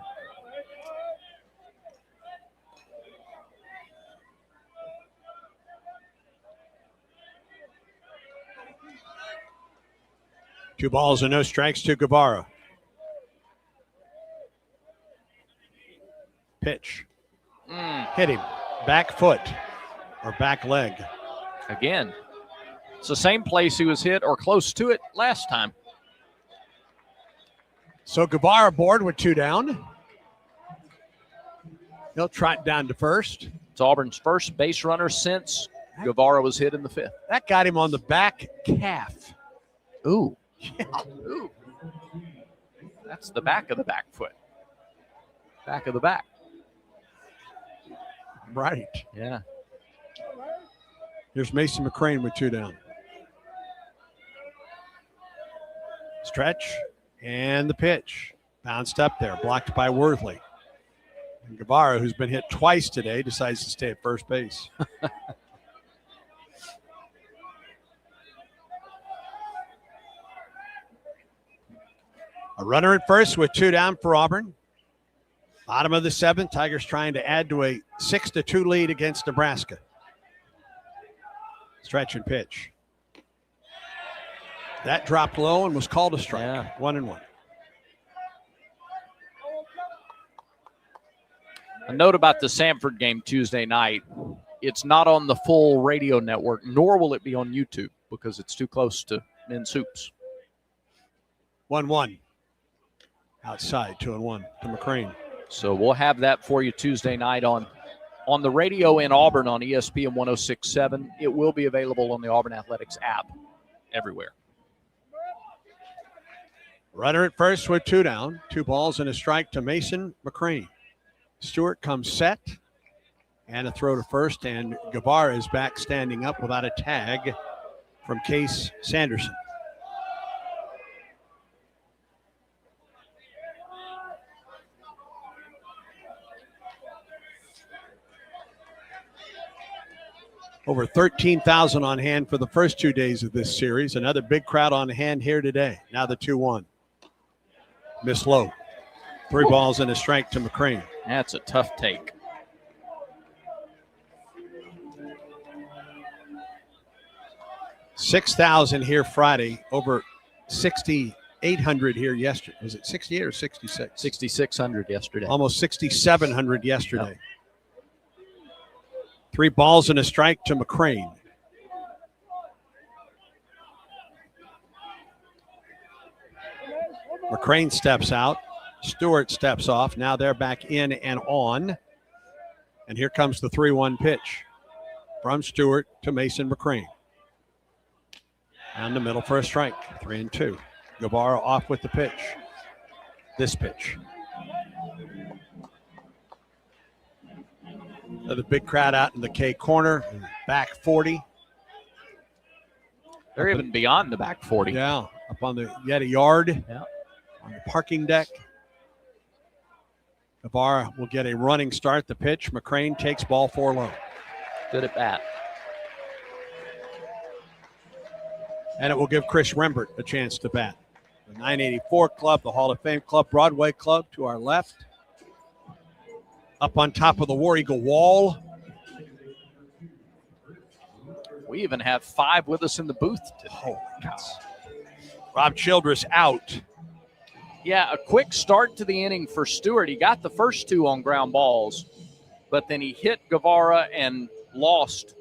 Two balls and no strikes to Guevara. Pitch. Hit him. Back foot or back leg. Again, it's the same place he was hit or close to it last time. So Guevara aboard with 2 down. He'll trot down to first. It's Auburn's first base runner since Guevara was hit in the 5th. That got him on the back calf. Ooh. Yeah. Ooh. That's the back of the back foot. Back of the back. Right. Yeah. Here's Mason McCrane with 2 down. Stretch and the pitch. Bounced up there, blocked by Worthley. And Guevara, who's been hit twice today, decides to stay at first base. A runner at first with 2 down for Auburn. Bottom of the 7th, Tigers trying to add to a 6-2 lead against Nebraska. Stretch and pitch. That dropped low and was called a strike. Yeah. 1-1. A note about the Samford game Tuesday night. It's not on the full radio network, nor will it be on YouTube because it's too close to men's hoops. 1-1. Outside, 2-1 to McCrane. So we'll have that for you Tuesday night on on the radio in Auburn on ESPN 106.7. It will be available on the Auburn Athletics app everywhere. Runner at first with 2 down. 2 balls and a strike to Mason McCrane. Stewart comes set. And a throw to first. And Guevara is back standing up without a tag from Case Sanderson. Over 13,000 on hand for the first 2 days of this series. Another big crowd on hand here today. Now the 2-1. Miss low. 3 balls and a strike to McCrane. That's a tough take. $6,000 here Friday. Over 6,800 here yesterday. Was it 68 or 66? 6,600 yesterday. Almost 6,700 yesterday. Yep. 3 balls and a strike to McCrane. McCrane steps out. Stewart steps off. Now they're back in and on. And here comes the 3-1 pitch from Stewart to Mason McCrane. Down the middle for a strike. 3-2. Guevara off with the pitch. This pitch. The big crowd out in the K corner. Back 40. They're even beyond the back 40. Yeah. Up on the Yeti yard. Yeah. On the parking deck. Guevara will get a running start. The pitch. McCrane takes ball 4 low. Good at bat. And it will give Chris Rembert a chance to bat. The 984 Club, the Hall of Fame Club, Broadway Club to our left. Up on top of the War Eagle wall. We even have 5 with us in the booth today. Holy cow. Rob Childress out. Yeah, a quick start to the inning for Stewart. He got the first 2 on ground balls, but then he hit Guevara and lost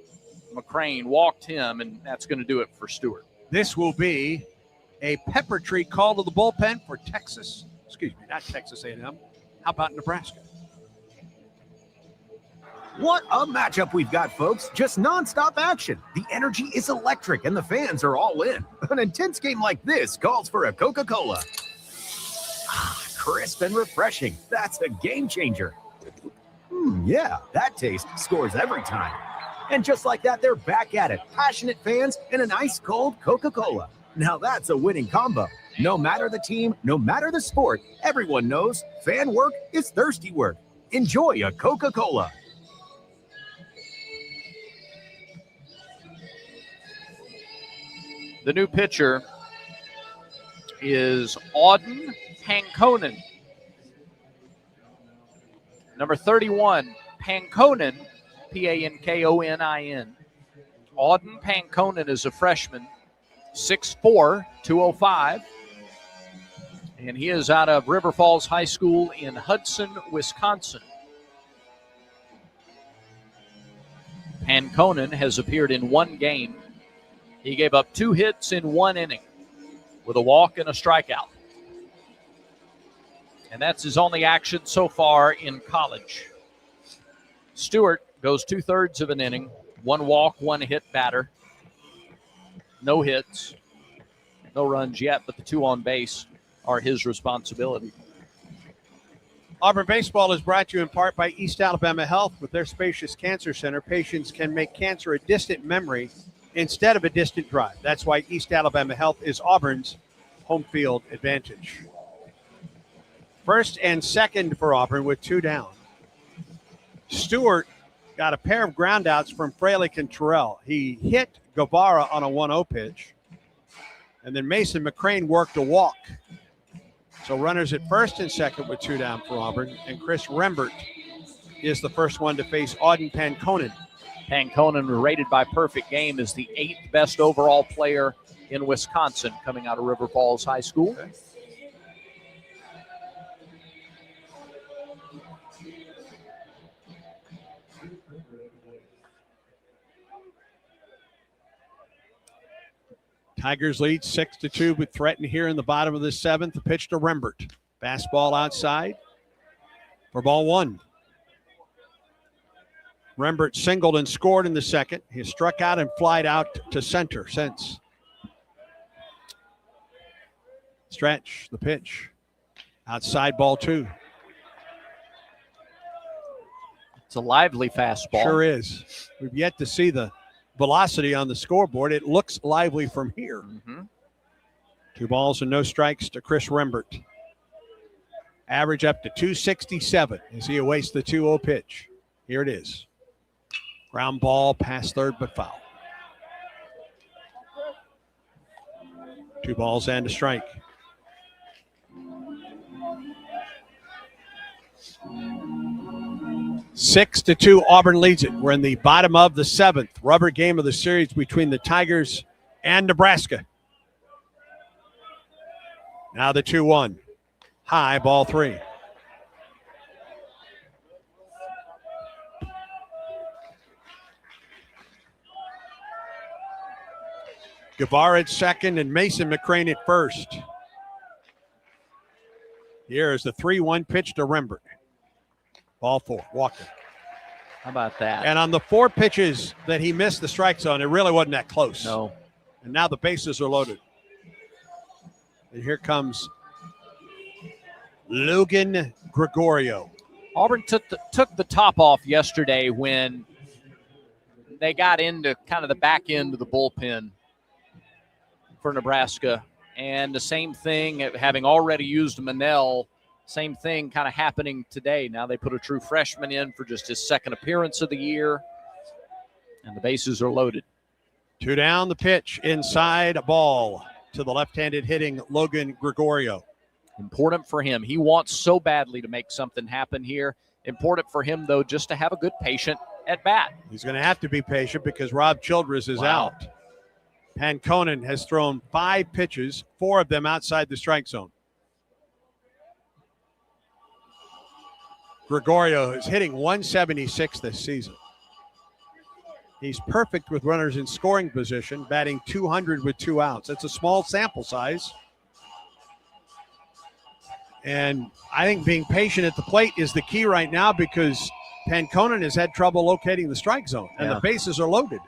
McCrane, walked him, and that's going to do it for Stewart. This will be a pepper tree call to the bullpen for Texas. Excuse me, not Texas A&M. How about Nebraska? What a matchup we've got, folks. Just nonstop action. The energy is electric and the fans are all in. An intense game like this calls for a Coca-Cola. Crisp and refreshing. That's a game changer. Yeah, that taste scores every time. And just like that, they're back at it. Passionate fans and an ice-cold Coca-Cola. Now that's a winning combo. No matter the team, no matter the sport, everyone knows fan work is thirsty work. Enjoy a Coca-Cola. The new pitcher is Auden Pankonen. Number 31, Pankonen, Pankonin. Auden Pankonen is a freshman, 6'4", 205. And he is out of River Falls High School in Hudson, Wisconsin. Pankonen has appeared in 1 game. He gave up 2 hits in 1 inning with a walk and a strikeout. And that's his only action so far in college. Stewart goes 2/3 of an inning, 1 walk, 1 hit batter. No hits, no runs yet, but the 2 on base are his responsibility. Auburn Baseball is brought to you in part by East Alabama Health. With their spacious cancer center, patients can make cancer a distant memory instead of a distant drive. That's why East Alabama Health is Auburn's home field advantage. First and second for Auburn with 2 down. Stewart got a pair of groundouts from Freilich and Terrell. He hit Guevara on a 1-0 pitch. And then Mason McCrane worked a walk. So runners at first and second with 2 down for Auburn. And Chris Rembert is the first one to face Auden Pankonen. Pankonen, rated by Perfect Game, is the 8th best overall player in Wisconsin coming out of River Falls High School. Okay. Tigers lead 6-2, but threaten here in the bottom of the 7th. The pitch to Rembert. Fastball outside for ball 1. Rembert singled and scored in the second. He struck out and flied out to center since. Stretch, the pitch. Outside ball 2. It's a lively fastball. Sure is. We've yet to see the velocity on the scoreboard. It looks lively from here. 2 balls and no strikes to Chris Rembert. Average up to 267 as he awaits the 2-0 pitch. Here it is. Ground ball past third but foul. 2 balls and a strike. Six to 2, Auburn leads it. We're in the bottom of the 7th. Rubber game of the series between the Tigers and Nebraska. Now the 2-1. High, ball 3. Guevara at second and Mason McCrane at first. Here is the 3-1 pitch to Rembert. Ball 4, Walker. How about that? And on the 4 pitches that he missed the strike zone, it really wasn't that close. No. And now the bases are loaded. And here comes Logan Gregorio. Auburn took the top off yesterday when they got into kind of the back end of the bullpen for Nebraska. And the same thing, having already used Manel, same thing kind of happening today. Now they put a true freshman in for just his second appearance of the year. And the bases are loaded. 2 down, the pitch inside, a ball to the left-handed hitting Logan Gregorio. Important for him. He wants so badly to make something happen here. Important for him, though, just to have a good patient at bat. He's going to have to be patient because Rob Childress is out. Panconen has thrown 5 pitches, 4 of them outside the strike zone. Gregorio is hitting 176 this season. He's perfect with runners in scoring position, batting 200 with 2 outs. It's a small sample size. And I think being patient at the plate is the key right now because Panconen has had trouble locating the strike zone, and the bases are loaded.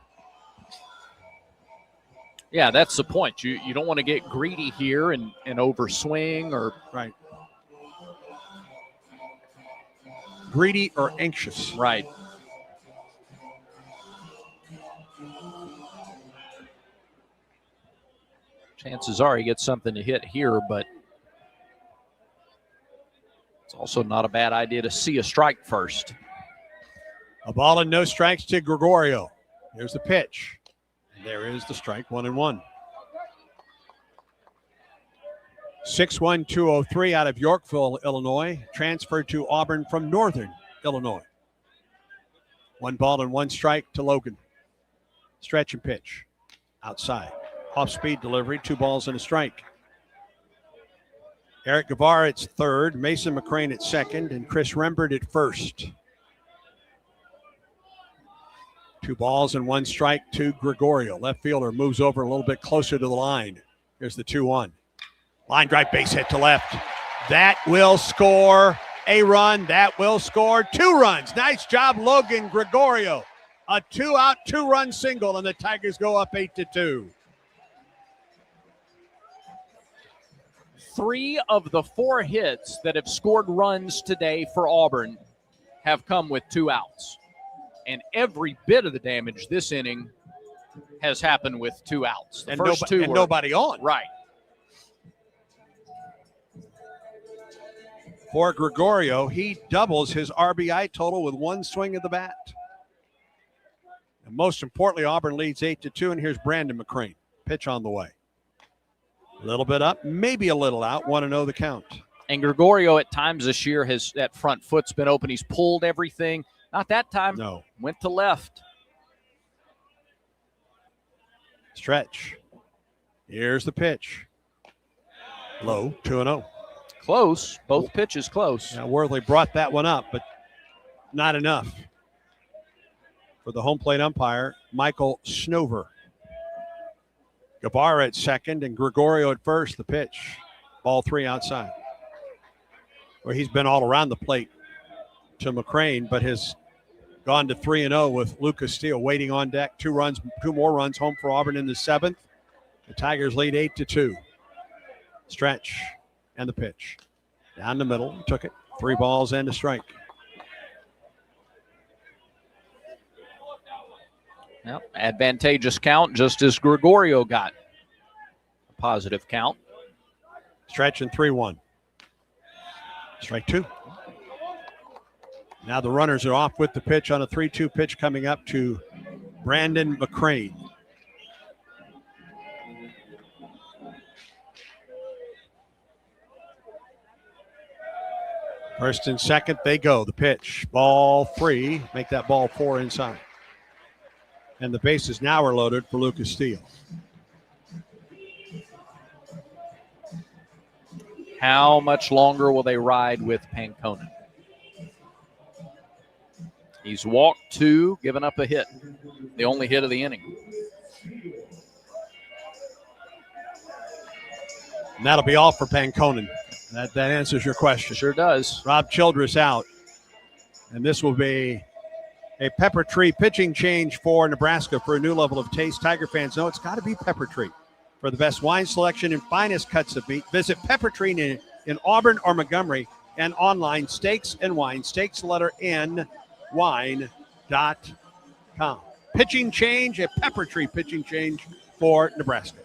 Yeah, that's the point. You don't want to get greedy here and overswing or right. Greedy or anxious. Right. Chances are he gets something to hit here, but it's also not a bad idea to see a strike first. A ball and no strikes to Gregorio. Here's the pitch. There is the strike, 1-1. 6'1", 203 out of Yorkville, Illinois. Transferred to Auburn from Northern Illinois. 1 ball and 1 strike to Logan. Stretch and pitch. Outside. Off-speed delivery, 2 balls and a strike. Eric Guevara at third, Mason McCrane at second, and Chris Rembert at first. 2 balls and 1 strike to Gregorio. Left fielder moves over a little bit closer to the line. Here's the 2-1. Line drive, base hit to left. That will score a run. That will score 2 runs. Nice job, Logan Gregorio. A 2-out, 2-run single, and the Tigers go up 8-2. 3 of the 4 hits that have scored runs today for Auburn have come with 2 outs. And every bit of the damage this inning has happened with 2 outs. The And, first 2 were nobody on. Right. For Gregorio, he doubles his RBI total with 1 swing of the bat. And most importantly, Auburn leads 8-2, and here's Brandon McCrane. Pitch on the way. A little bit up, maybe a little out. 1-0 the count. And Gregorio at times this year has that front foot's been open. He's pulled everything. Not that time. No. Went to left. Stretch. Here's the pitch. Low, 2-0. Close. Both pitches close. Yeah, Worthley brought that one up, but not enough. For the home plate umpire, Michael Snover. Guevara at second and Gregorio at first. The pitch. Ball 3 outside. Well, he's been all around the plate to McCrane, but his gone to 3-0 with Lucas Steele waiting on deck. Two more runs home for Auburn in the 7th. The Tigers lead 8-2. Stretch and the pitch. Down the middle, took it. 3 balls and a strike. Well, advantageous count, just as Gregorio got a positive count. Stretch and 3-1. Strike 2. Now the runners are off with the pitch on a 3-2 pitch coming up to Brandon McCrane. First and second, they go. The pitch, ball free. Make that ball 4 inside. And the bases now are loaded for Lucas Steele. How much longer will they ride with Pankonen? He's walked 2, given up a hit. The only hit of the inning. And that'll be all for Pankonen. That answers your question. Sure does. Rob Childress out. And this will be a Pepper Tree pitching change for Nebraska for a new level of taste. Tiger fans know it's got to be Pepper Tree. For the best wine selection and finest cuts of meat, visit Pepper Tree in Auburn or Montgomery and online Steaks and Wine, steaks letter N, wine.com. Pitching change, a Pepper Tree pitching change for Nebraska.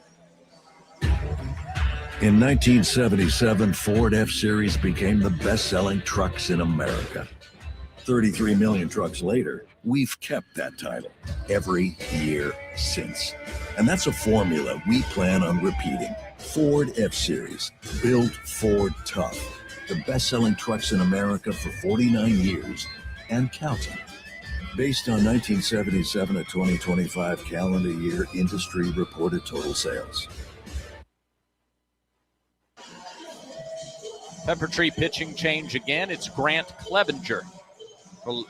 In 1977, Ford F-Series became the best-selling trucks in America. 33 million trucks later, we've kept that title every year since. And that's a formula we plan on repeating. Ford F-Series, built Ford tough. The best-selling trucks in America for 49 years and counting. Based on 1977 to 2025 calendar year industry reported total sales. Pepper Tree pitching change again. It's Grant Clevenger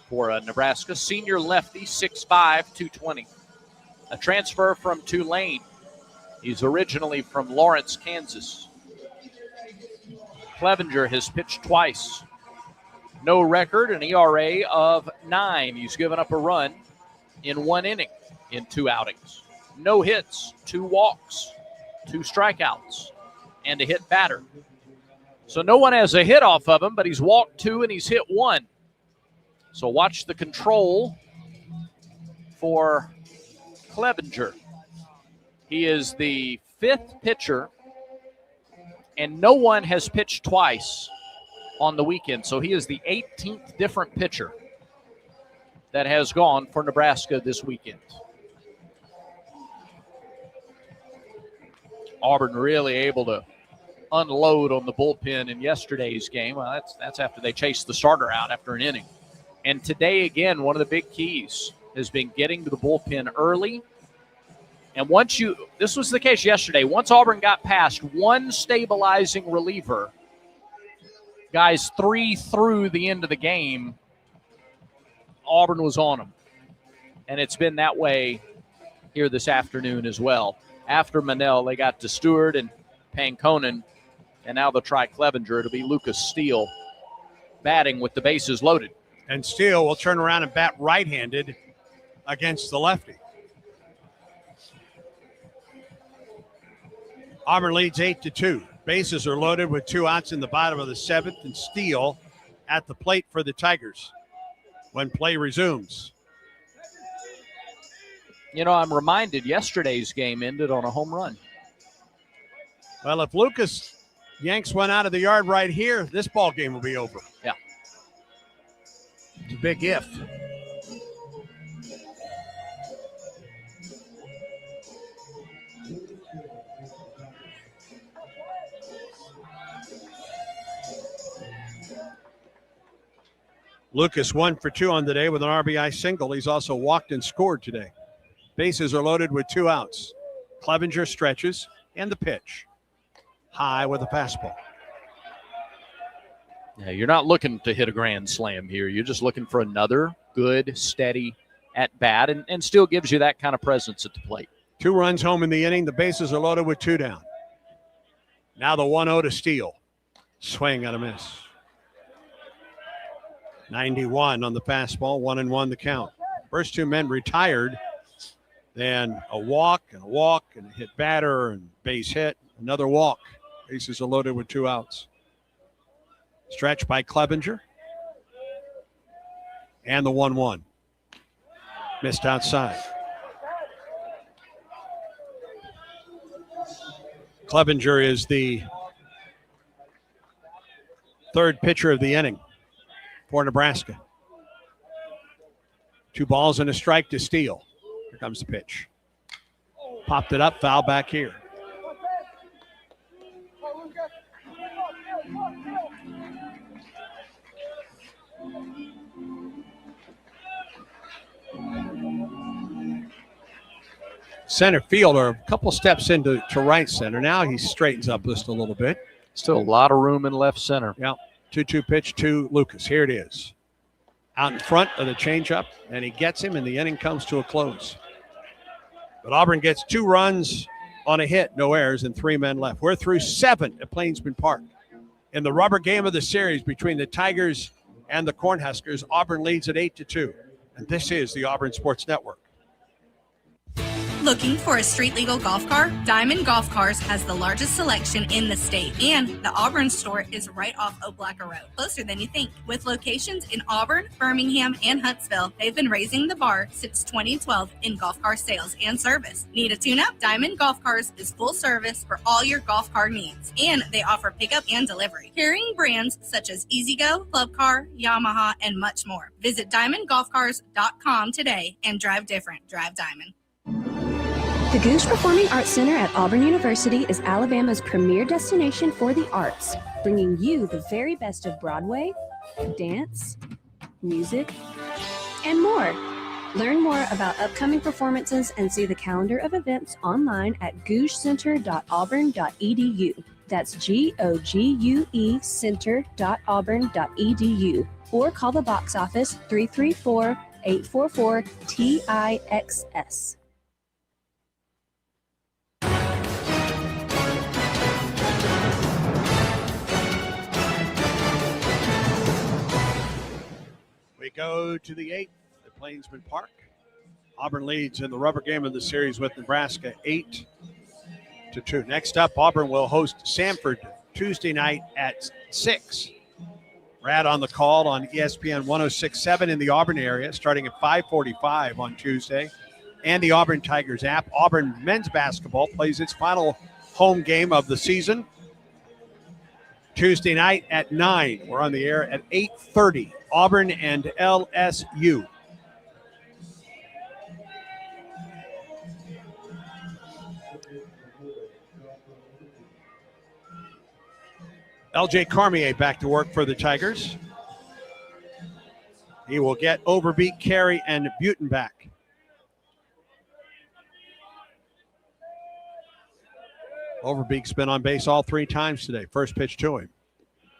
for Nebraska. Senior lefty, 6'5", 220. A transfer from Tulane. He's originally from Lawrence, Kansas. Clevenger has pitched twice. No record, an ERA of 9. He's given up a run in 1 inning in 2 outings. No hits, 2 walks, 2 strikeouts, and a hit batter. So no one has a hit off of him, but he's walked 2 and he's hit 1. So watch the control for Clevenger. He is the 5th pitcher, and no one has pitched twice on the weekend. So he is the 18th different pitcher that has gone for Nebraska this weekend. Auburn really able to unload on the bullpen in yesterday's game. Well, that's after they chased the starter out after an inning. And today, again, one of the big keys has been getting to the bullpen early. And this was the case yesterday, once Auburn got past one stabilizing reliever, guys 3 through the end of the game, Auburn was on them. And it's been that way here this afternoon as well. After Manel, they got to Stewart and Pankonen, and now they'll try Clevenger. It'll be Lucas Steele batting with the bases loaded. And Steele will turn around and bat right-handed against the lefty. Auburn leads 8-2. Bases are loaded with 2 outs in the bottom of the 7th, and Steele at the plate for the Tigers when play resumes. You know, I'm reminded yesterday's game ended on a home run. Well, if Lucas yanks one out of the yard right here, this ball game will be over. Yeah. It's a big if. Lucas 1 for 2 on the day with an RBI single. He's also walked and scored today. Bases are loaded with 2 outs. Clevenger stretches and the pitch. High with a fastball. Yeah, you're not looking to hit a grand slam here. You're just looking for another good, steady at-bat, and still gives you that kind of presence at the plate. 2 runs home in the inning. The bases are loaded with 2 down. Now the 1-0 to Steele. Swing and a miss. 91 on the fastball, 1-1 the count. First two men retired. Then a walk and a hit batter and base hit. Another walk. Bases are loaded with 2 outs. Stretch by Clevenger. And the 1-1. Missed outside. Clevenger is the third pitcher of the inning for Nebraska. 2 balls and a strike to Steele. Here comes the pitch. Popped it up, foul back here. Center fielder, a couple steps into right center. Now he straightens up just a little bit. Still a lot of room in left center. Yeah, 2-2 pitch to Lucas. Here it is. Out in front of the changeup, and he gets him, and the inning comes to a close. But Auburn gets 2 runs on a hit, no errors, and 3 men left. We're through 7 at Plainsman Park. In the rubber game of the series between the Tigers and the Cornhuskers, Auburn leads at 8-2. And this is the Auburn Sports Network. Looking for a street legal golf car? Diamond Golf Cars has the largest selection in the state, and the Auburn store is right off Oaklacker Road, closer than you think. With locations in Auburn, Birmingham, and Huntsville, they've been raising the bar since 2012 in golf car sales and service. Need a tune-up? Diamond Golf Cars is full service for all your golf car needs, and they offer pickup and delivery. Carrying brands such as EasyGo, Club Car, Yamaha, and much more. Visit DiamondGolfCars.com today and drive different. Drive Diamond. The Goose Performing Arts Center at Auburn University is Alabama's premier destination for the arts, bringing you the very best of Broadway, dance, music, and more. Learn more about upcoming performances and see the calendar of events online at gougecenter.auburn.edu. That's GOGUE center.auburn.edu. Or call the box office 334-844-TIXS. We go to the 8th at Plainsman Park. Auburn leads in the rubber game of the series with Nebraska 8-2. Next up, Auburn will host Samford Tuesday night at 6. Brad on the call on ESPN 106.7 in the Auburn area, starting at 5:45 on Tuesday, and the Auburn Tigers app. Auburn men's basketball plays its final home game of the season Tuesday night at 9. We're on the air at 8:30. Auburn and LSU. LJ Cormier back to work for the Tigers. He will get Overbeek, Carey, and Butin back. Overbeek's been on base all 3 times today. First pitch to him.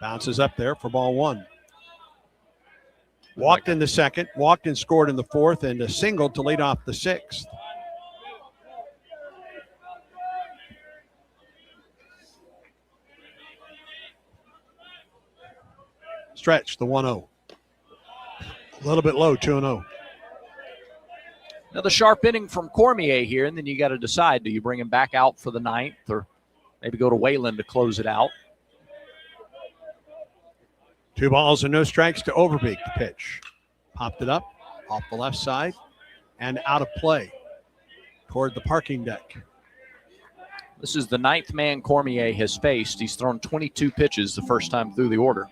Bounces up there for ball 1. Walked in the second, walked and scored in the 4th, and a single to lead off the 6th. Stretch, the 1-0. A little bit low, 2-0. Another sharp inning from Cormier here, and then you got to decide, do you bring him back out for the 9th or maybe go to Wayland to close it out? 2 balls and no strikes to Overbeek. The pitch. Popped it up off the left side and out of play toward the parking deck. This is the 9th man Cormier has faced. He's thrown 22 pitches the first time through the order.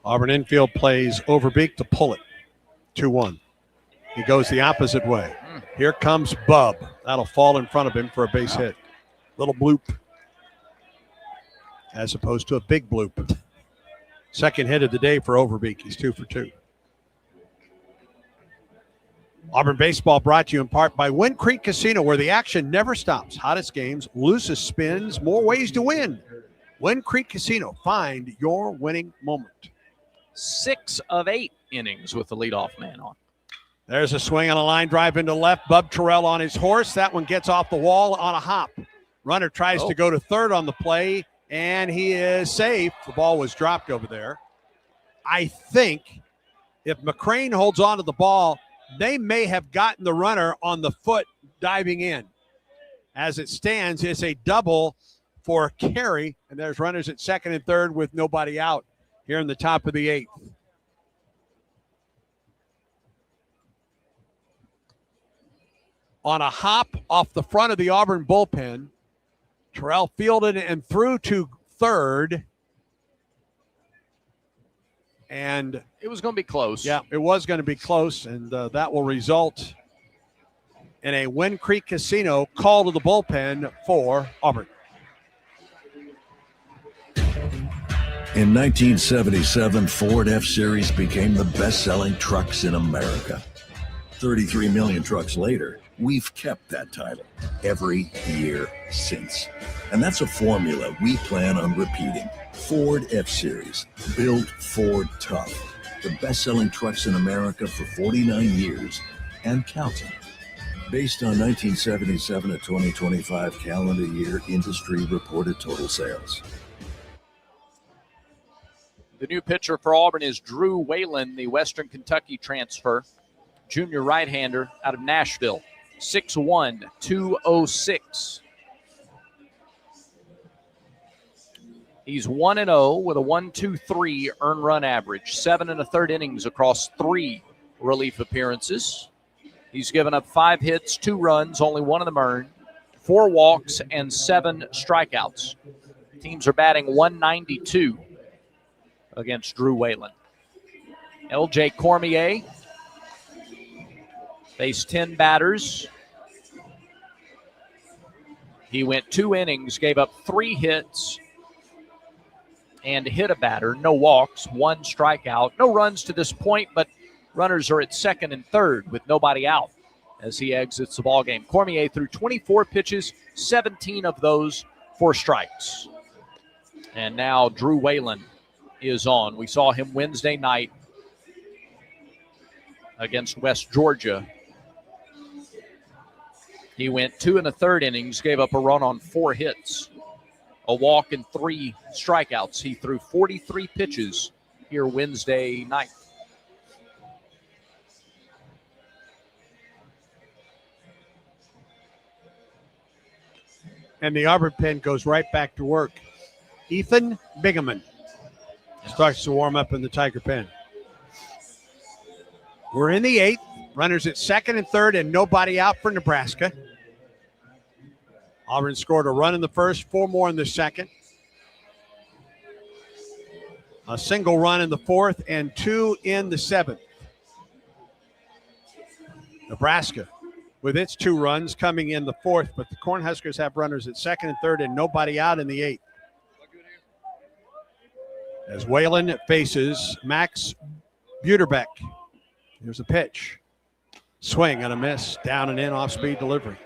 Auburn infield plays Overbeek to pull it. 2-1. He goes the opposite way. Here comes Bub. That'll fall in front of him for a base hit. Little bloop as opposed to a big bloop. Second hit of the day for Overbeek. He's 2 for 2. Auburn baseball brought to you in part by Wind Creek Casino, where the action never stops. Hottest games, loosest spins, more ways to win. Wind Creek Casino. Find your winning moment. 6 of 8 innings with the leadoff man on. There's a swing on a line drive into left. Bub Terrell on his horse. That one gets off the wall on a hop. Runner tries to go to third on the play, and he is safe. The ball was dropped over there. I think if McCrane holds on to the ball, they may have gotten the runner on the foot diving in. As it stands, it's a double for Carey, and there's runners at second and third with nobody out here in the top of the 8th. On a hop off the front of the Auburn bullpen, Terrell fielded and threw to third. And it was going to be close. Yeah, it was going to be close, and that will result in a Wind Creek Casino call to the bullpen for Auburn. In 1977, Ford F-Series became the best-selling trucks in America. 33 million trucks later, we've kept that title every year since. And that's a formula we plan on repeating. Ford F-Series, built Ford tough. The best-selling trucks in America for 49 years and counting. Based on 1977 to 2025 calendar year industry reported total sales. The new pitcher for Auburn is Drew Whalen, the Western Kentucky transfer, junior right-hander out of Nashville, 6'1", 206. He's 1-0 with a 1.23 earned run average, 7 1/3 innings across 3 relief appearances. He's given up 5 hits, 2 runs, only 1 of them earned, 4 walks, and 7 strikeouts. Teams are batting .192 against Drew Whalen. L.J. Cormier faced 10 batters. He went 2 innings, gave up 3 hits, and hit a batter. No walks, 1 strikeout. No runs to this point, but runners are at second and third with nobody out as he exits the ballgame. Cormier threw 24 pitches, 17 of those for strikes. And now Drew Whalen is on. We saw him Wednesday night against West Georgia. He went 2 1/3 innings, gave up a run on 4 hits, a walk, and 3 strikeouts. He threw 43 pitches here Wednesday night. And the Auburn pen goes right back to work. Ethan Bingaman starts to warm up in the Tiger pen. We're in the 8th. Runners at second and third and nobody out for Nebraska. Auburn scored a run in the first, 4 more in the second. A single run in the 4th and 2 in the 7th. Nebraska with its 2 runs coming in the 4th, but the Cornhuskers have runners at second and third and nobody out in the 8th. As Whalen faces Max Buterbeck. Here's a pitch. Swing and a miss. Down and in, off-speed delivery.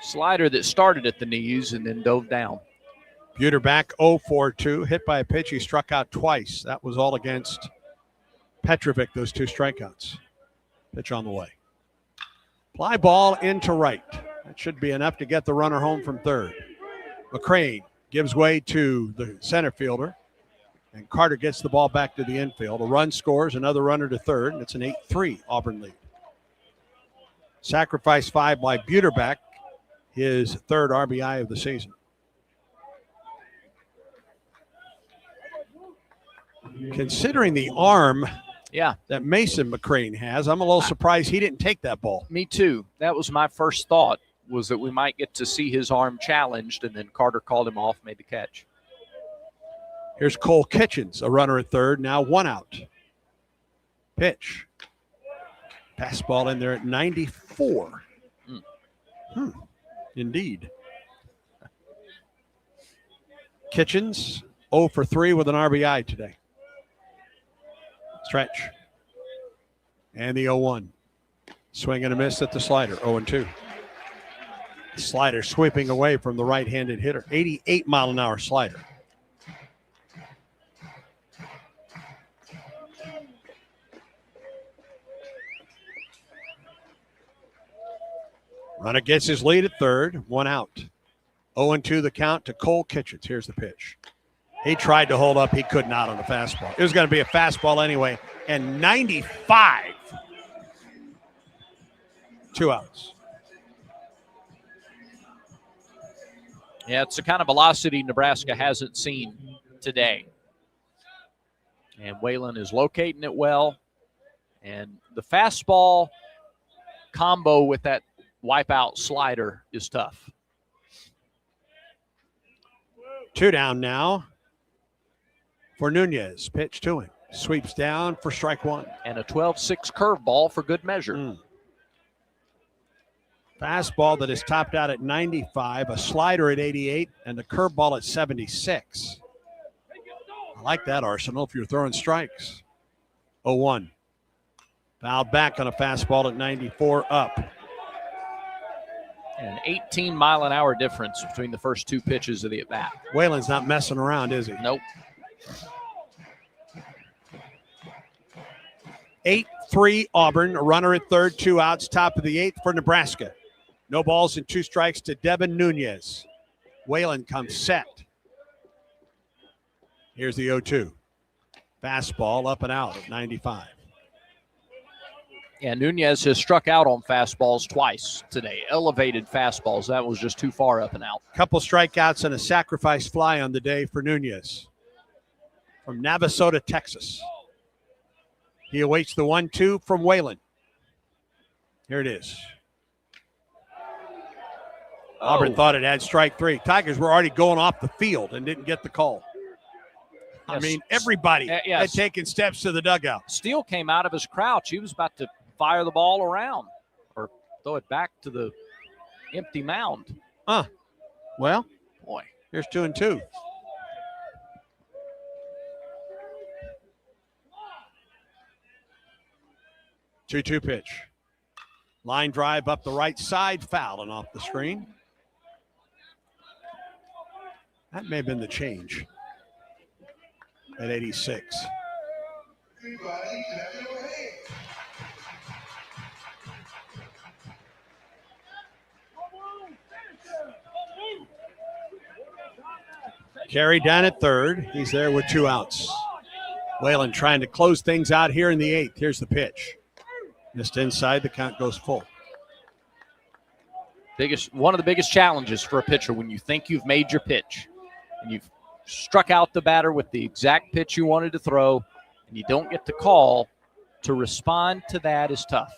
Slider that started at the knees and then dove down. Buterbeck 0-for-2, hit by a pitch. He struck out twice. That was all against Petrovic, those 2 strikeouts. Pitch on the way. Fly ball into right. That should be enough to get the runner home from third. McCrane gives way to the center fielder, and Carter gets the ball back to the infield. A run scores, another runner to third, and it's an 8-3 Auburn lead. Sacrifice 5 by Buterbeck, his 3rd RBI of the season. Considering the arm that Mason McCrane has, I'm a little surprised he didn't take that ball. Me too. That was my first thought, was that we might get to see his arm challenged, and then Carter called him off, made the catch. Here's Cole Kitchens, a runner at third, now 1 out. Pitch. Pass ball in there at 94. Indeed. Kitchens 0-for-3 with an RBI today. Stretch. And the 0-1. Swing and a miss at the slider, 0-2. Slider sweeping away from the right-handed hitter. 88-mile-an-hour slider. Runner gets his lead at third, 1 out. 0-2 the count to Cole Kitchens. Here's the pitch. He tried to hold up. He could not on the fastball. It was going to be a fastball anyway. And 95. 2 outs. Yeah, it's the kind of velocity Nebraska hasn't seen today. And Whalen is locating it well. And the fastball combo with that wipeout slider is tough. 2 down now for Nunez. Pitch to him. Sweeps down for strike 1. And a 12-6 curveball for good measure. Fastball that is topped out at 95, a slider at 88, and a curveball at 76. I like that, Arsenal, if you're throwing strikes. 0-1. Fouled back on a fastball at 94, up. An 18-mile-an-hour difference between the first 2 pitches of the at-bat. Whalen's not messing around, is he? Nope. 8-3 Auburn, a runner at third, 2 outs, top of the 8th for Nebraska. No balls and 2 strikes to Devin Nunez. Whalen comes set. Here's the 0-2. Fastball up and out at 95. Yeah, Nunez has struck out on fastballs twice today. Elevated fastballs. That was just too far up and out. Couple strikeouts and a sacrifice fly on the day for Nunez. From Navasota, Texas. He awaits the 1-2 from Whalen. Here it is. Auburn thought it had strike 3. Tigers were already going off the field and didn't get the call. I mean, everybody had taken steps to the dugout. Steele came out of his crouch. He was about to fire the ball around or throw it back to the empty mound. Well, boy, here's 2-2. Two-two pitch. Line drive up the right side, foul and off the screen. That may have been the change at 86. Carey down at third. He's there with 2 outs. Whalen trying to close things out here in the 8th. Here's the pitch. Missed inside. The count goes full. One of the biggest challenges for a pitcher when you think you've made your pitch and you've struck out the batter with the exact pitch you wanted to throw and you don't get the call, to respond to that is tough.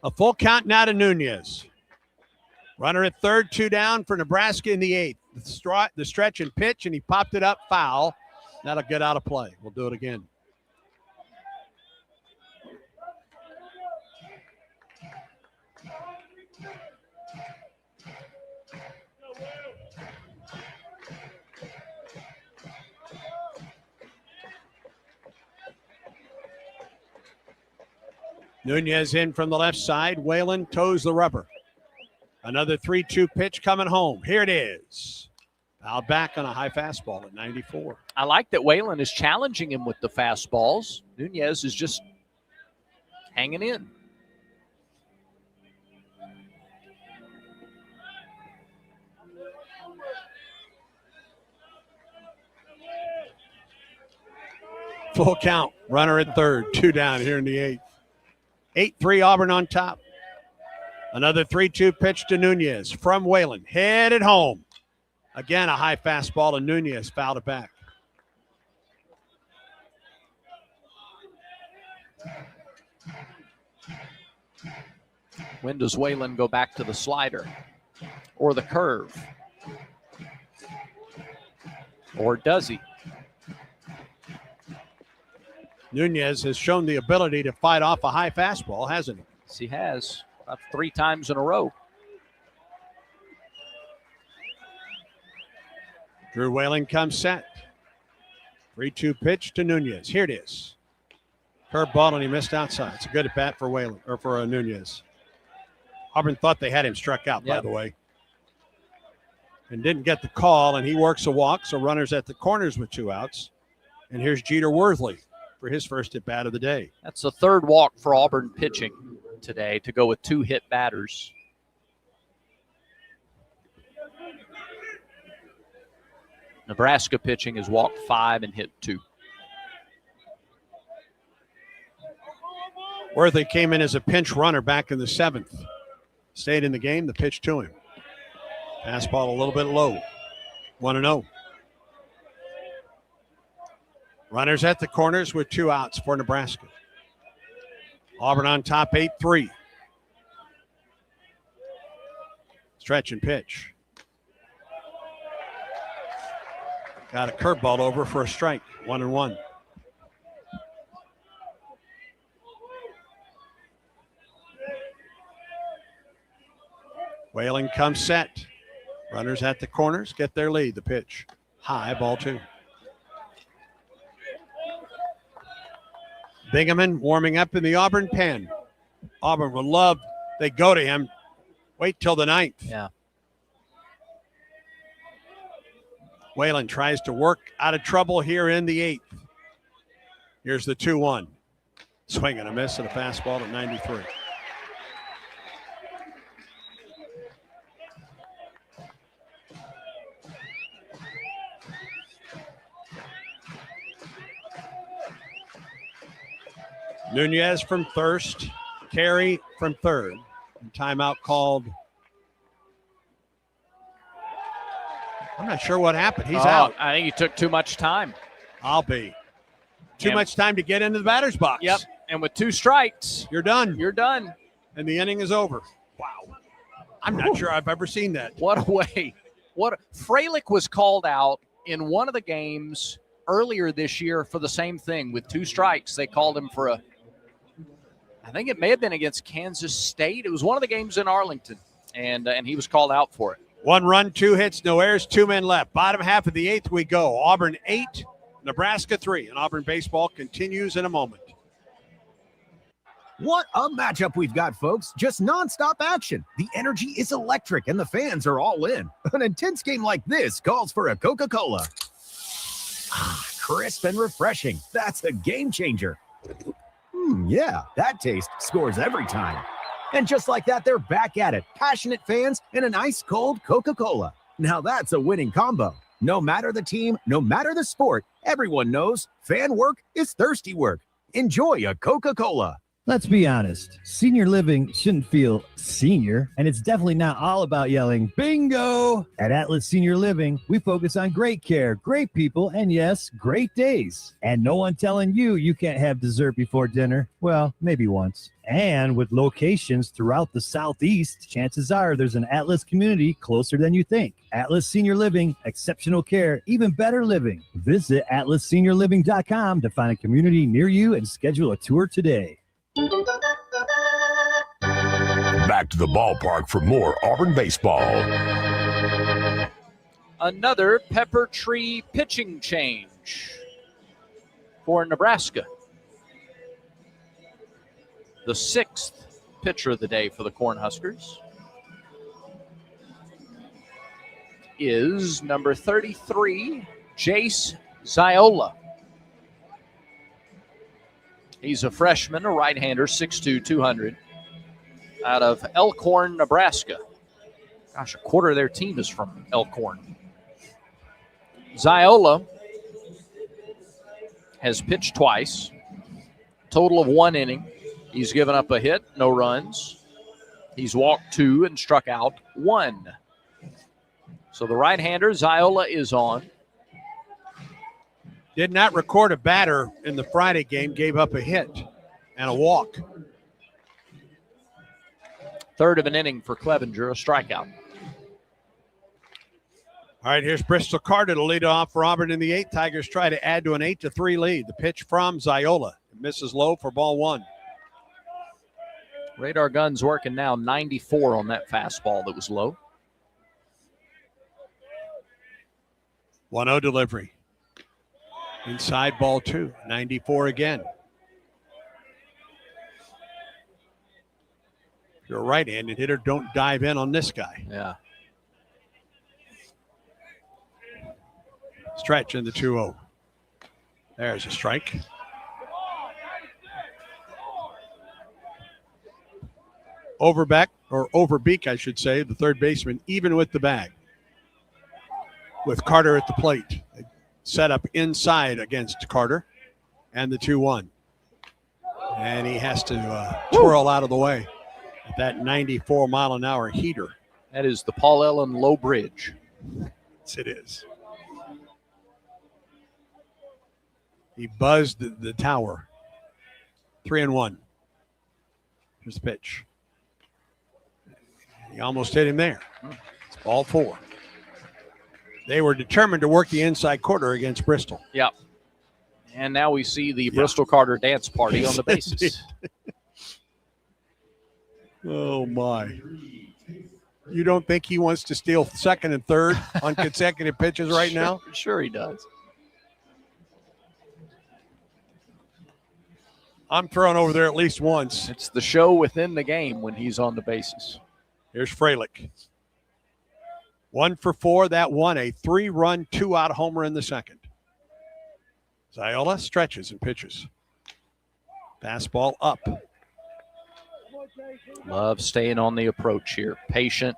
A full count now to Nunez. Runner at third, 2 down for Nebraska in the 8th. The stretch and pitch, and he popped it up foul. That'll get out of play. We'll do it again. Nunez in from the left side. Whalen toes the rubber. Another 3-2 pitch coming home. Here it is. Fouled back on a high fastball at 94. I like that Whalen is challenging him with the fastballs. Nunez is just hanging in. Full count. Runner at third. 2 down here in the 8th. 8-3 Auburn on top. Another 3-2 pitch to Nunez from Whalen. Headed home. Again, a high fastball, and Nunez fouled it back. When does Whalen go back to the slider or the curve? Or does he? Nunez has shown the ability to fight off a high fastball, hasn't he? Yes, he has. About 3 times in a row. Drew Whalen comes set. 3-2 pitch to Nunez. Here it is. Curveball, and he missed outside. It's a good at bat for Whalen, or for Nunez. Auburn thought they had him struck out, by the way, and didn't get the call, and he works a walk, so runners at the corners with 2 outs. And here's Jeter Worthley for his first at bat of the day. That's the 3rd walk for Auburn pitching today to go with 2 hit batters. Nebraska pitching has walked 5 and hit 2. Worthy came in as a pinch runner back in the 7th. Stayed in the game, the pitch to him. Fastball a little bit low. 1-0. Runners at the corners with 2 outs for Nebraska. Auburn on top 8-3. Stretch and pitch. Got a curveball over for a strike. 1-1. Whalen comes set. Runners at the corners get their lead. The pitch. High, ball 2. Bingaman warming up in the Auburn pen. Auburn would love, they go to him. Wait till the 9th. Yeah. Whalen tries to work out of trouble here in the 8th. Here's the 2-1. Swing and a miss and a fastball at 93. Nunez from first, Carey from third. And timeout called. I'm not sure what happened. He's out. I think he took too much time. I'll be. Too much time to get into the batter's box. Yep. And with 2 strikes, you're done. You're done. And the inning is over. Wow. I'm not sure I've ever seen that. What a way. Freilich was called out in one of the games earlier this year for the same thing. With 2 strikes, they called him for I think it may have been against Kansas State. It was one of the games in Arlington, and he was called out for it. 1 run, 2 hits, no errors, 2 men left. Bottom half of the 8th we go. Auburn 8, Nebraska 3. And Auburn baseball continues in a moment. What a matchup we've got, folks. Just nonstop action. The energy is electric, and the fans are all in. An intense game like this calls for a Coca-Cola. Crisp and refreshing. That's a game changer. Yeah, that taste scores every time. And just like that, they're back at it. Passionate fans and an ice-cold Coca-Cola. Now that's a winning combo. No matter the team, no matter the sport, everyone knows fan work is thirsty work. Enjoy a Coca-Cola. Let's be honest. Senior living shouldn't feel senior, and it's definitely not all about yelling, bingo! At Atlas Senior Living, we focus on great care, great people, and yes, great days. And no one telling you can't have dessert before dinner. Well, maybe once. And with locations throughout the Southeast, chances are there's an Atlas community closer than you think. Atlas Senior Living, exceptional care, even better living. Visit atlasseniorliving.com to find a community near you and schedule a tour today. Back to the ballpark for more Auburn baseball. Another Pepper Tree pitching change for Nebraska. The 6th pitcher of the day for the Cornhuskers is number 33, Jace Ziola. He's a freshman, a right-hander, 6'2", 200, out of Elkhorn, Nebraska. Gosh, a quarter of their team is from Elkhorn. Ziola has pitched twice, total of 1 inning. He's given up a hit, no runs. He's walked 2 and struck out 1. So the right-hander, Ziola, is on. Did not record a batter in the Friday game, gave up a hit and a walk. 3rd of an inning for Clevenger, a strikeout. All right, here's Bristol Carter to lead off for Auburn in the 8th. Tigers try to add to an 8-3 lead. The pitch from Ziola. It misses low for ball 1. Radar gun's working now, 94 on that fastball that was low. 1-0 delivery. Inside ball 2, 94 again. If you're a right-handed hitter, don't dive in on this guy. Yeah. Stretch in the 2-0. There's a strike. Overbeek, I should say, the third baseman, even with the bag. With Carter at the plate. Set up inside against Carter. And the 2-1. And he has to twirl out of the way at that 94-mile-an-hour heater. That is the Paul Ellen Low Bridge. Yes, it is. He buzzed the tower. 3-1. Here's the pitch. He almost hit him there. It's ball 4. They were determined to work the inside quarter against Bristol. Yep. And now we see the Bristol Carter dance party on the bases. Oh, my. You don't think he wants to steal second and third on consecutive pitches right now? Sure he does. I'm throwing over there at least once. It's the show within the game when he's on the bases. Here's Freilich. 1 for 4. That one, a 3-run, 2-out homer in the second. Ziola stretches and pitches. Fastball up. Love staying on the approach here. Patient.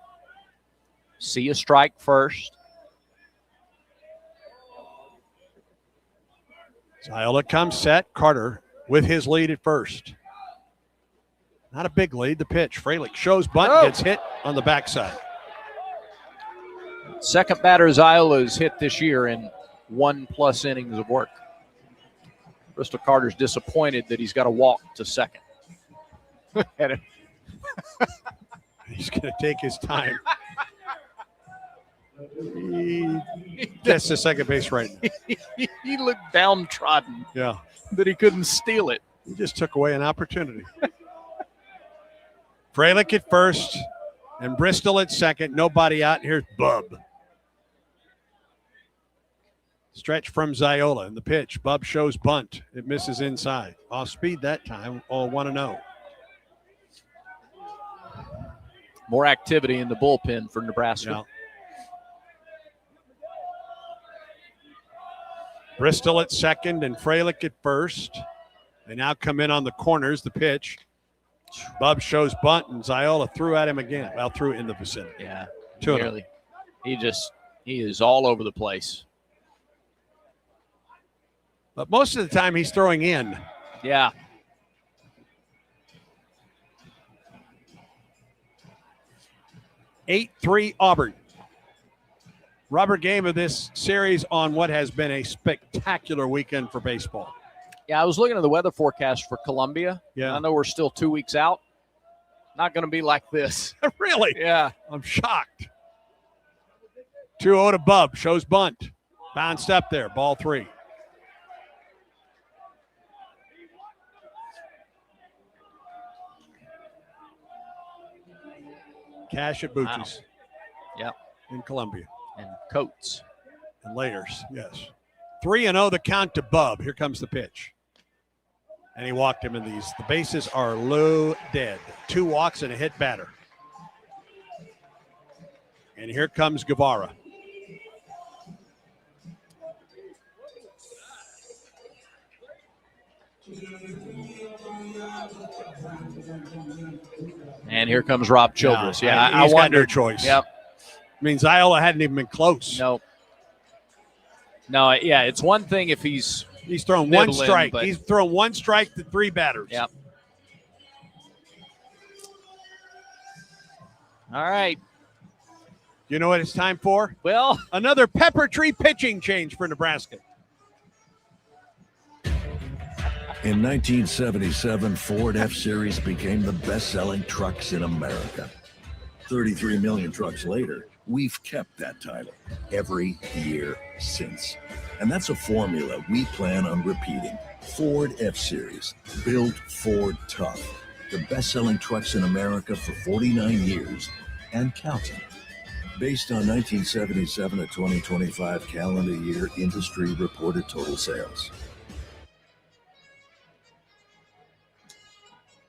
See a strike first. Ziola comes set. Carter with his lead at first. Not a big lead. The pitch. Freilich shows bunt, gets hit on the backside. Second batter Ziola has hit this year in 1+ innings of work. Bristol Carter's disappointed that he's got to walk to second. He's going to take his time. He gets to second base right now. He looked downtrodden. Yeah. That he couldn't steal it. He just took away an opportunity. Freilich at first and Bristol at second. Nobody out. Here's Bub. Stretch from Ziola and the pitch. Bub shows bunt. It misses inside. Off speed that time. All 1-0. More activity in the bullpen for Nebraska. Yeah. Bristol at second and Freilich at first. They now come in on the corners. The pitch. Bub shows bunt and Ziola threw at him again. Well, threw in the vicinity. Yeah. 2-0. He is all over the place. But most of the time he's throwing in. Yeah. Eight 3 Auburn. Rubber game of this series on what has been a spectacular weekend for baseball. Yeah, I was looking at the weather forecast for Columbia. Yeah. I know we're still 2 weeks out. Not going to be like this. Really? Yeah. I'm shocked. 2-0 to Bub. Shows bunt. Bounced up there. Ball 3. Cash at Bucci's. Wow. Yep. In Columbia. And Coates. And Layers, yes. 3-0 the count to Bub. Here comes the pitch. And he walked him in these. The bases are low dead. 2 walks and a hit batter. And here comes Guevara. And here comes Rob Childress. Yeah, I he's got wondered. no choice. Yep. I mean, Ziola hadn't even been close. No, yeah, it's one thing if he's thrown one nibbling, strike. but- He's thrown one strike to 3 batters. Yep. All right. You know what it's time for? Well, another pepper tree pitching change for Nebraska. In 1977, Ford F-Series became the best-selling trucks in America. 33 million trucks later, we've kept that title every year since. And that's a formula we plan on repeating. Ford F-Series, built Ford tough. The best-selling trucks in America for 49 years and counting. Based on 1977 to 2025 calendar year industry reported total sales.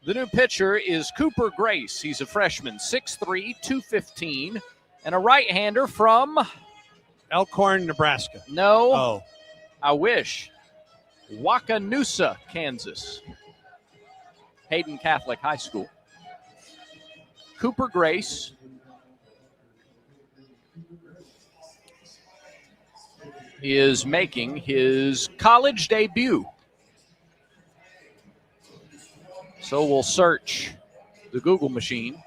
The new pitcher is Cooper Grace. He's a freshman, 6'3", 215, and a right-hander from Elkhorn, Nebraska. No. Oh. I wish. Wakanusa, Kansas. Hayden Catholic High School. Cooper Grace is making his college debut. So we'll search the Google machine.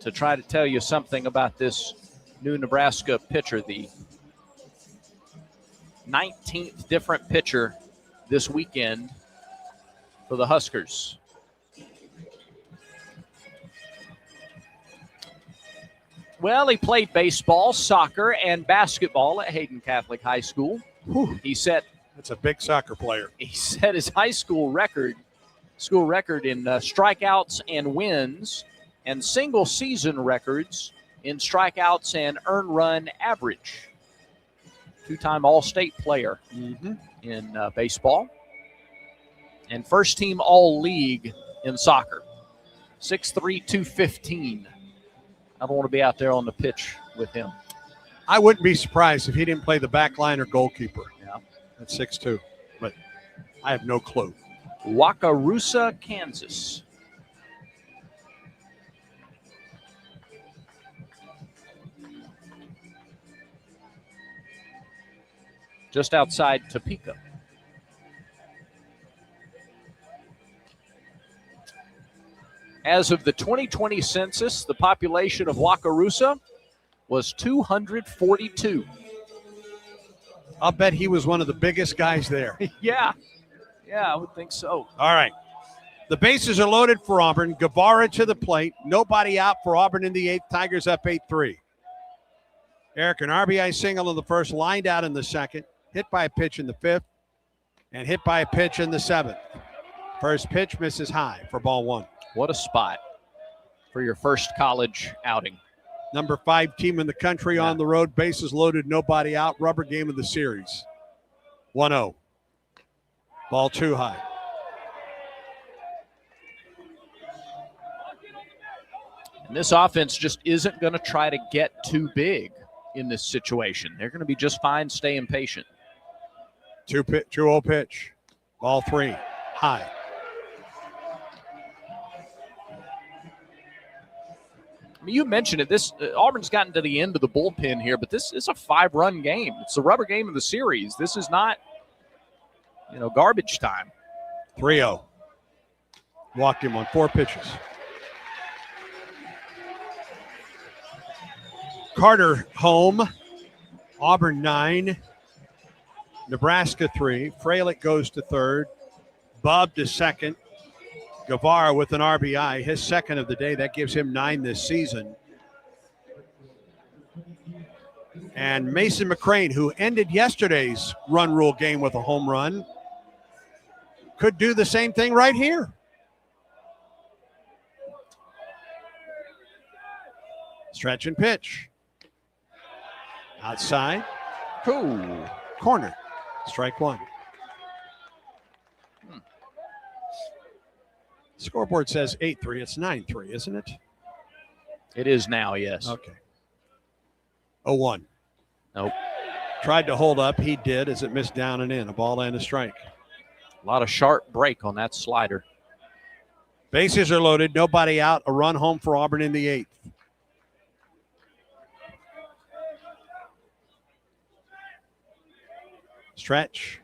To try to tell you something about this new Nebraska pitcher, the 19th different pitcher this weekend for the Huskers. Well, he played baseball, soccer, and basketball at Hayden Catholic High School. He set That's a big soccer player. He set his high school record in strikeouts and wins, and single season records in strikeouts and earned run average. Two-time All-State player in baseball, and first-team All-League in soccer. 6'3", 215. I don't want to be out there on the pitch with him. I wouldn't be surprised if he didn't play the back line or goalkeeper. Yeah. At 6'2", but I have no clue. Wakarusa, Kansas. Just outside Topeka. As of the 2020 census, the population of Wakarusa was 242. I'll bet he was one of the biggest guys there. Yeah, I would think so. All right. The bases are loaded for Auburn. Guevara to the plate. Nobody out for Auburn in the 8th. Tigers up 8-3. Eric, an RBI single in the first, lined out in the second, hit by a pitch in the 5th, and hit by a pitch in the 7th. First pitch misses high for ball 1. What a spot for your first college outing. Number 5 team in the country on the road. Bases loaded, nobody out. Rubber game of the series. 1-0. Ball 2 high. And this offense just isn't going to try to get too big in this situation. They're going to be just fine staying patient. 2-0 pitch. Ball 3 high. I mean, you mentioned it. This Auburn's gotten to the end of the bullpen here, but this is a 5-run game. It's the rubber game of the series. This is not, garbage time. 3-0. Walked him on 4 pitches. Carter home. Auburn 9. Nebraska 3. Fralick goes to 3rd. Bob to 2nd. Guevara with an RBI, his 2nd of the day. That gives him 9 this season. And Mason McCrane, who ended yesterday's run rule game with a home run, could do the same thing right here. Stretch and pitch. Outside. Cool. Corner. Strike 1. Scoreboard says 8-3. It's 9-3, isn't it? It is now, yes. Okay. 0-1. Nope. Tried to hold up. He did as it missed down and in. A ball and a strike. A lot of sharp break on that slider. Bases are loaded. Nobody out. A run home for Auburn in the 8th. Stretch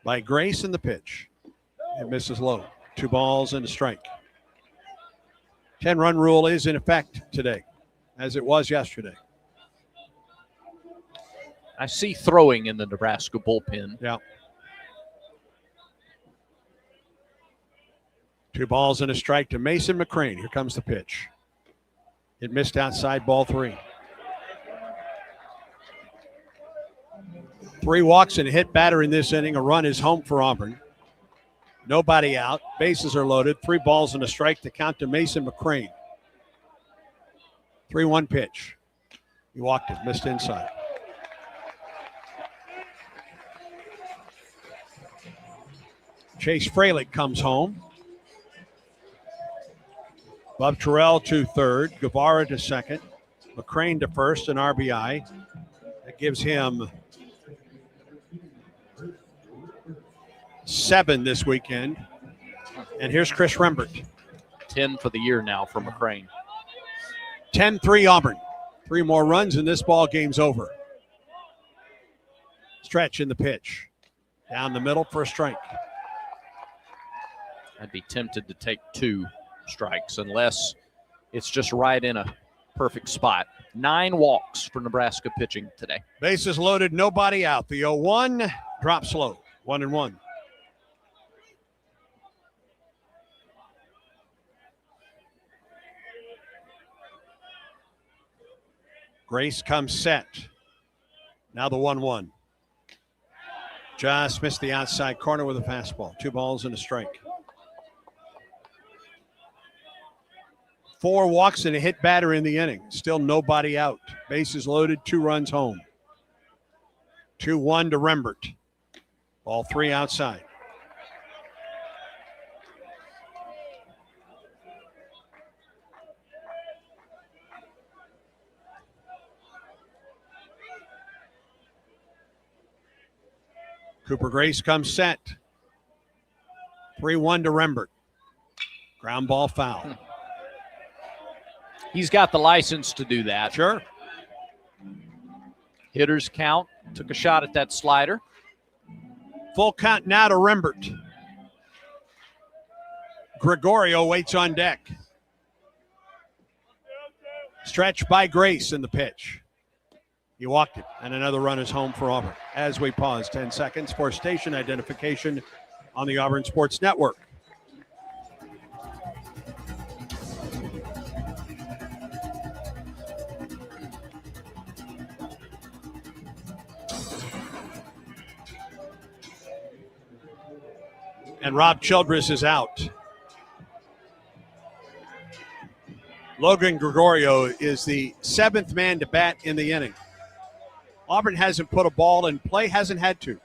by Grace in the pitch. It misses low. 2 balls and a strike. 10-run rule is in effect today, as it was yesterday. I see throwing in the Nebraska bullpen. Yeah. 2 balls and a strike to Mason McCrane. Here comes the pitch. It missed outside, ball 3. 3 walks and a hit batter in this inning. A run is home for Auburn. Nobody out. Bases are loaded. 3 balls and a strike to count to Mason McCrane. 3-1 pitch. He walked it, missed inside. Chase Fralick comes home. Bob Terrell to 3rd. Guevara to 2nd. McCrane to 1st, an RBI. That gives him 7 this weekend. And here's Chris Rembert. 10 for the year now for McCrane. 10-3 Auburn. 3 more runs and this ball game's over. Stretch in the pitch. Down the middle for a strike. I'd be tempted to take 2 strikes unless it's just right in a perfect spot. 9 walks for Nebraska pitching today. Bases loaded, nobody out. The 0-1 drops low. 1-1. Grace comes set. Now the 1-1. Just missed the outside corner with a fastball. 2 balls and a strike. 4 walks and a hit batter in the inning. Still nobody out. Bases loaded, 2 runs home. 2-1 to Rembert. Ball 3 outside. Cooper Grace comes set. 3-1 to Rembert. Ground ball foul. He's got the license to do that. Sure. Hitters count. Took a shot at that slider. Full count now to Rembert. Gregorio waits on deck. Stretch by Grace in the pitch. He walked it, and another run is home for Auburn. As we pause 10 seconds for station identification on the Auburn Sports Network. And Rob Childress is out. Logan Gregorio is the 7th man to bat in the inning. Auburn hasn't put a ball in play, hasn't had to.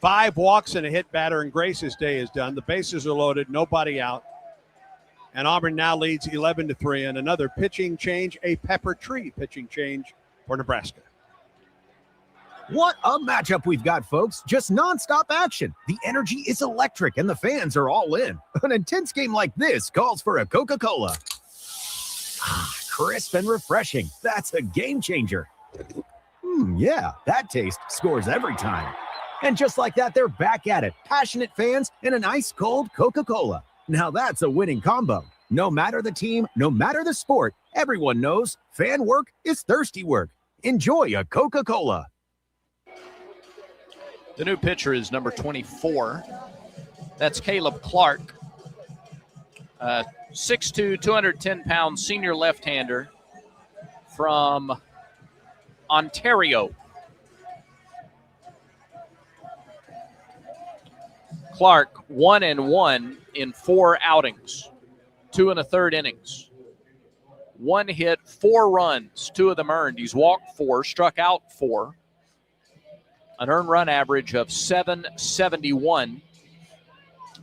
5 walks and a hit batter, and Grace's day is done. The bases are loaded, nobody out. And Auburn now leads 11-3, and another pitching change, a pepper tree pitching change for Nebraska. What a matchup we've got, folks. Just nonstop action. The energy is electric, and the fans are all in. An intense game like this calls for a Coca-Cola. Crisp and refreshing. That's a game changer. Yeah, that taste scores every time. And just like that, they're back at it. Passionate fans and an ice-cold Coca-Cola. Now that's a winning combo. No matter the team, no matter the sport, everyone knows fan work is thirsty work. Enjoy a Coca-Cola. The new pitcher is number 24. That's Caleb Clark. 6'2", 210-pound senior left-hander from Ontario. Clark 1-1 in 4 outings, 2 1/3 innings. 1 hit, 4 runs, 2 of them earned. He's walked 4, struck out 4. An earned run average of 771.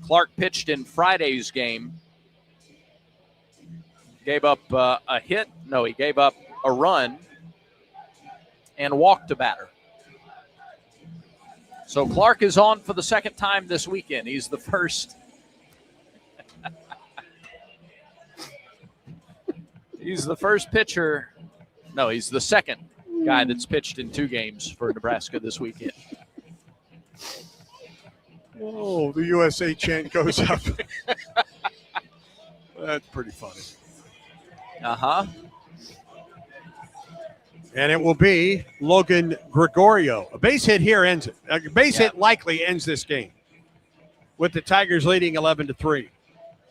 Clark pitched in Friday's game. Gave up a hit. No, he gave up a run and walked a batter. So Clark is on for the 2nd time this weekend. He's the first. He's the first pitcher. No, he's the 2nd guy that's pitched in 2 games for Nebraska this weekend. Oh, the USA chant goes up. That's pretty funny. Uh-huh. And it will be Logan Gregorio. A base hit here ends it. A base hit likely ends this game with the Tigers leading 11-3.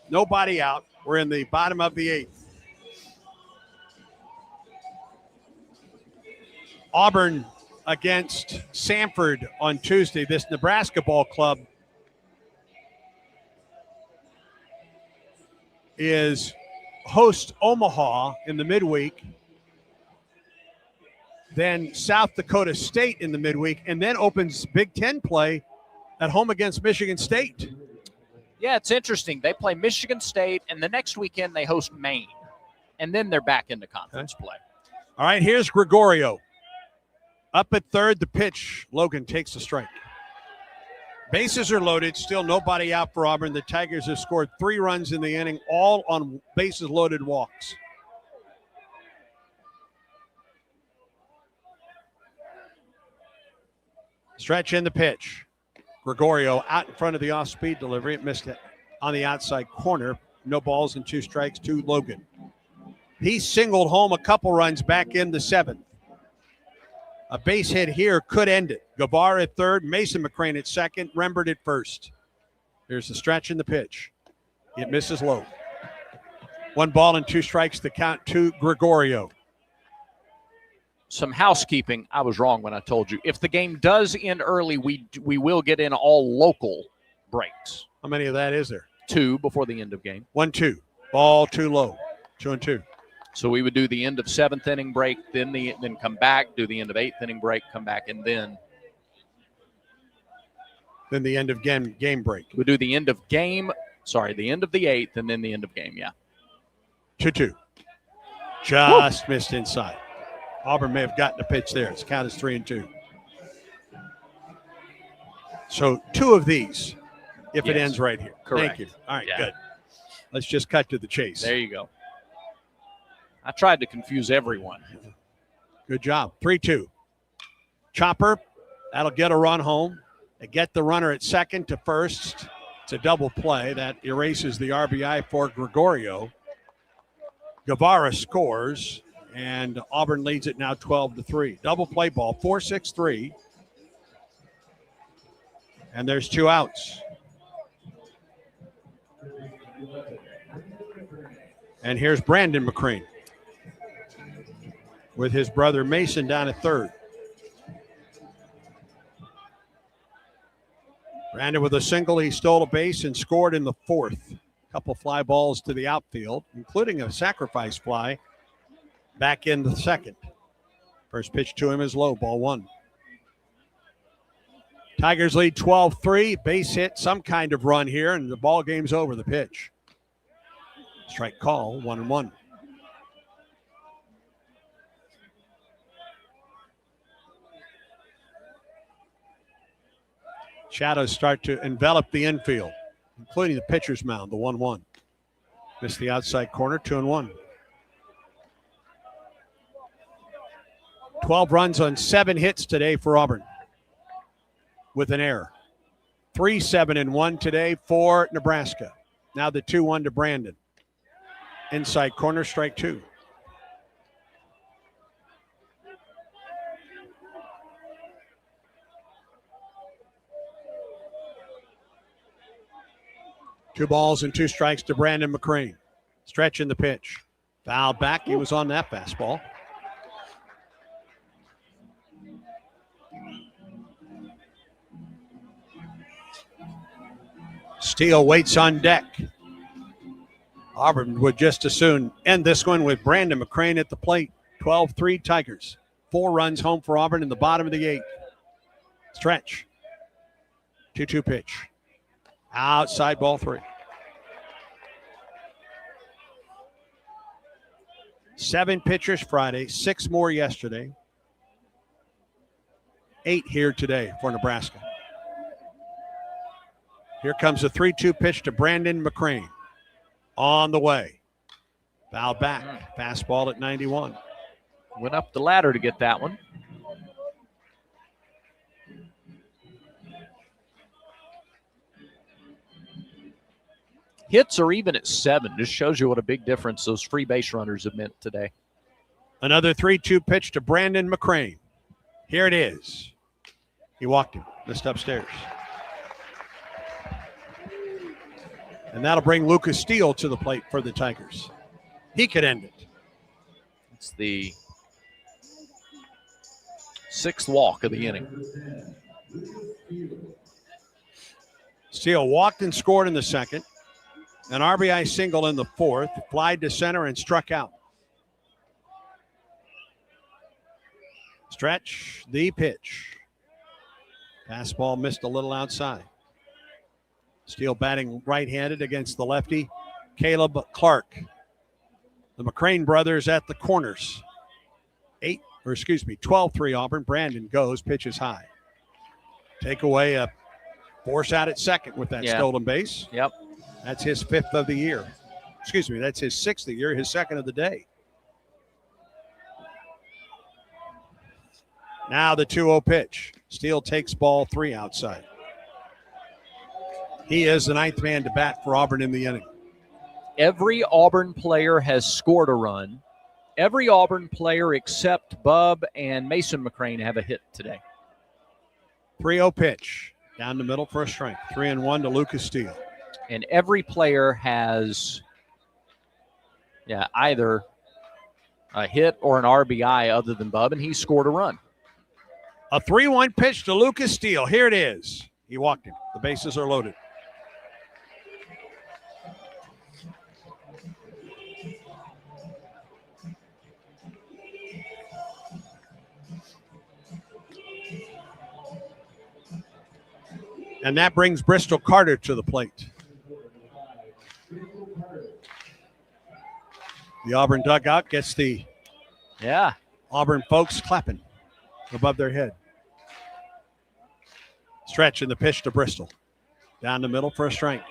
Nobody out. We're in the bottom of the 8th. Auburn against Samford on Tuesday. This Nebraska ball club is host Omaha in the midweek, then South Dakota State in the midweek, and then opens Big Ten play at home against Michigan State. Yeah, it's interesting. They play Michigan State, and the next weekend they host Maine, and then they're back into conference play. All right, here's Gregorio. Up at third, the pitch. Logan takes the strike. Bases are loaded. Still nobody out for Auburn. The Tigers have scored 3 runs in the inning, all on bases loaded walks. Stretch in the pitch. Gregorio out in front of the off-speed delivery. It missed it on the outside corner. No balls and 2 strikes to Logan. He singled home a couple runs back in the 7th. A base hit here could end it. Guevara at third, Mason McCrane at second, Rembert at first. Here's the stretch in the pitch. It misses low. 1 ball and 2 strikes to count to Gregorio. Some housekeeping. I was wrong when I told you. If the game does end early, we will get in all local breaks. How many of that is there? 2 before the end of game. 1-2. Ball too low. 2-2. So we would do the end of 7th inning break, then come back, do the end of 8th inning break, come back, and then the end of game break. We do the end of game. Sorry, the end of the 8th, and then the end of game. Yeah. 2-2. Just missed inside. Auburn may have gotten a pitch there. Its count is 3-2. So 2 of these, if it ends right here. Correct. Thank you. All right, Yeah. good. Let's just cut to the chase. There you go. I tried to confuse everyone. Good job. 3-2. Chopper, that'll get a run home. They get the runner at second to first. It's a double play. That erases the RBI for Gregorio. Guevara scores, and Auburn leads it now 12-3. Double play ball, 4-6-3. And there's 2 outs. And here's Brandon McCrane with his brother Mason down at third. Brandon with a single. He stole a base and scored in the 4th. Couple fly balls to the outfield, including a sacrifice fly back in the 2nd. First pitch to him is low, ball 1. Tigers lead 12-3. Base hit, some kind of run here, and the ball game's over. The pitch. Strike call, 1-1. Shadows start to envelop the infield, including the pitcher's mound, the 1-1. Missed the outside corner, 2-1. 12 runs on 7 hits today for Auburn with an error. 3-7-1 today for Nebraska. Now the 2-1 to Brandon. Inside corner, strike 2. Two balls and 2 strikes to Brandon McCrane. Stretch in the pitch. Fouled back. He was on that fastball. Steele waits on deck. Auburn would just as soon end this one with Brandon McCrane at the plate. 12-3 Tigers. 4 runs home for Auburn in the bottom of the 8th. Stretch. 2-2 pitch. Outside, ball 3. 7 pitchers Friday, 6 more yesterday. 8 here today for Nebraska. Here comes a 3-2 pitch to Brandon McCrane. On the way. Foul back. Fastball at 91. Went up the ladder to get that one. Hits are even at 7. Just shows you what a big difference those free base runners have meant today. Another 3-2 pitch to Brandon McCrane. Here it is. He walked him. Missed upstairs. And that'll bring Lucas Steele to the plate for the Tigers. He could end it. It's the 6th walk of the inning. Steele walked and scored in the 2nd. An RBI single in the 4th. Flied to center and struck out. Stretch, the pitch. Fastball missed a little outside. Steele batting right-handed against the lefty, Caleb Clark. The McCrane brothers at the corners. 12-3 Auburn. Brandon goes, pitches high. Take away a Force out at second with that stolen base. Yep. That's his 5th of the year. Excuse me, that's his 6th of the year, his 2nd of the day. Now the 2-0 pitch. Steele takes ball 3 outside. He is the 9th man to bat for Auburn in the inning. Every Auburn player has scored a run. Every Auburn player except Bub and Mason McCrane have a hit today. 3-0 pitch. Down the middle for a strike. 3-1 to Lucas Steele. And every player has either a hit or an RBI other than Bub, and he scored a run. A 3-1 pitch to Lucas Steele. Here it is. He walked him. The bases are loaded. And that brings Bristol Carter to the plate. The Auburn dugout gets the Auburn folks clapping above their head. Stretch in the pitch to Bristol. Down the middle for a strike.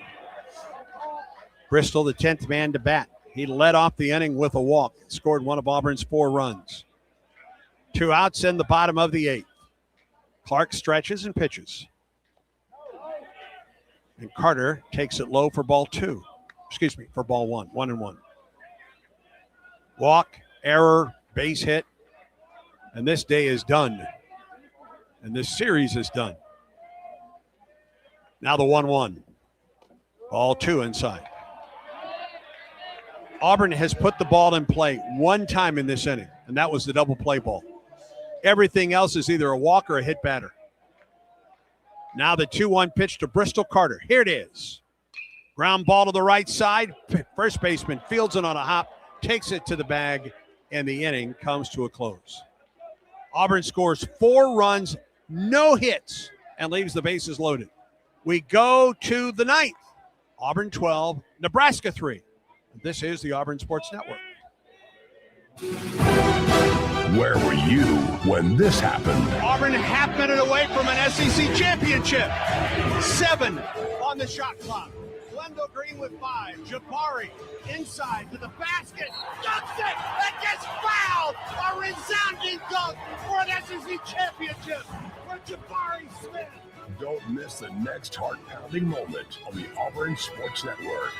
Bristol, the 10th man to bat. He led off the inning with a walk. Scored one of Auburn's 4 runs. 2 outs in the bottom of the 8th. Clark stretches and pitches. And Carter takes it low for ball 2. Excuse me, for ball 1. 1-1. Walk, error, base hit. And this day is done. And this series is done. Now the 1-1. Ball 2 inside. Auburn has put the ball in play one time in this inning, and that was the double play ball. Everything else is either a walk or a hit batter. Now the 2-1 pitch to Bristol Carter. Here it is. Ground ball to the right side. First baseman fields it on a hop, takes it to the bag, and the inning comes to a close. Auburn scores 4 runs, no hits, and leaves the bases loaded. We go to the 9th. Auburn 12, Nebraska 3. This is the Auburn Sports Network. Where were you when this happened? Auburn half minute away from an SEC championship. 7 on the shot clock. Glendale Green with 5. Jabari inside to the basket. Dunks it! That gets fouled! A resounding dunk for an SEC championship for Jabari Smith. Don't miss the next heart-pounding moment on the Auburn Sports Network.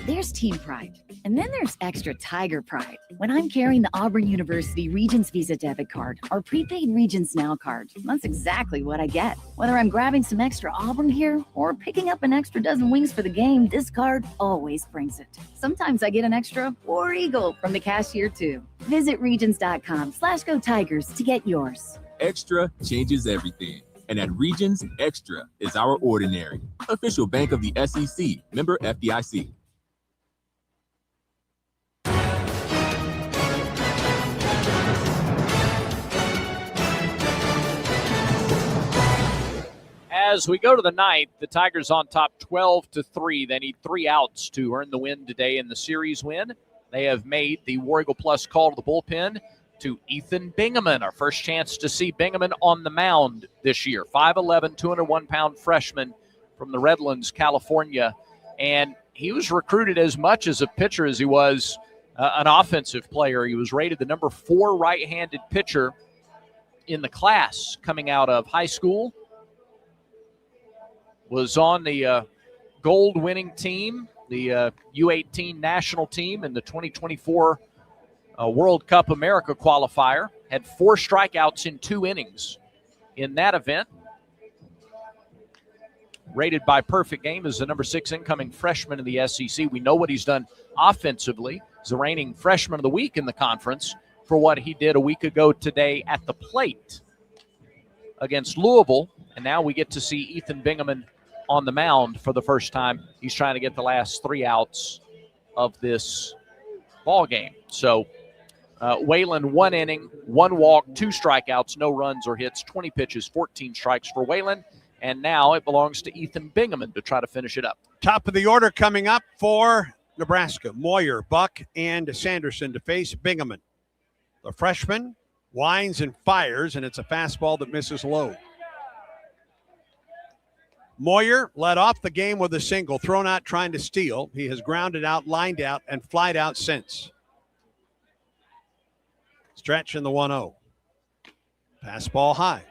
There's team pride, and then there's extra Tiger pride. When I'm carrying the Auburn University Regents Visa debit card or prepaid Regents Now card, that's exactly what I get. Whether I'm grabbing some extra Auburn here or picking up an extra dozen wings for the game, this card always brings it. Sometimes I get an extra War Eagle from the cashier too. Visit Regions.com/Go Tigers to get yours. Extra changes everything. And at Regions, Extra is our ordinary. Official bank of the SEC, member FDIC. As we go to the 9th, the Tigers on top 12-3. They need 3 outs to earn the win today in the series win. They have made the War Eagle Plus call to the bullpen to Ethan Bingaman, our first chance to see Bingaman on the mound this year. 5'11", 201-pound freshman from the Redlands, California. And he was recruited as much as a pitcher as he was an offensive player. He was rated the number 4 right-handed pitcher in the class coming out of high school. Was on the gold-winning team, the U18 national team in the 2024 World Cup America qualifier. Had 4 strikeouts in 2 innings in that event. Rated by Perfect Game as the number 6 incoming freshman in the SEC. We know what he's done offensively. He's the reigning freshman of the week in the conference for what he did a week ago today at the plate against Louisville. And now we get to see Ethan Bingaman on the mound for the first time. He's trying to get the last 3 outs of this ball game. So Whalen, 1 inning, 1 walk, 2 strikeouts, no runs or hits, 20 pitches, 14 strikes for Whalen. And now it belongs to Ethan Bingaman to try to finish it up. Top of the order coming up for Nebraska. Moyer, Buck, and Sanderson to face Bingaman. The freshman Winds and fires, and it's a fastball that misses low. Moyer led off the game with a single, thrown out trying to steal. He has grounded out, lined out, and flied out since. Stretch in the 1-0. Fastball high.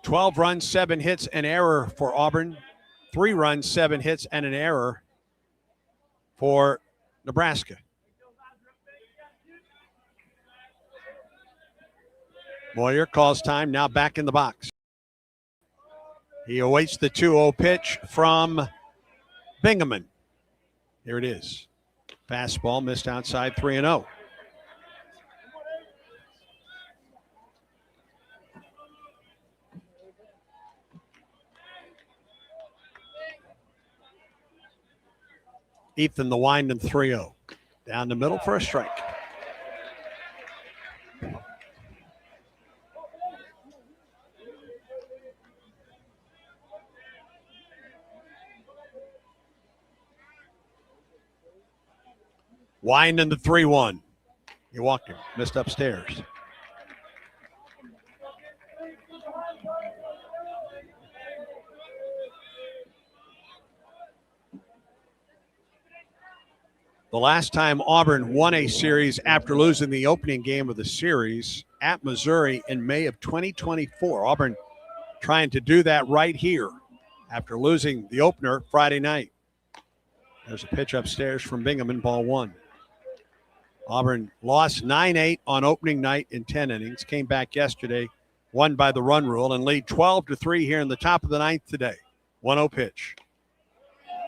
$12 runs, 7 hits, an error for Auburn. 3 runs, 7 hits, and an error for Nebraska. Moyer calls time, now back in the box. He awaits the 2-0 pitch from Bingaman. Here it is. Fastball missed outside, 3-0. Ethan the wind and 3-0. Down the middle for a strike. Wind in the 3-1. He walked him, missed upstairs. The last time Auburn won a series after losing the opening game of the series at Missouri in May of 2024. Auburn trying to do that right here after losing the opener Friday night. There's a pitch upstairs from Bingaman, ball 1. Auburn lost 9-8 on opening night in 10 innings, came back yesterday, won by the run rule, and lead 12-3 here in the top of the 9th today. 1-0 pitch.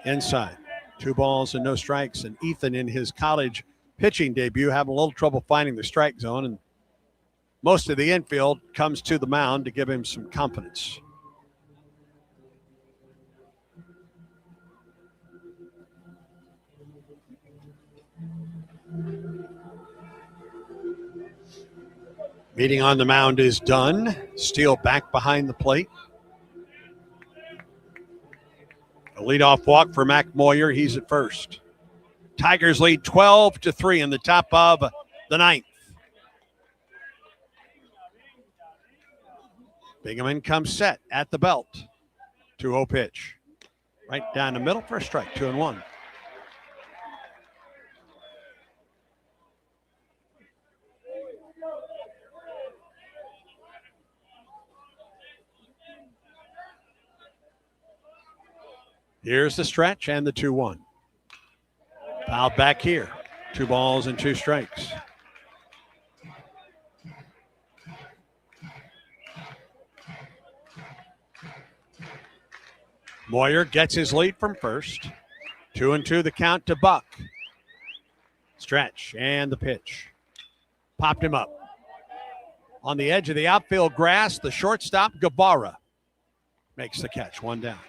Inside. 2 balls and no strikes, and Ethan in his college pitching debut having a little trouble finding the strike zone, and most of the infield comes to the mound to give him some confidence. Meeting on the mound is done. Steele back behind the plate. A leadoff walk for Mac Moyer. He's at first. Tigers lead 12-3 in the top of the 9th. Bingaman comes set at the belt. 2-0 pitch. Right down the middle for a strike. 2-1. Here's the stretch and the 2-1. Fouled back here. 2 balls and 2 strikes. Moyer gets his lead from first. 2-2 the count to Buck. Stretch and the pitch. Popped him up. On the edge of the outfield grass, the shortstop, Guevara, makes the catch. 1 down.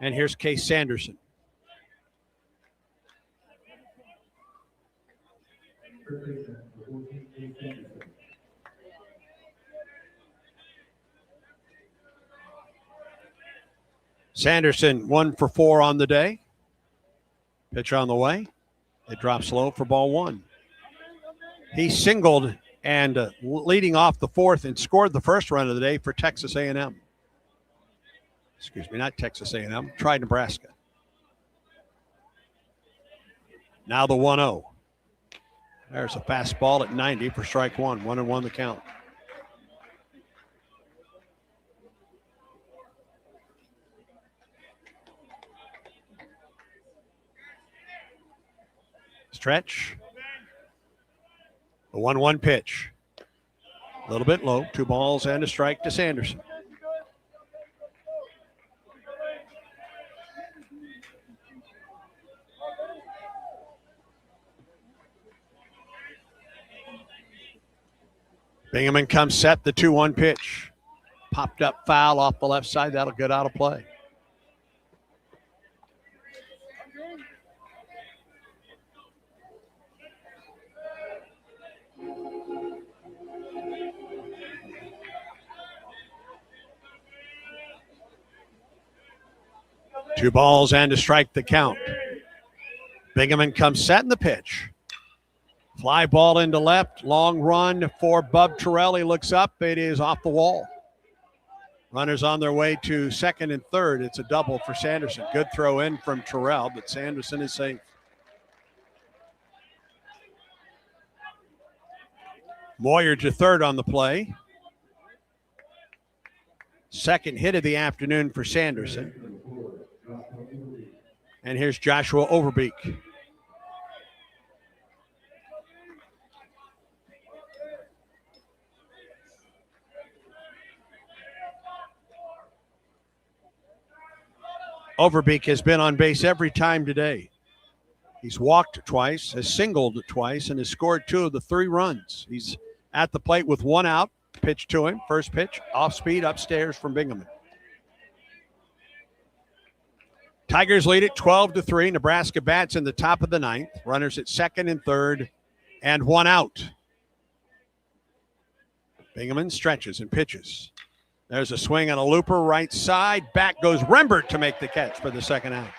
And here's Case Sanderson. Sanderson 1 for 4 on the day. Pitch on the way. It drops low for ball 1. He singled and leading off the 4th and scored the first run of the day for Texas A&M. Excuse me, not Texas A&M. Tried Nebraska. Now the 1-0. There's a fastball at 90 for strike 1. 1-1 the count. Stretch. The 1-1 pitch. A little bit low. 2 balls and a strike to Sanderson. Bingaman comes set, the 2-1 pitch. Popped up foul off the left side. That'll get out of play. 2 balls and a strike the count. Bingaman comes set in the pitch. Fly ball into left. Long run for Bub Terrell. He looks up. It is off the wall. Runners on their way to second and third. It's a double for Sanderson. Good throw in from Terrell, but Sanderson is safe. Moyer to third on the play. Second hit of the afternoon for Sanderson. And here's Joshua Overbeek. Overbeek has been on base every time today. He's walked twice, has singled twice, and has scored 2 of the 3 runs. He's at the plate with 1 out. Pitch to him. First pitch, off speed, upstairs from Bingaman. Tigers lead it 12-3. Nebraska bats in the top of the 9th. Runners at second and third, and 1 out. Bingaman stretches and pitches. There's a swing on a looper right side. Back goes Rembert to make the catch for the second out.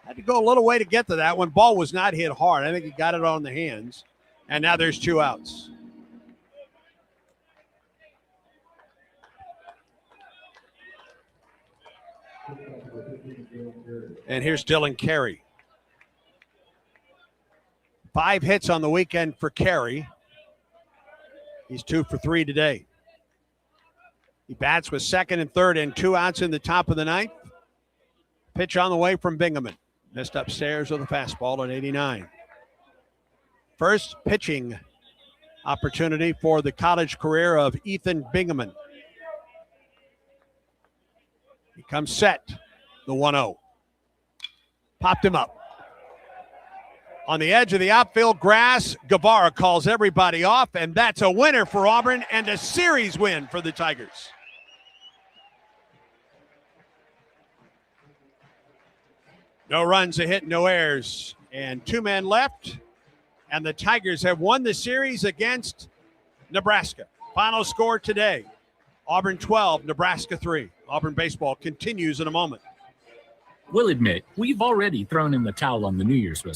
Had to go a little way to get to that one. Ball was not hit hard. I think he got it on the hands. And now there's 2 outs. And here's Dylan Carey. 5 hits on the weekend for Carey. He's 2 for 3 today. He bats with second and third and 2 outs in the top of the 9th. Pitch on the way from Bingaman. Missed upstairs with a fastball at 89. First pitching opportunity for the college career of Ethan Bingaman. He comes set, the 1-0. Popped him up. On the edge of the outfield grass, Guevara calls everybody off, and that's a winner for Auburn and a series win for the Tigers. No runs, a hit, no errors, and 2 men left, and the Tigers have won the series against Nebraska. Final score today, Auburn 12, Nebraska 3. Auburn baseball continues in a moment. We'll admit, we've already thrown in the towel on the New Year's resolution.